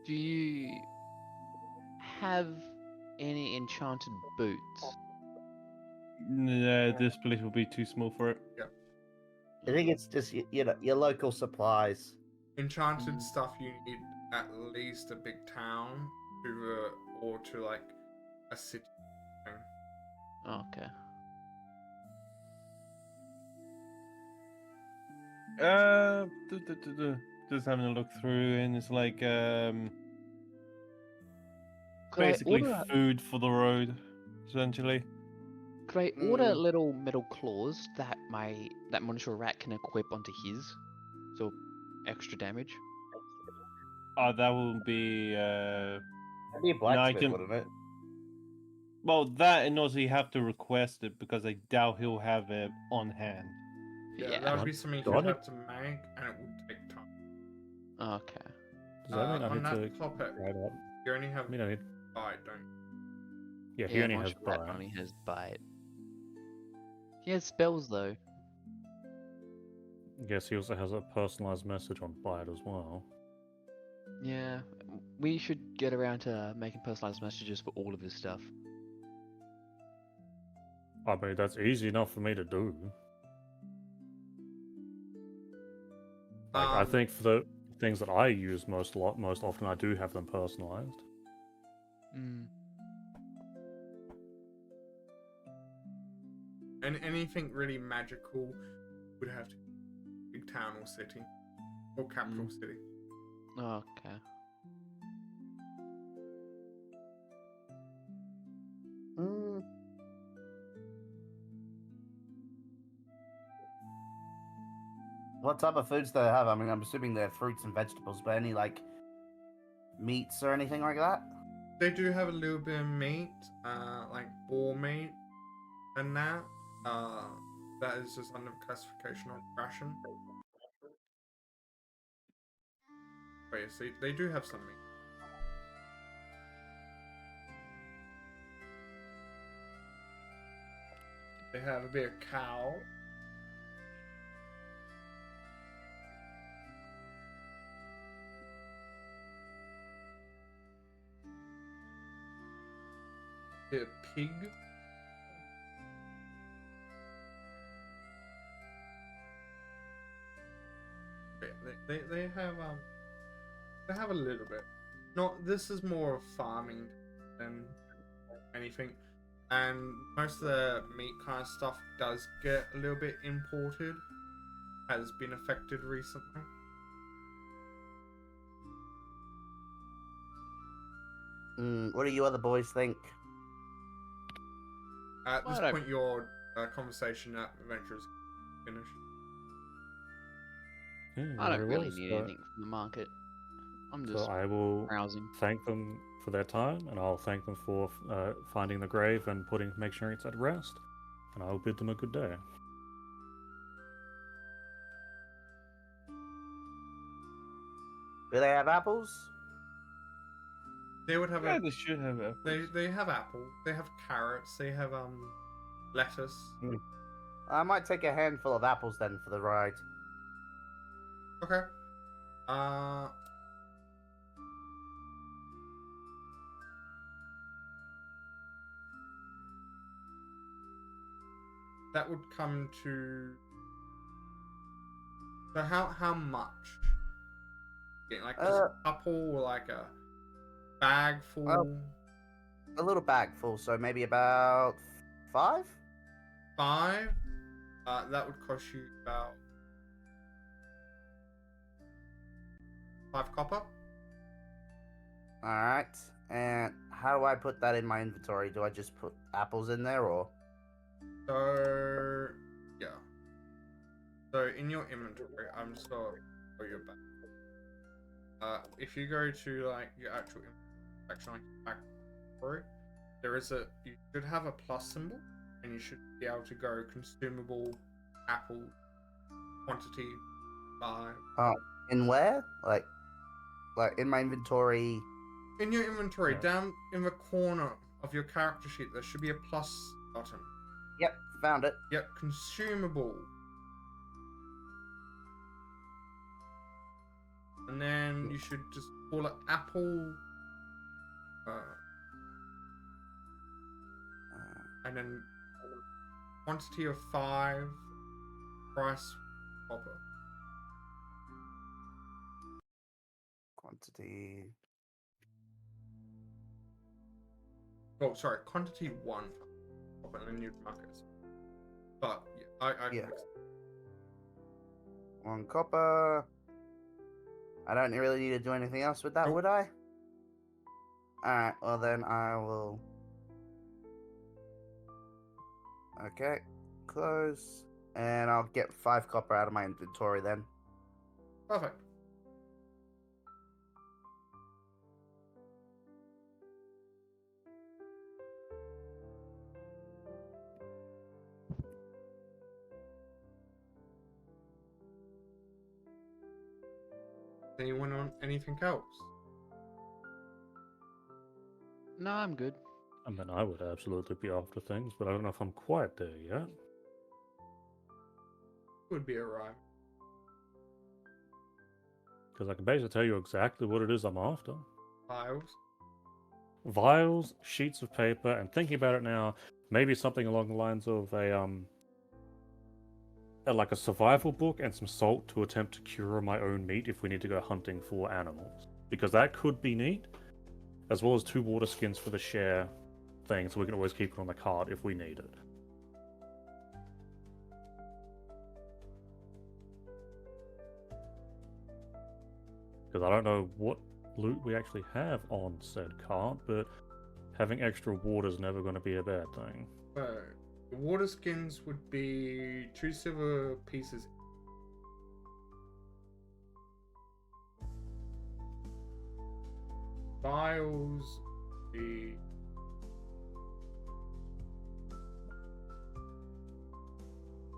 Do you have any enchanted boots? Nah, this place will be too small for it. I think it's just your local supplies. Enchanted stuff you need at least a big town to or to like a city thing. Okay. Just having a look through, and it's like Could I basically order? food for the road, essentially. Could I order Mm. little metal claws that that monitor rat can equip onto his, so extra damage? That will be That'd be a I blacksmith, can- wouldn't it? well, that, and also you have to request it because I doubt he'll have it on hand. Yeah, that would be Got- something got you'd it. have to make, and it would take time. Okay. Does that mean I On need to that topic, try it out? you only have I mean, I need. bite, don't you? Yeah, he only has monitor rat bite. only has bite. He has spells though. Guess he also has a personalized message on bite as well. Yeah, we should get around to making personalized messages for all of his stuff. I mean, that's easy enough for me to do. Like, I think for the things that I use most often, I do have them personalized. Mm. And anything really magical would have to be big town or city or capital city. Okay. Mm. What type of foods do they have? I mean, I'm assuming they're fruits and vegetables, but any like meats or anything like that? They do have a little bit of meat, like boar meat, and that. That is just under classification on ration. But yeah, see, they do have some meat. They have a bit of cow. Bit of pig. Yeah, they have a little bit. Not this is more of farming than anything, and most of the meat kind of stuff does get a little bit imported. Has been affected recently. What do you other boys think? At this I don't- point, your conversation at Adventure is finished. Yeah, I don't very really well. need So, anything from the market. I'm so just I will browsing. thank them for their time, and I'll thank them for finding the grave and making sure it's at rest. And I'll bid them a good day. Do they have apples? They would have Yeah, they should have it. they have apples, they have carrots, they have lettuce. I might take a handful of apples then for the ride. Okay. Uh. That would come to. So how much? Yeah, like just a couple or like a bag full? A little bag full, so maybe about 5? 5? That would cost you about 5 copper. Alright. And how do I put that in my inventory? Do I just put apples in there or? So yeah. So in your inventory, I'm just gonna go your back. If you go to like your actual section, like back inventory, there is you should have a plus symbol, and you should be able to go consumable, apple, quantity, 5. In where? Like in my inventory. In your inventory, Yeah. down in the corner of your character sheet, there should be a plus button. Yep, found it. Yep, consumable. And then you should just call it apple. And then quantity of 5, price copper. Quantity. Oh, sorry, quantity 1 copper, and then you'd mark it. But yeah, I can Yeah. fix it. 1 copper. I don't really need to do anything else with that, Nope. would I? Alright, well then I will... Okay, close. And I'll get 5 copper out of my inventory then. Perfect. Anyone on anything else? No, I'm good. I mean, I would absolutely be after things, but I don't know if I'm quite there yet. Would be alright. Because I can basically tell you exactly what it is I'm after. Files. Vials, sheets of paper, and thinking about it now, maybe something along the lines of like a survival book and some salt to attempt to cure my own meat if we need to go hunting for animals. Because that could be neat. As well as 2 water skins for the share thing, so we can always keep it on the cart if we need it. Because I don't know what loot we actually have on said cart, but having extra water is never going to be a bad thing. So, the water skins would be 2 silver pieces. Vials would be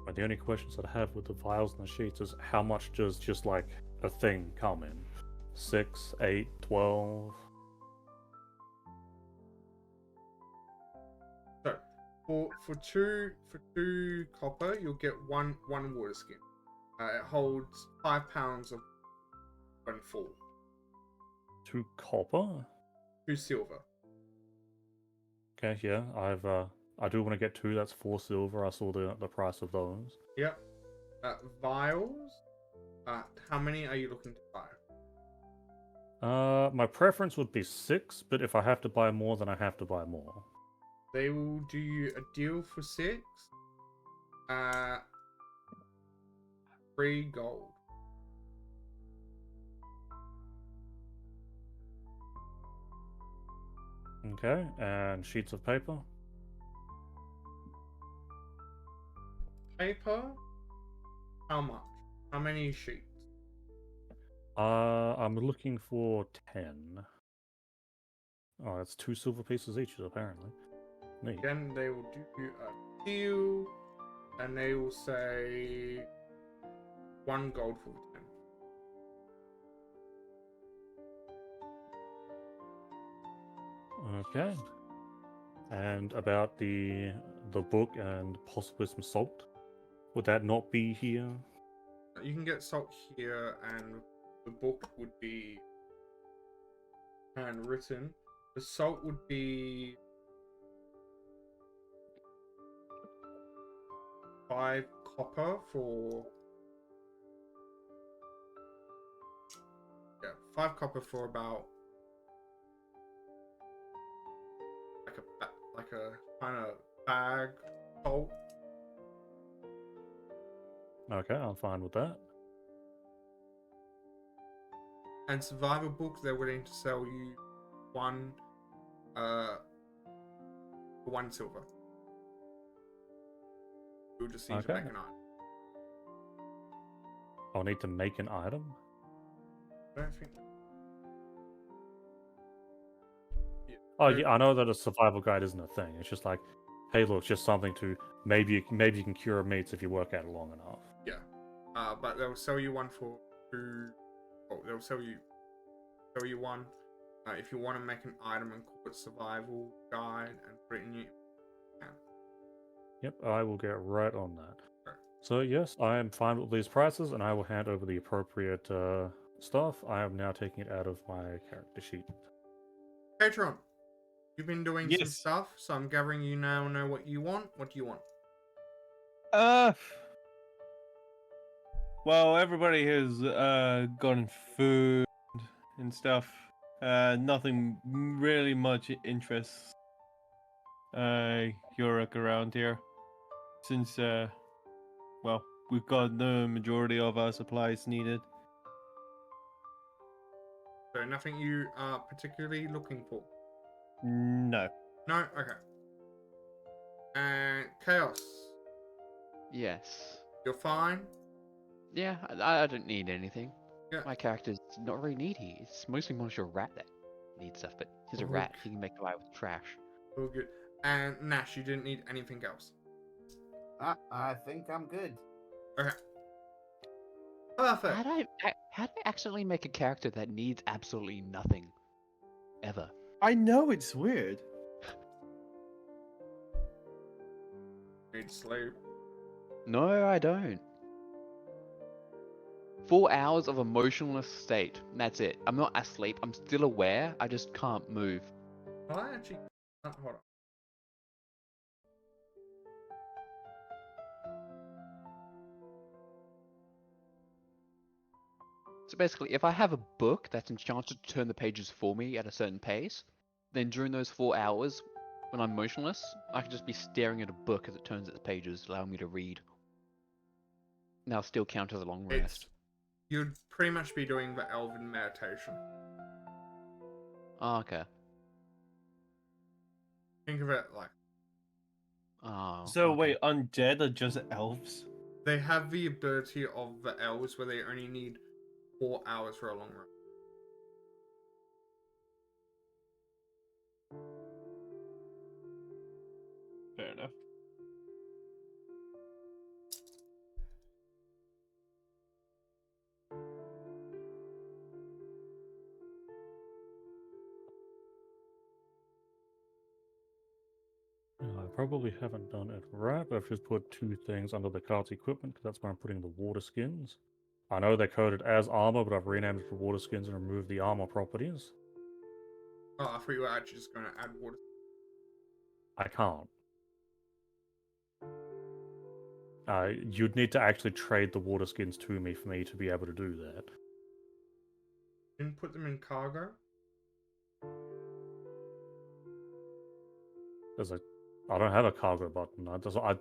But the only questions that I have with the vials and the sheets is how much does just like a thing come in? 6, 8, 12? so for two copper, you'll get one water skin. It holds 5 pounds of when full. 2 copper? 2 silver. Okay, yeah, I do want to get 2. That's 4 silver. I saw the price of those. Yep. Vials. How many are you looking to buy? My preference would be 6, but if I have to buy more, then I have to buy more. They will do you a deal for 6. 3 gold. Okay, and sheets of paper. Paper. How much? How many sheets? I'm looking for 10. Oh, that's 2 silver pieces each, apparently. Neat. Then they will do you a deal, and they will say 1 gold for the 10. Okay. And about the book and possibly some salt. Would that not be here? You can get salt here, and the book would be handwritten. The salt would be 5 copper for 5 copper for about like a kind of bag salt. Okay, I'm fine with that. And survival books, they're willing to sell you 1 for 1 silver. You'll just need to Okay. make an item. I'll need to make an item. I don't think. Oh yeah, I know that a survival guide isn't a thing. It's just like, hey, look, just something to maybe you can cure meats if you work at it long enough. Yeah. But they'll sell you 1 for 2. Oh, they'll sell you 1 if you want to make an item and call it survival guide and put it in your Yep, I will get right on that. Sure. So yes, I am fine with these prices, and I will hand over the appropriate stuff. I am now taking it out of my character sheet. Patron, you've been doing some Yes. stuff, so I'm gathering you now know what you want. What do you want? Well, everybody has gotten food and stuff. Nothing really much interests Yorick around here, since well, we've got the majority of our supplies needed. So nothing you are particularly looking for. No. No, okay. And Chaos, Yes. you're fine. Yeah, I don't need anything. Yeah. My character's not very needy. It's mostly Monsieur Rat that needs stuff, but he's a Oh, rat. look. He can make away with trash. All good. And Nash, you didn't need anything else. I think I'm good. Okay. Perfect. How do I accidentally make a character that needs absolutely nothing? Ever. I know it's weird. Need sleep. No, I don't. 4 hours of emotionless state. That's it. I'm not asleep. I'm still aware. I just can't move. I actually. Hold on. So basically, if I have a book that's enchanted to turn the pages for me at a certain pace, then during those 4 hours, when I'm motionless, I can just be staring at a book as it turns its pages, allowing me to read. And I'll still count as a long rest. You'd pretty much be doing the elven meditation. Oh, okay. Think of it like Oh. So okay. wait, undead are just elves? they have the ability of the elves where they only need 4 hours for a long run. Fair enough. I probably haven't done it right, but I've just put 2 things under the cart's equipment, because that's where I'm putting the water skins. I know they're coded as armor, but I've renamed it for water skins and removed the armor properties. Oh, I thought you were actually just going to add water. I can't. You'd need to actually trade the water skins to me for me to be able to do that. Didn't put them in cargo. I don't have a cargo button.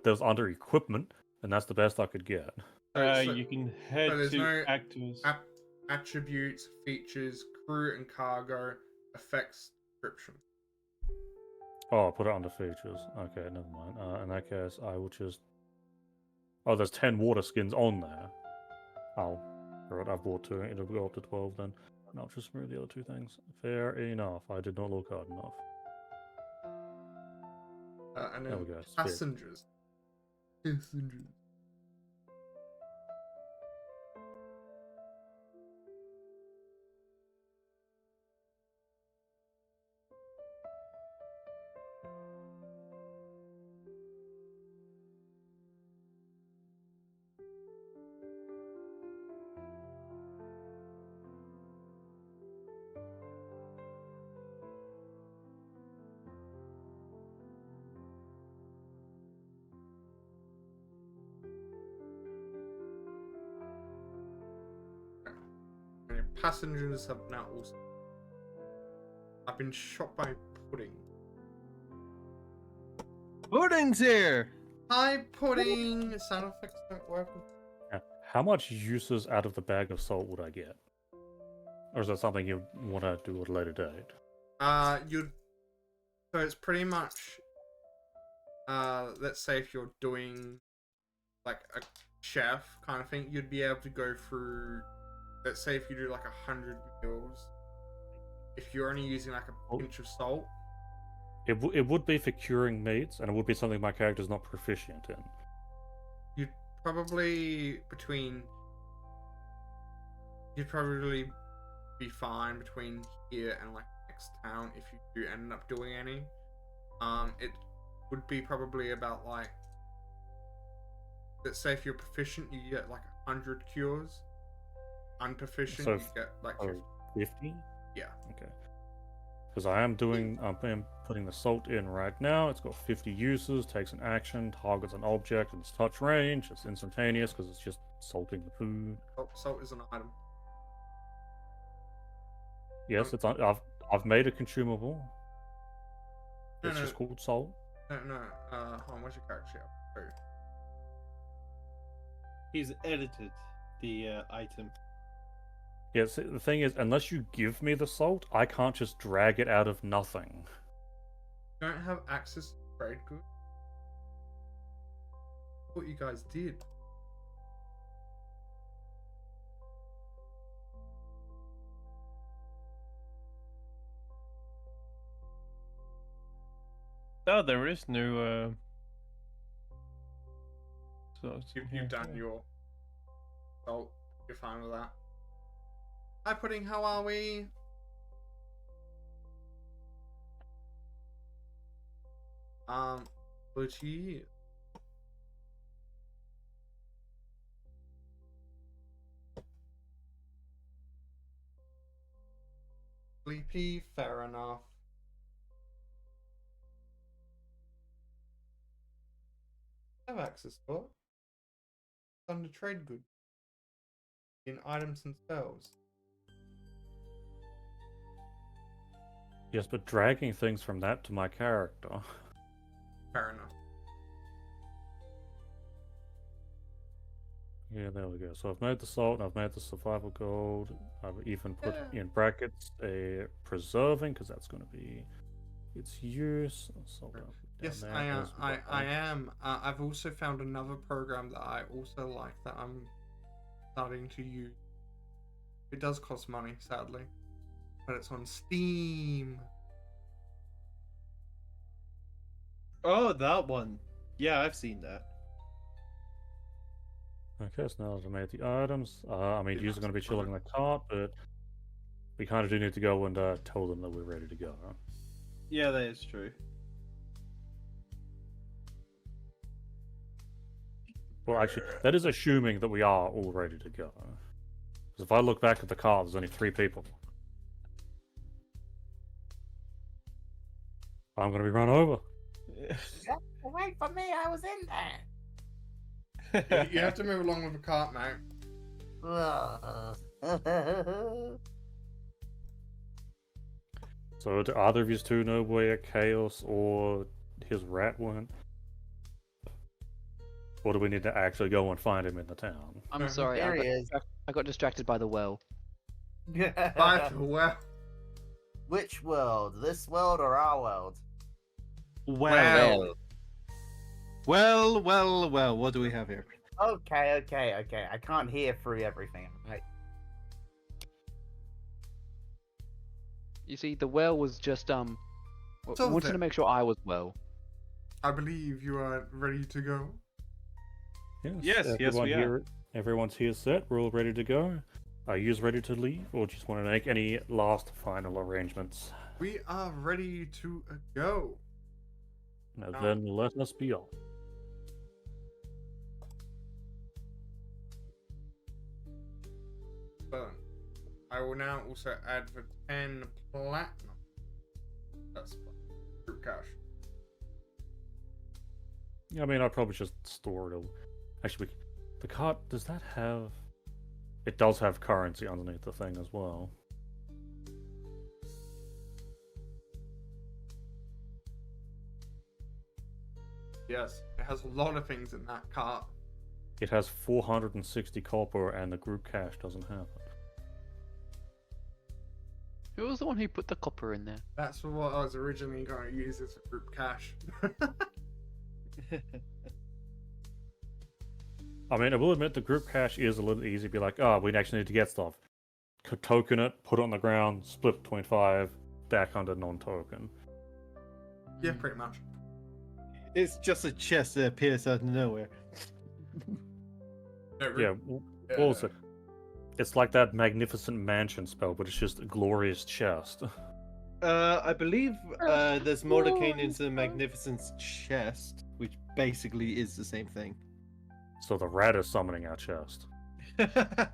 There's under equipment, and that's the best I could get. You can head there's to no actors. Attributes, features, crew and cargo, effects, description. Oh, I'll put it under features. Okay, never mind. In that case, I will just... Oh, there's 10 water skins on there. Oh, right, I've bought 2. It'll go up to 12 then. And I'll just remove the other 2 things. Fair enough. I did not look hard enough. And There then we go. passengers. Passengers. And your passengers have now also. I've been shot by pudding. Pudding's here! Hi, pudding! Sound effects don't work. Yeah. How much uses out of the bag of salt would I get? Or is that something you want to do at a later date? So it's pretty much, let's say if you're doing like a chef kind of thing, you'd be able to go through, let's say if you do like 100 meals, if you're only using like a pinch of salt. It would be for curing meats, and it would be something my character's not proficient in. You'd probably be fine between here and like next next town if you do end up doing any. It would be probably about like, let's say if you're proficient, you get like 100 cures. Unproficient, So you get like 50. 50? Yeah. Okay. Because I'm putting the salt in right now. It's got 50 uses, takes an action, targets an object, and it's touch range. It's instantaneous because it's just salting the food. Oh, salt is an item. Yes, it's I've made it consumable. No, It's no. just called salt. No. Hold on, where's your character sheet? Oh. He's edited the item. Yes, the thing is, unless you give me the salt, I can't just drag it out of nothing. You don't have access to trade goods? What you guys did. Oh, there is no. So You've done your salt. You're fine with that. Hi, Pudding, how are we? Butchie. Sleepy, fair enough. I have access to it. It's under trade goods. In items and spells. Yes, but dragging things from that to my character. Fair enough. Yeah, there we go. So I've made the salt and I've made the survival gold. I've even put Yeah. in brackets a preserving because that's going to be its use. Salt down Yes, there, I am. as we got I that. am. I've also found another program that I also like that I'm starting to use. It does cost money, sadly, but it's on Steam. Oh, that one. Yeah, I've seen that. Okay, so now that I've made the items, I mean, Pretty users are going to be much. chilling in the cart, but we kind of do need to go and tell them that we're ready to go. Yeah, that is true. Well, actually, that is assuming that we are all ready to go. Because if I look back at the cart, there's only 3 people. I'm going to be run over. Wait for me, I was in there. You have to move along with the cart, mate. So do either of you two know where Chaos or his rat went? Or do we need to actually go and find him in the town? I'm sorry, There he is. I got distracted by the well. Bye for well. Which world? This world or our world? Well. Well, what do we have here? Okay. I can't hear through everything. Right. You see, the well was just So wanted to then- make sure I was well. I believe you are ready to go. Yes, everyone we are. here, everyone's here set. We're all ready to go. Are you ready to leave, or just want to make any last final arrangements? We are ready to go. Now then, let us be off. So, I will now also add the 10 platinum. That's group cash. Yeah, I mean, I'd probably just store it. Actually, the cart, does that have... It does have currency underneath the thing as well. Yes, it has a lot of things in that cart. It has 460 copper, and the group cash doesn't have it. Who was the one who put the copper in there? That's what I was originally going to use as a group cash. I mean, I will admit the group cash is a little easy. Be like, oh, we actually need to get stuff. Token it, put it on the ground, split between 5, back under non-token. Yeah, pretty much. It's just a chest that appears out of nowhere. Yeah, also, it's like that magnificent mansion spell, but it's just a glorious chest. I believe there's Mordecai in the Magnificent's chest, which basically is the same thing. So the rat is summoning our chest. I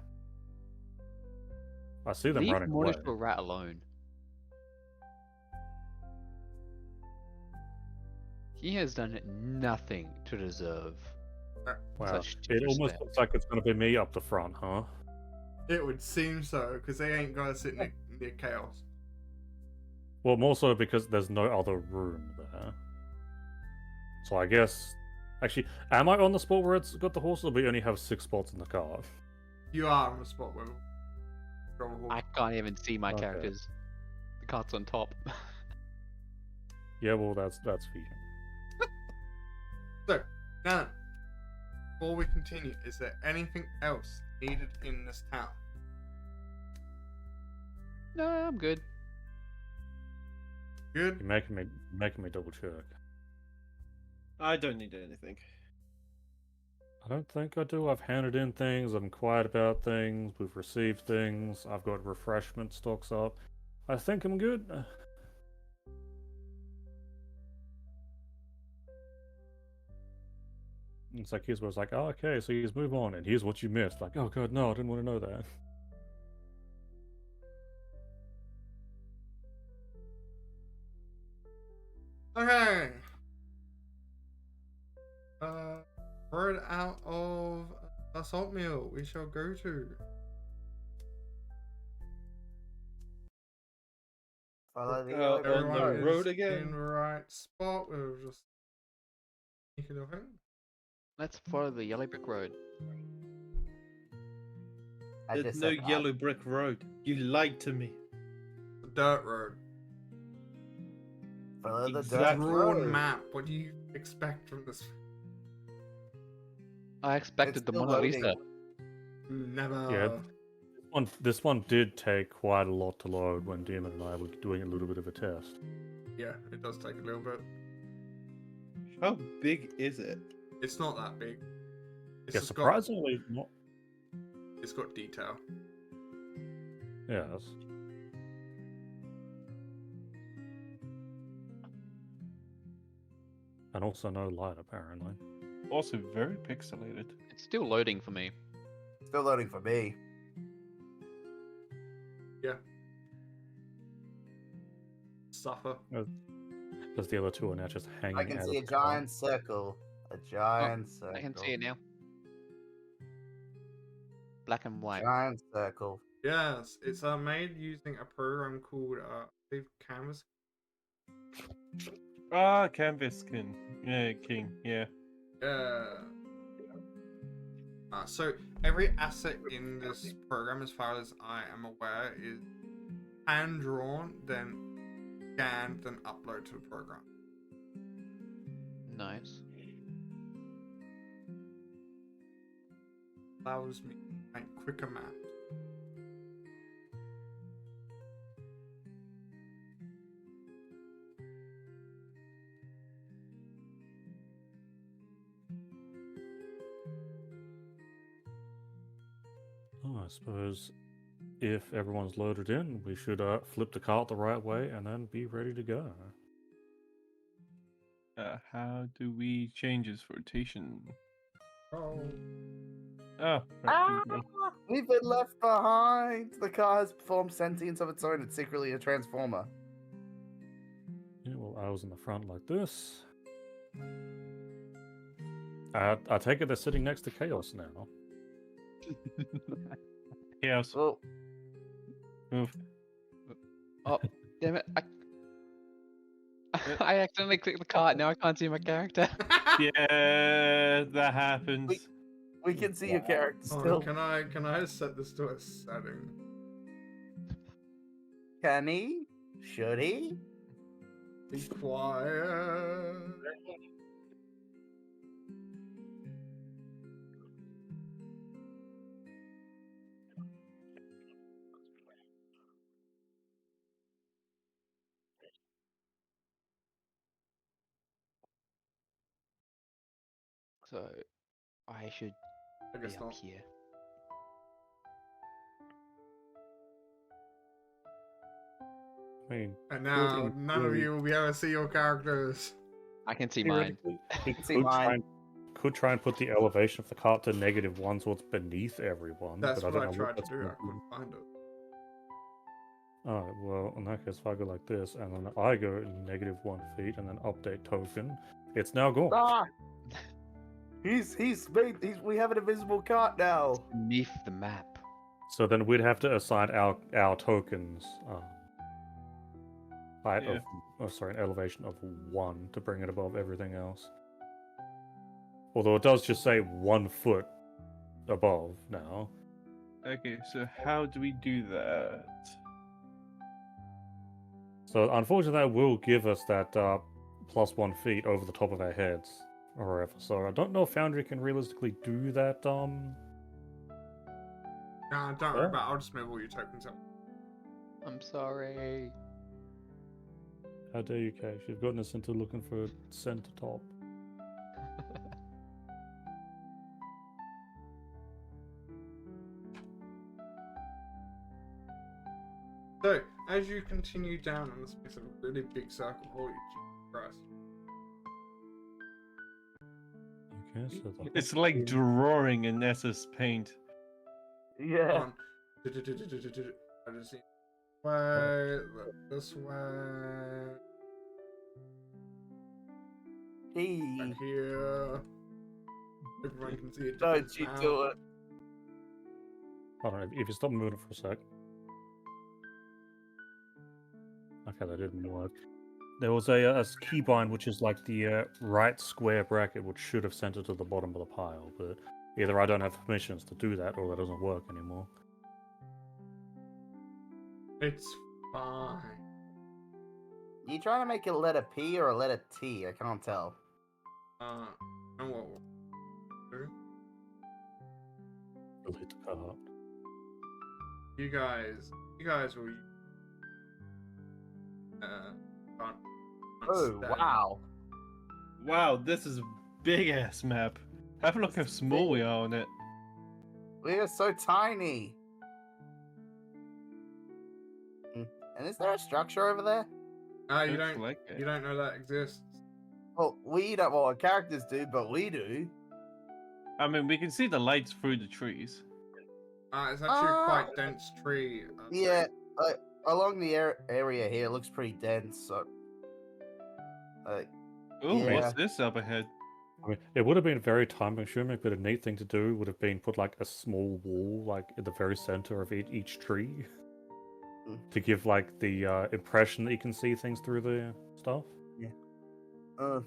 see them Leave running away. Monitor Rat alone. He has done nothing to deserve Wow. such It almost disrespect. looks like it's going to be me up the front, huh? It would seem so, because they ain't gonna sit near chaos. Well, more so because there's no other room there. So I guess... Actually, am I on the spot where it's got the horses, or we only have 6 spots in the car? You are on the spot where trouble. I can't even see my Okay. characters. The cart's on top. Yeah, well, that's for you. So, now, before we continue, is there anything else needed in this town? No, I'm good. Good? You're making me double check. I don't need anything. I don't think I do. I've handed in things, I've inquired about things, we've received things, I've got refreshment stocks up. I think I'm good. It's like here's where it's like, oh, okay, so he's move on, and here's what you missed. Like, oh god, no, I didn't want to know that. Okay. Road out of Basaltmill we shall go to. Follow the On the Everyone road is again. in the right spot. We'll just sneak it over. Let's follow the yellow brick road. I There's just no said that. yellow brick road. You lied to me. The dirt road. Follow the dirt Exactly. Drawn road. map. What do you expect from this? I expected It's the still Mona loading. Lisa. Never. Yeah. This one did take quite a lot to load when Demon and I were doing a little bit of a test. Yeah, it does take a little bit. How big is it? It's not that big. It's Yeah, just surprisingly not. It's got detail. Yes. And also no light, apparently. Also very pixelated. It's still loading for me. Still loading for me. Suffer. Because the other two are now just hanging I can out see a of the car. giant circle. A giant circle. I can see it now. Black and white. Giant circle. Yes, it's made using a program called I believe Canvas. Ah, Canvas King. Yeah, King. Yeah. So every asset in this program, as far as I am aware, is hand drawn, then scanned, then upload to the program. Nice. Allows me to make quicker maps. Oh, I suppose if everyone's loaded in, we should flip the cart the right way and then be ready to go. How do we change its rotation? Oh, Oh, Ah, we've been left behind. The car has performed sentience of its own. It's secretly a transformer. Yeah, well, I was in the front like this. I take it they're sitting next to Chaos now. Chaos. Well, Move. Oh, damn it. I accidentally clicked the cart. Now I can't see my character. Yeah, that happens. we can see your character oh, still. can I set this to a setting? Can he? Should he? Be quiet. So, I should I be guess up not. here. I mean, And now in none of theory- you will be able to see your characters. I can see mine. theoretically, he can see could mine. try and put the elevation of the cart to -1 so it's beneath everyone. That's but I what don't I know tried to that's do. gonna I couldn't find it. Oh, well, in that case, if I go like this, and then I go -1 feet, and then update token, it's now gone. Ah! We have an invisible cart now. Beneath the map. So then we'd have to assign our tokens height Yeah. an elevation of 1 to bring it above everything else. Although it does just say 1 foot above now. Okay, so how do we do that? So unfortunately, that will give us that +1 feet over the top of our heads, or whatever. So I don't know if Foundry can realistically do that. Nah, don't worry about it. I'll just move all your tokens up. I'm sorry. How dare you, Cash? You've gotten us into looking for center top. So, as you continue down on this piece of a really big circle, holy Jesus Christ. Okay, so It's like drawing in SS Paint. Yeah. On. I just see way, look this way, Hey, and here. Everyone can see it. don't you do it. Hold on, if you stop moving for a sec. Okay, that didn't work. There was a keybind, which is like the right square bracket, which should have sent it to the bottom of the pile, but either I don't have permissions to do that, or that doesn't work anymore. It's fine. You trying to make it a letter P or a letter T? I can't tell. And what we'll do? Delete the card. You guys will. Can't Oh, stay. wow. Wow, this is a big ass map. Have a look how small we are on it. We are so tiny. And is there a structure over there? You Looks don't. like it. You don't know that exists. Well, we don't. Well, our characters do, but we do. I mean, we can see the lights through the trees. It's actually a quite dense tree. Yeah, along the area here, it looks pretty dense. So, Oh, Yeah. what's this up ahead? I mean, it would have been very time consuming, but a neat thing to do would have been put like a small wall, like at the very center of each tree, to give like the impression that you can see things through the stuff. uh,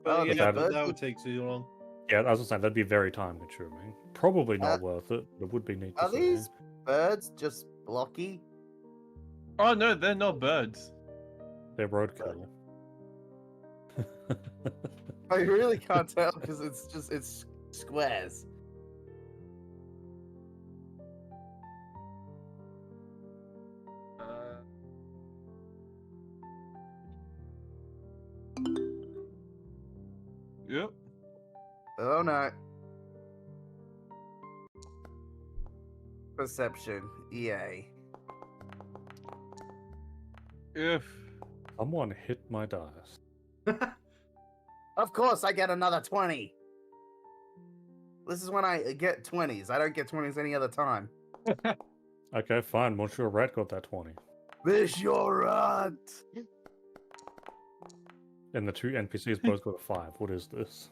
But Oh, yeah, that- but that would take too long. Yeah, as I was saying, that'd be very time consuming. Probably not worth it, but it would be neat to are see. these birds just blocky? Oh no, they're not birds. They're roadkill. I really can't tell because it's squares. Yep. Oh no. Perception, EA. If Someone hit my dice. Of course, I get another 20. This is when I get 20s. I don't get 20s any other time. Okay, fine. Monsieur Rat got that 20. This your rat. And the two NPCs both got a 5. What is this?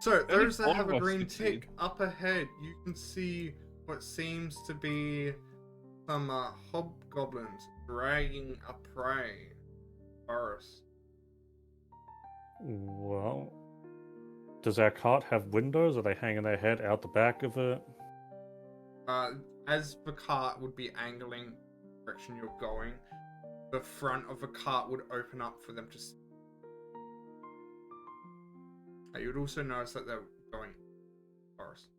So those that all have a of us green succeed. tick up ahead, you can see what seems to be some hobgoblins dragging a prey forest. Well, does our cart have windows? Are they hanging their head out the back of it? As the cart would be angling the direction you're going, the front of the cart would open up for them to see. You would also notice that they're going forest.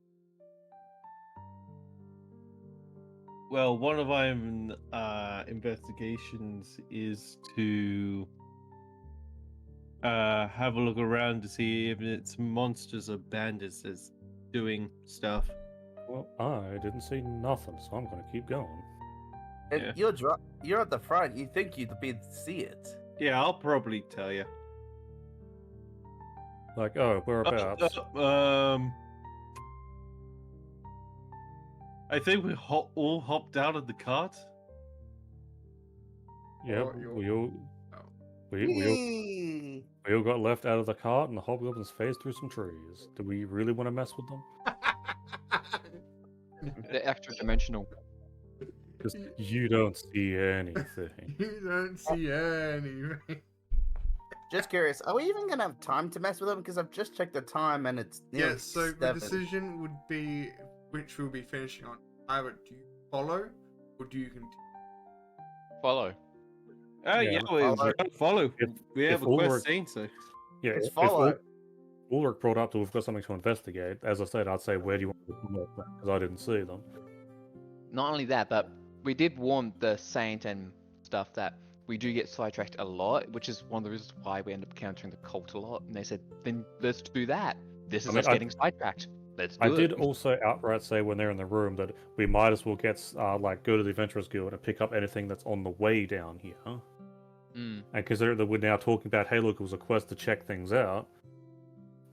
well, one of our investigations is to have a look around to see if it's monsters or bandits that's doing stuff. Well, I didn't see nothing, so I'm gonna keep going. And you're at the front. You think you'd be to see it. Yeah, I'll probably tell you. Like, oh, whereabouts? I think we all hopped out of the cart. Yeah, Or you're- we all Oh. Whee! we all got left out of the cart, and the hobgoblins phased through some trees. Do we really want to mess with them? They're extra dimensional. Because you don't see anything. You don't see anything. Just curious, are we even gonna have time to mess with them? Because I've just checked the time and it's nearly Yeah, so the 7. decision would be which we'll be finishing on. Either do you follow or do you continue? Follow. Oh Yeah, yeah, follow. we're gonna follow. We have a all quest work- saying so. Yeah, It's if follow. Ulrich brought up that we've got something to investigate, as I said, I'd say, where do you want to look? Because I didn't see them. Not only that, but we did warn the Saint and stuff that we do get sidetracked a lot, which is one of the reasons why we end up countering the cult a lot. And they said, then let's do that. This is mean, us getting sidetracked. Let's do I it. did also outright say when they're in the room that we might as well get go to the Adventurers Guild and pick up anything that's on the way down here. Mm. And because we're now talking about, hey, look, it was a quest to check things out.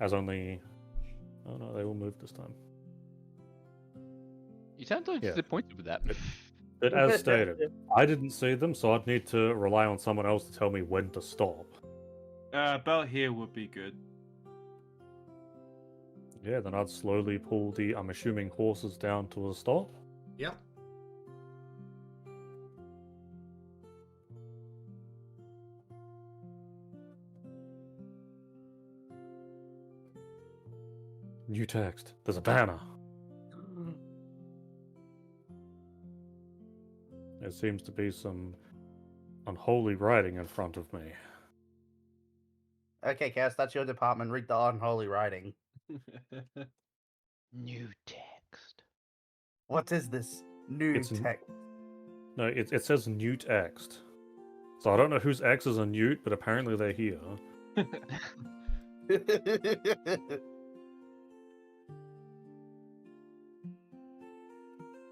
As only, oh no, they all moved this time. You sound so Yeah. disappointed with that. But as stated, I didn't see them, so I'd need to rely on someone else to tell me when to stop. About here would be good. Yeah, then I'd slowly pull the, I'm assuming, horses down to a stop. Yep. New text. There's a banner. There seems to be some unholy writing in front of me. Okay, Cass, that's your department. Read the unholy writing. New text. What is this new It's text? No, it says new text. So I don't know whose X's are newt, but apparently they're here.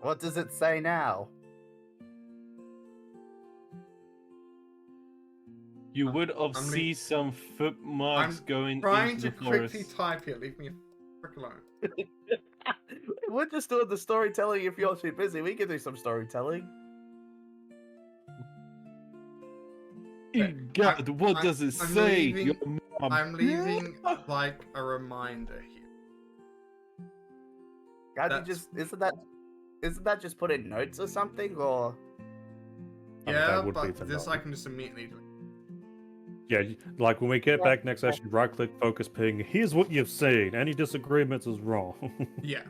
What does it say now? You would have I'm seen some footmarks I'm going Trying into to the forest. quickly type it. Leave me a frick alone. We're just doing the storytelling if you're too busy. We can do some storytelling. God, what I'm- does it I'm say? leaving- Your mom. I'm leaving like a reminder here. Can't you That's- just isn't that just put in notes or something? Or I mean, Yeah, that would be but the this note. I can just immediately delete. Yeah, like when we get back next session, right click, focus ping. Here's what you've seen. Any disagreements is wrong. Yeah.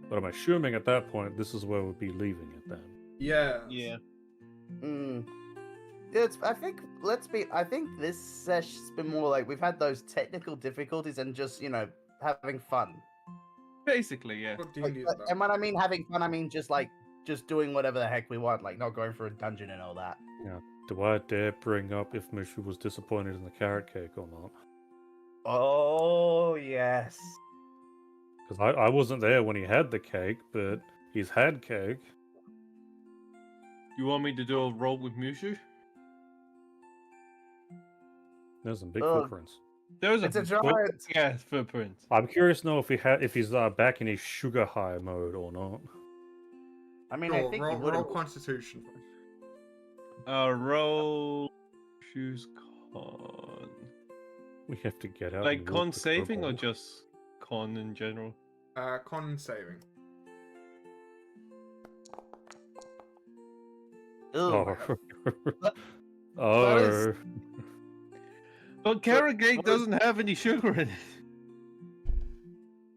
But I'm assuming at that point, this is where we'll be leaving it then. Yeah. Yeah. I think this session's been more like we've had those technical difficulties and just, having fun. Basically, yeah. What D&D is about. And when I mean having fun, I mean just doing whatever the heck we want, like not going through a dungeon and all that. Do I dare bring up if Mishu was disappointed in the carrot cake or not? Oh yes. Because I wasn't there when he had the cake, but he's had cake. You want me to do a roll with Mushu? There's some big Ugh. footprints. There's It's a big giant. ass footprint. I'm curious to know if he's back in his sugar high mode or not. I mean, I Sure, think roll, he would roll have. Constitution. Roll. Choose con. We have to get out. Like and con walk the saving or kobold. just con in general? Con saving. Ugh. Oh. is- Oh. But carrot cake what is- doesn't have any sugar in it.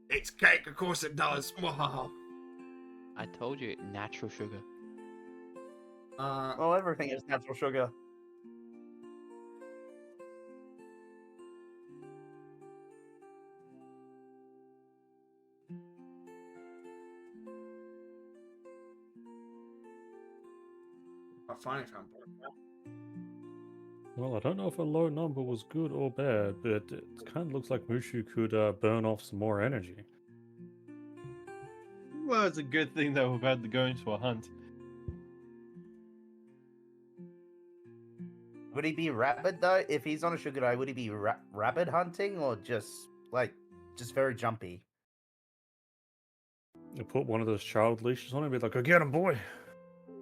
It's cake, of course it does. Mwahaha. I told you, natural sugar. Well, everything is natural sugar. I finally found part. Well, I don't know if a low number was good or bad, but it kind of looks like Mushu could burn off some more energy. Well, it's a good thing that we're about to go into a hunt. Would he be rapid though? If he's on a sugar die, would he be rapid hunting or just just very jumpy? You put one of those child leashes on him, be like, "Go get him, boy!"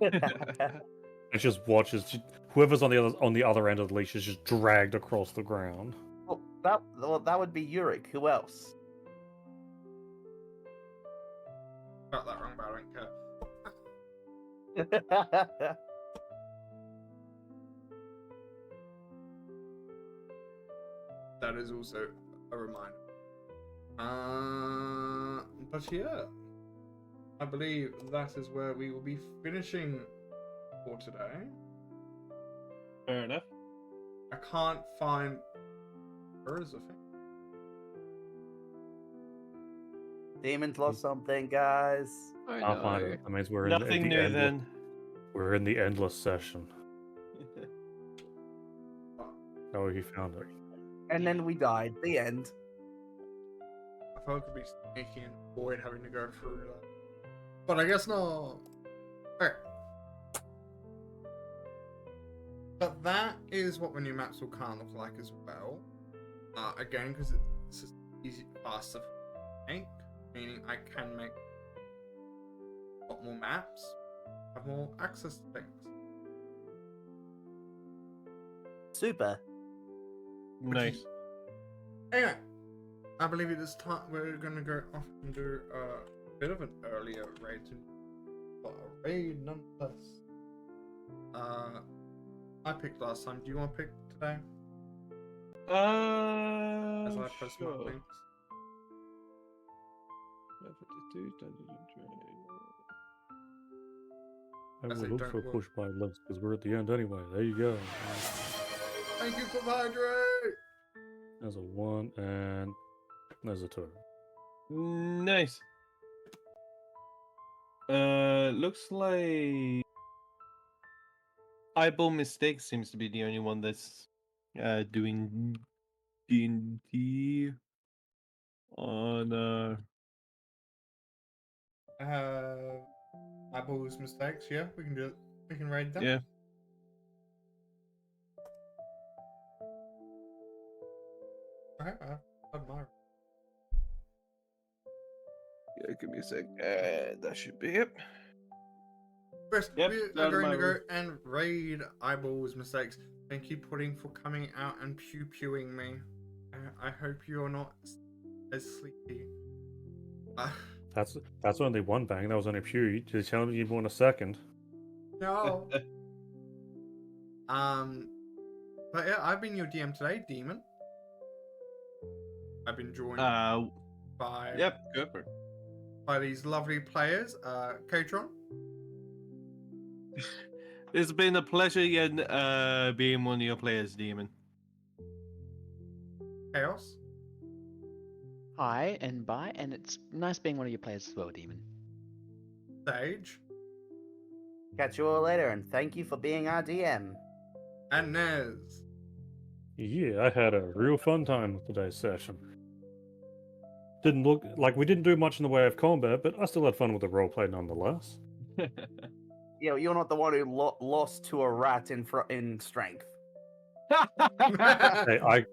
It just watches whoever's on the other end of the leash is just dragged across the ground. well, that would be Uric. Who else? Got that wrong, but I don't care. That is also a reminder. But yeah, I believe that is where we will be finishing for today. Fair enough. I can't find. Where is the thing? Demons lost something, guys. I I'll find know. it. That means we're Nothing in the new endless, then. We're in the endless session. Oh, you found it. And then we died. The end. I thought it could be sneaky and avoid having to go through that. But I guess not. Okay. But that is what the new maps will kind of look like as well. Again, because it's just easy, faster to make, meaning I can make a lot more maps, have more access to things. Super. Nice. Anyway, I believe it is time we're gonna go off and do a bit of an earlier raid, but a raid nonetheless. I picked last time. Do you want to pick today? As I post my Sure. links. I As will they look don't for work. push by links because we're at the end anyway. There you go. Thank you for hydrate. There's a 1 and there's a 2. Nice. Looks like Eyeball Mistake seems to be the only one that's doing D&D on Eyeballs mistakes. Yeah, we can do it. We can raid them. yeah. Okay, I admire. Yeah, give me a sec. That should be it. First, Yep, we are out of going my to go room. and raid Eyeballs mistakes. Thank you, Pudding, for coming out and pew-pewing me. I hope you're not as sleepy. That's only one bang. That was only a pew. Did you tell me you'd want a second? No. But yeah, I've been your DM today, Demon. I've been joined by Yep, go for it. by these lovely players, Katron, It's been a pleasure being one of your players, Demon. Chaos, Hi and bye, and it's nice being one of your players as well, Demon. Sage, Catch you all later, and thank you for being our DM. and Nez. Yeah, I had a real fun time with today's session. Didn't look like we didn't do much in the way of combat, but I still had fun with the roleplay nonetheless. Yeah, you're not the one who lost to a rat in strength. Hey,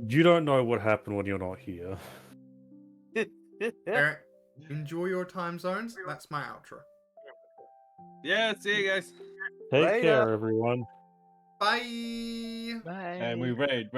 you don't know what happened when you're not here. Alright, enjoy your time zones. That's my outro. Yeah, see you guys. Take Later. care, everyone. Bye. Bye. And we raid.